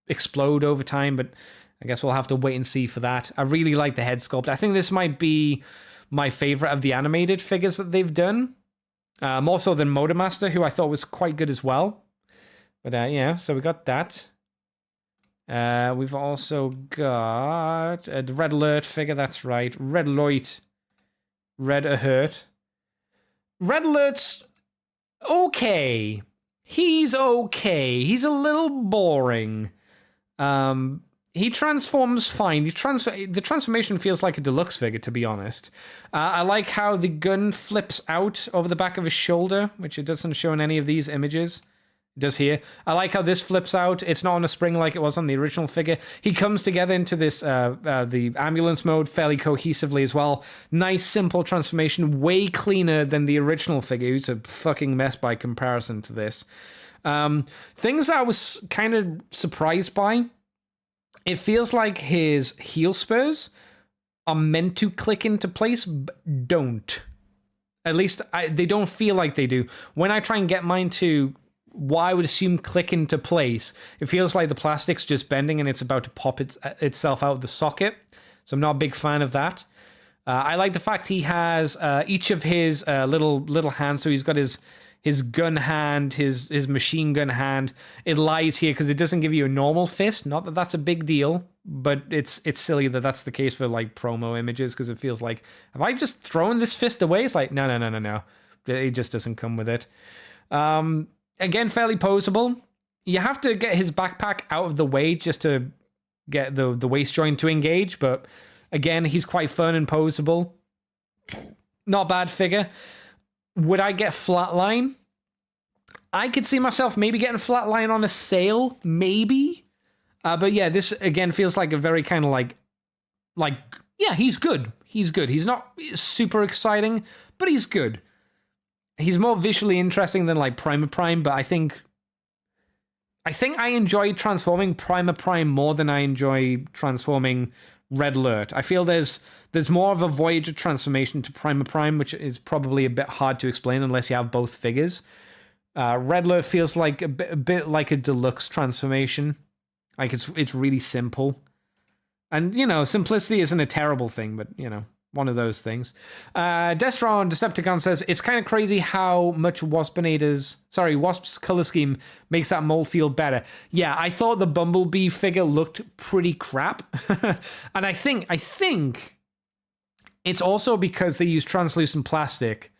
explode over time, but I guess we'll have to wait and see for that. I really like the head sculpt. I think this might be my favorite of the animated figures that they've done, more so than Motormaster, who I thought was quite good as well. But yeah, so we got that. We've also got the Red Alert figure, that's right. Red Alert. Red Alert's okay. He's okay. He's a little boring. He transforms fine. The transformation feels like a deluxe figure, to be honest. I like how the gun flips out over the back of his shoulder, which it doesn't show in any of these images. Does here. I like how this flips out. It's not on a spring like it was on the original figure. He comes together into this the ambulance mode fairly cohesively as well. Nice, simple transformation. Way cleaner than the original figure, who's a fucking mess by comparison to this. Things that I was kind of surprised by. It feels like his heel spurs are meant to click into place, but don't. At least they don't feel like they do. When I try and get mine to I would assume click into place, it feels like the plastic's just bending and it's about to pop itself out of the socket. So I'm not a big fan of that. I like the fact he has each of his little hands. So he's got his his gun hand, his machine gun hand. It lies here because it doesn't give you a normal fist. Not that that's a big deal, but it's silly that that's the case for like promo images, because it feels like, have I just thrown this fist away? It's like, no. It just doesn't come with it. Again, fairly posable. You have to get his backpack out of the way just to get the waist joint to engage, but again, he's quite fun and posable. Not bad figure. Would I get Flatline? I could see myself maybe getting Flatline on a sale, maybe. But yeah, this again feels like a very kind of like, yeah, he's good. He's good. He's not super exciting, but he's good. He's more visually interesting than like Primer Prime, but I think I enjoy transforming Primer Prime more than I enjoy transforming Red Alert. I feel there's more of a Voyager transformation to Primer Prime, which is probably a bit hard to explain unless you have both figures. Red Alert feels like a bit like a deluxe transformation. Like it's really simple. And, you know, simplicity isn't a terrible thing, but, you know, one of those things. Destron Decepticon says, it's kind of crazy how much Wasp's color scheme makes that mold feel better. Yeah, I thought the Bumblebee figure looked pretty crap. And I think it's also because they use translucent plastic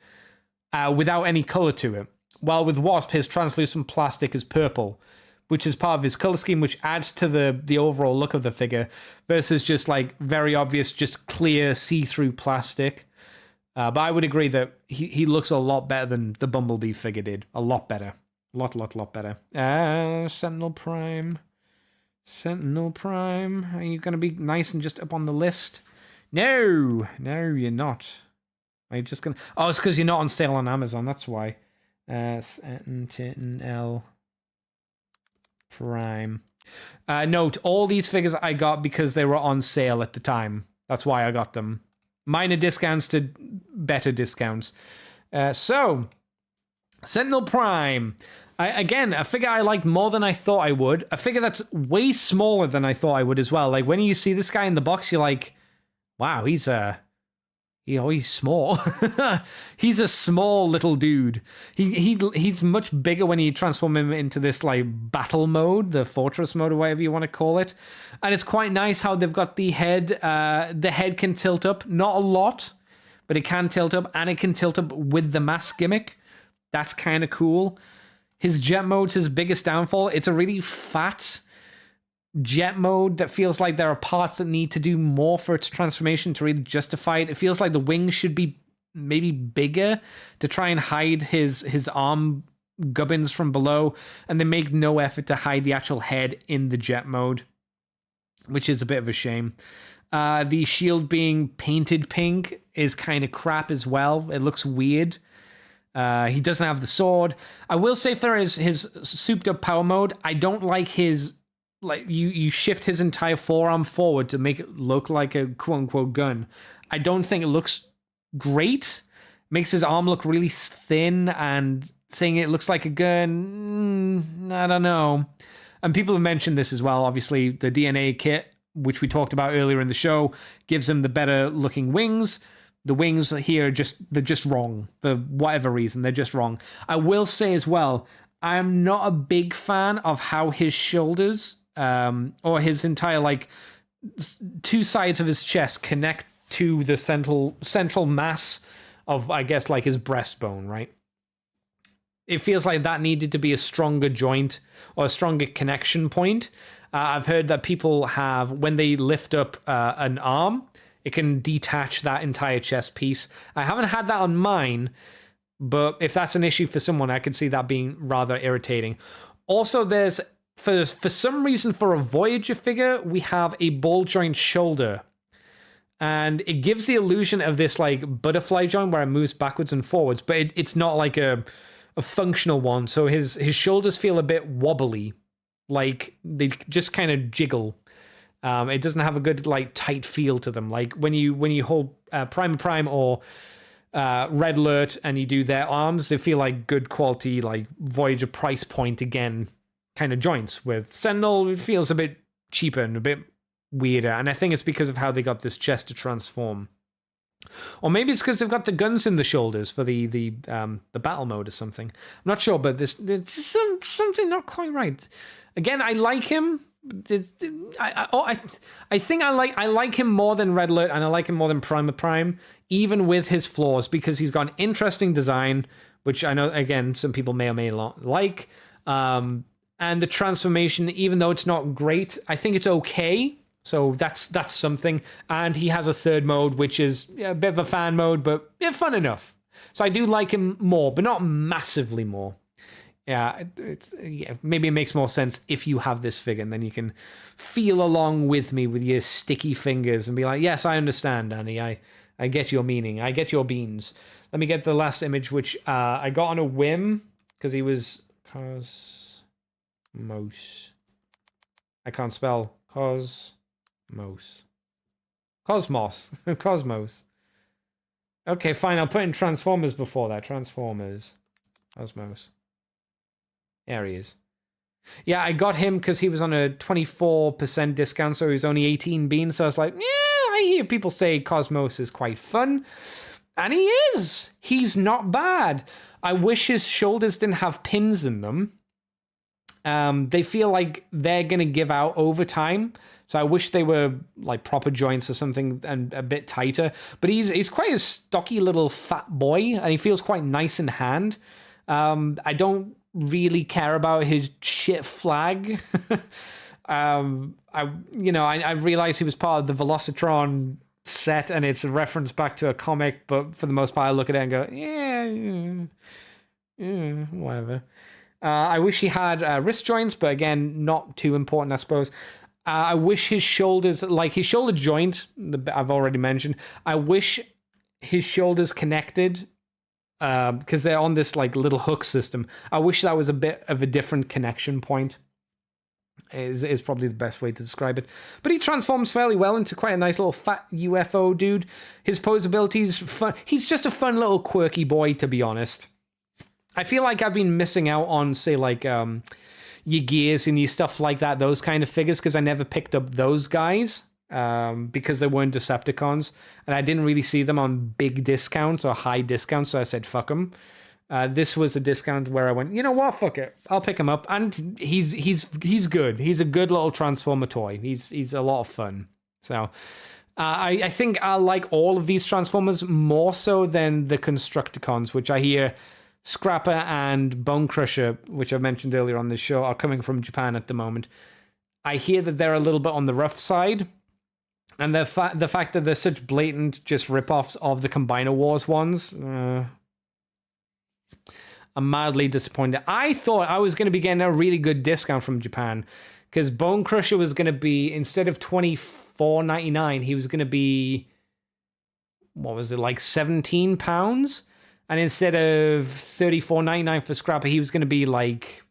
without any color to it. While with Wasp, his translucent plastic is purple, which is part of his color scheme, which adds to the overall look of the figure, versus just like very obvious, just clear see-through plastic. But I would agree that he looks a lot better than the Bumblebee figure did. A lot better. Lot better. Sentinel Prime. Are you going to be nice and just up on the list? No, you're not. Are you just going to... Oh, it's because you're not on sale on Amazon. That's why. Sentinel Prime. Note, all these figures I got because they were on sale at the time. That's why I got them. Minor discounts to better discounts. So, Sentinel Prime. Again, a figure I liked more than I thought I would. A figure that's way smaller than I thought I would as well. Like, when you see this guy in the box, you're like, wow, he's small. He's a small little dude. He's much bigger when you transform him into this like battle mode, the fortress mode or whatever you want to call it. And it's quite nice how they've got the head. The head can tilt up, not a lot, but it can tilt up, and it can tilt up with the mask gimmick. That's kind of cool. His jet mode's his biggest downfall. It's a really fat jet mode that feels like there are parts that need to do more for its transformation to really justify it. It feels like the wings should be maybe bigger to try and hide his arm gubbins from below, and they make no effort to hide the actual head in the jet mode, which is a bit of a shame. The shield being painted pink is kind of crap as well. It looks weird. He doesn't have the sword. I will say for his souped up power mode, I don't like his, like, you shift his entire forearm forward to make it look like a quote-unquote gun. I don't think it looks great. Makes his arm look really thin, and saying it looks like a gun, I don't know. And people have mentioned this as well. Obviously, the DNA kit, which we talked about earlier in the show, gives him the better looking wings. The wings here, they're just wrong. For whatever reason, they're just wrong. I will say as well, I'm not a big fan of how his shoulders, or his entire, like, two sides of his chest connect to the central mass of, I guess, like his breastbone, right? It feels like that needed to be a stronger joint or a stronger connection point. I've heard that people have, when they lift up an arm, it can detach that entire chest piece. I haven't had that on mine, but if that's an issue for someone, I could see that being rather irritating. Also, there's, for some reason, for a Voyager figure, we have a ball joint shoulder. And it gives the illusion of this, like, butterfly joint where it moves backwards and forwards, but it's not like a functional one. So his shoulders feel a bit wobbly, like they just kind of jiggle. It doesn't have a good, like, tight feel to them. Like when you hold Prime or Red Alert and you do their arms, they feel like good quality, like Voyager price point again kind of joints. With Sentinel, it feels a bit cheaper and a bit weirder, and I think it's because of how they got this chest to transform. Or maybe it's because they've got the guns in the shoulders for the battle mode or something. I'm not sure, but there's something not quite right. Again, I like him. I think I like him more than Red Alert, and I like him more than Primer Prime, even with his flaws, because he's got an interesting design, which I know, again, some people may or may not like. And the transformation, even though it's not great, I think it's okay. So that's something. And he has a third mode, which is a bit of a fan mode, but fun enough. So I do like him more, but not massively more. Yeah, maybe it makes more sense if you have this figure, and then you can feel along with me with your sticky fingers and be like, yes, I understand, Danny. I get your meaning. I get your beans. Let me get the last image, which I got on a whim because he was Cosmos. I can't spell Cosmos. Cosmos. Okay, fine. I'll put in Transformers before that. Transformers. Cosmos. There he is. Yeah, I got him because he was on a 24% discount, so he was only 18 beans. So I was like, yeah, I hear people say Cosmos is quite fun. And he is. He's not bad. I wish his shoulders didn't have pins in them. They feel like they're going to give out over time. So I wish they were like proper joints or something and a bit tighter. But he's quite a stocky little fat boy, and he feels quite nice in hand. I don't really care about his shit flag. I realized he was part of the Velocitron set, and it's a reference back to a comic, but for the most part I look at it and go, yeah, whatever. I wish he had wrist joints, but again, not too important, I suppose. I wish his shoulders, like his shoulder joint, I've already mentioned, I wish his shoulders connected because they're on this like little hook system. I wish that was a bit of a different connection point. Is probably the best way to describe it. But he transforms fairly well into quite a nice little fat UFO dude. His posability is fun. He's just a fun little quirky boy, to be honest. I feel like I've been missing out on, say, like your Gears and your stuff like that, those kind of figures, because I never picked up those guys. Because they weren't Decepticons, and I didn't really see them on big discounts or high discounts, so I said fuck them. This was a discount where I went, you know what, fuck it, I'll pick him up, and he's good. He's a good little Transformer toy. He's a lot of fun. So I think I like all of these Transformers more so than the Constructicons, which I hear Scrapper and Bone Crusher, which I mentioned earlier on this show, are coming from Japan at the moment. I hear that they're a little bit on the rough side. And the fact that they're such blatant just rip-offs of the Combiner Wars ones, I'm mildly disappointed. I thought I was going to be getting a really good discount from Japan, because Bone Crusher was going to be, instead of $24.99, he was going to be, what was it, like £17? And instead of $34.99 for Scrapper, he was going to be like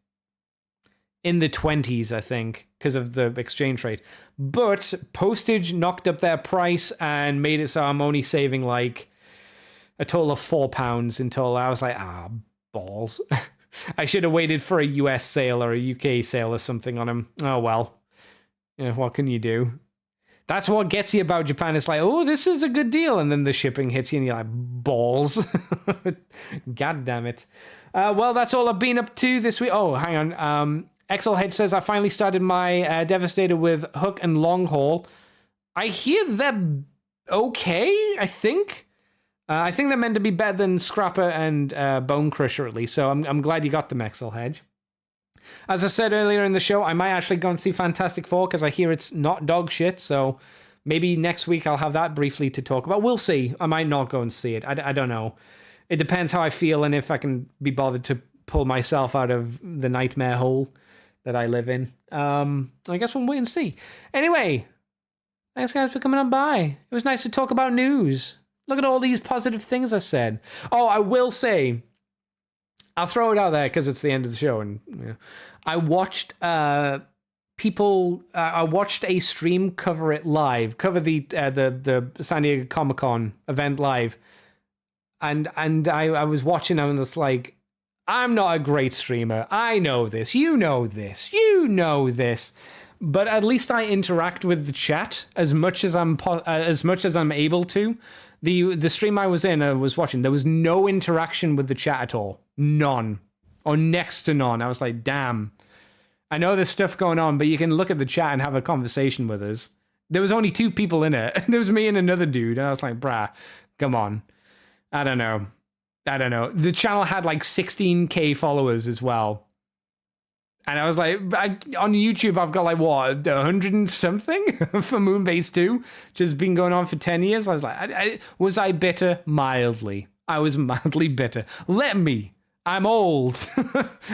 in the 20s, I think, because of the exchange rate. But postage knocked up their price and made it so I'm only saving like a total of £4 in total. I was like, balls. I should have waited for a US sale or a UK sale or something on him. Oh, well. Yeah, what can you do? That's what gets you about Japan. It's like, oh, this is a good deal. And then the shipping hits you and you're like, balls. God damn it. Well, that's all I've been up to this week. Oh, hang on. Exelhead says, I finally started my Devastator with Hook and Long Haul. I hear they're okay, I think. I think they're meant to be better than Scrapper and Bone Crusher, at least. So I'm glad you got them, Exelhead. As I said earlier in the show, I might actually go and see Fantastic Four, because I hear it's not dog shit. So maybe next week I'll have that briefly to talk about. We'll see. I might not go and see it. I don't know. It depends how I feel and if I can be bothered to pull myself out of the nightmare hole that I live in. I guess we'll wait and see. Anyway, thanks guys for coming on by. It was nice to talk about news. Look at all these positive things I said. Oh, I will say, I'll throw it out there because it's the end of the show, and I watched I watched a stream cover it live, cover the San Diego Comic-Con event live, and I was watching and I was like, I'm not a great streamer. I know this. You know this. You know this. but at least I interact with the chat as much as I'm able to. The stream I was in, I was watching, there was no interaction with the chat at all. None. Or next to none. I was like, damn. I know there's stuff going on, but you can look at the chat and have a conversation with us. There was only 2 people in it. There was me and another dude. And I was like, brah, come on. I don't know. The channel had like 16K followers as well. And I was like, on YouTube, I've got like, what, 100 and something for Moonbase 2? Just been going on for 10 years. I was like, was I bitter? Mildly. I was mildly bitter. Let me. I'm old.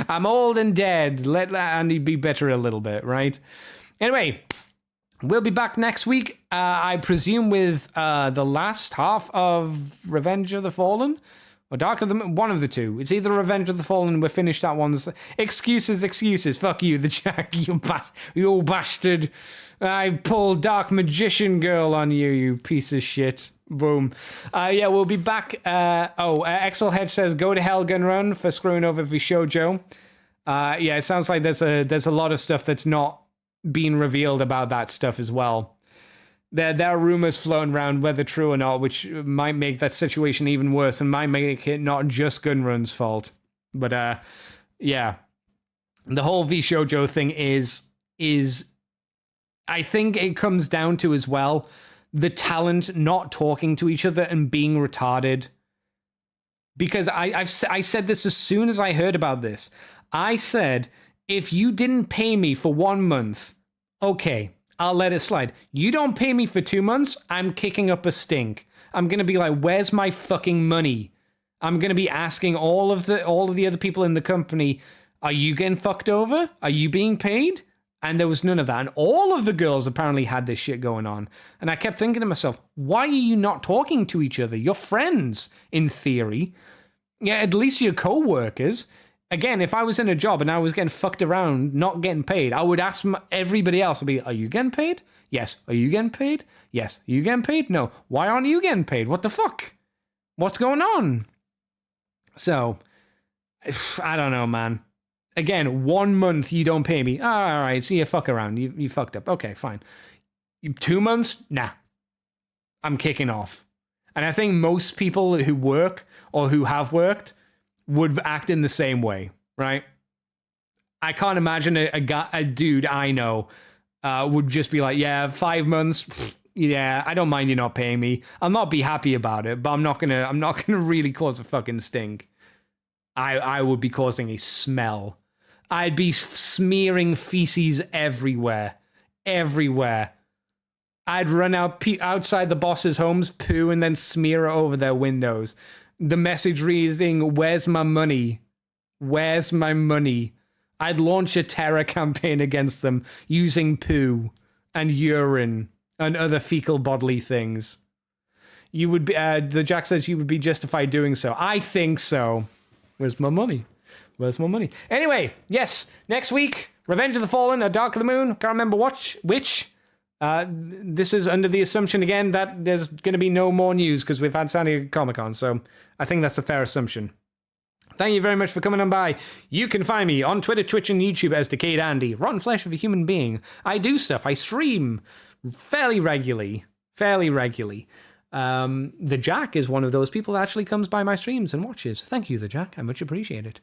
I'm old and dead. Let Andy be bitter a little bit, right? Anyway, we'll be back next week, I presume, with the last half of Revenge of the Fallen. Or Dark of the Moon, one of the two. It's either Revenge of the Fallen, we're finished that one. Excuses. Fuck you, the Jack, you bastard. I pulled Dark Magician Girl on you, you piece of shit. Boom. Yeah, we'll be back. Excel Hedge says, go to hell, gun run, for screwing over Vishojo. Yeah, it sounds like there's a lot of stuff that's not being revealed about that stuff as well. There are rumors floating around, whether true or not, which might make that situation even worse and might make it not just Gunrun's fault. But, yeah. The whole Vishojo thing is I think it comes down to, as well, the talent not talking to each other and being retarded. Because I said this as soon as I heard about this. I said, if you didn't pay me for 1 month, okay, I'll let it slide. You don't pay me for 2 months, I'm kicking up a stink. I'm going to be like, where's my fucking money? I'm going to be asking all of the other people in the company, are you getting fucked over? Are you being paid? And there was none of that. And all of the girls apparently had this shit going on. And I kept thinking to myself, why are you not talking to each other? You're friends, in theory. Yeah, at least you're co-workers. Again, if I was in a job and I was getting fucked around, not getting paid, I would ask everybody else, are you getting paid? Yes. Are you getting paid? Yes. Are you getting paid? No. Why aren't you getting paid? What the fuck? What's going on? So, I don't know, man. Again, 1 month you don't pay me. All right, so you fuck around. You fucked up. Okay, fine. 2 months? Nah. I'm kicking off. And I think most people who work or who have worked would act in the same way, right? I can't imagine a dude I know would just be like, yeah, 5 months, yeah, I don't mind you not paying me. I'll not be happy about it, but I'm not gonna really cause a fucking stink. I would be causing a smell. I'd be smearing feces everywhere. I'd run outside the boss's homes, poo, and then smear it over their windows. The message reading, where's my money? Where's my money? I'd launch a terror campaign against them using poo and urine and other fecal bodily things. You would be, the Jack says you would be justified doing so. I think so. Where's my money? Where's my money? Anyway, yes, next week, Revenge of the Fallen, A Dark of the Moon. Can't remember which. This is under the assumption, again, that there's going to be no more news because we've had San Diego Comic-Con, so I think that's a fair assumption. Thank you very much for coming on by. You can find me on Twitter, Twitch, and YouTube as Decayed Andy, Rotten Flesh of a Human Being. I do stuff. I stream fairly regularly. The Jack is one of those people that actually comes by my streams and watches. Thank you, the Jack. I much appreciate it.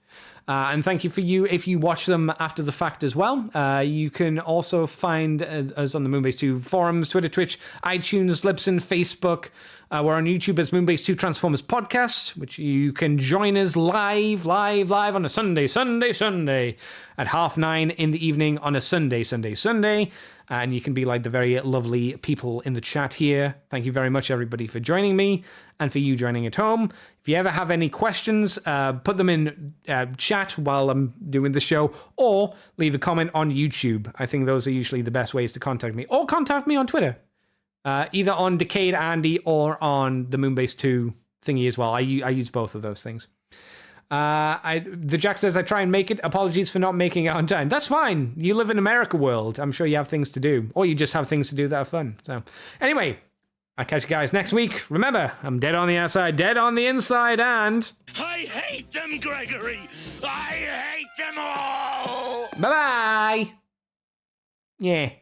And thank you for you if you watch them after the fact as well. You can also find us on the Moonbase 2 forums, Twitter, Twitch, iTunes, Libsyn, Facebook. We're on YouTube as Moonbase 2 Transformers Podcast, which you can join us live on a Sunday at 9:30 in the evening on a Sunday. And you can be like the very lovely people in the chat here. Thank you very much, everybody, for joining me and for you joining at home. If you ever have any questions, put them in chat while I'm doing the show, or leave a comment on YouTube. I think those are usually the best ways to contact me. Or contact me on Twitter, either on Decayed Andy or on the Moonbase 2 thingy as well. I use both of those things. The Jack says I try and make it. Apologies for not making it on time. That's fine. You live in America world. I'm sure you have things to do, or you just have things to do that are fun. So anyway, I'll catch you guys next week. Remember, I'm dead on the outside, dead on the inside, and I hate them, Gregory. I hate them all. Bye-bye. Yeah.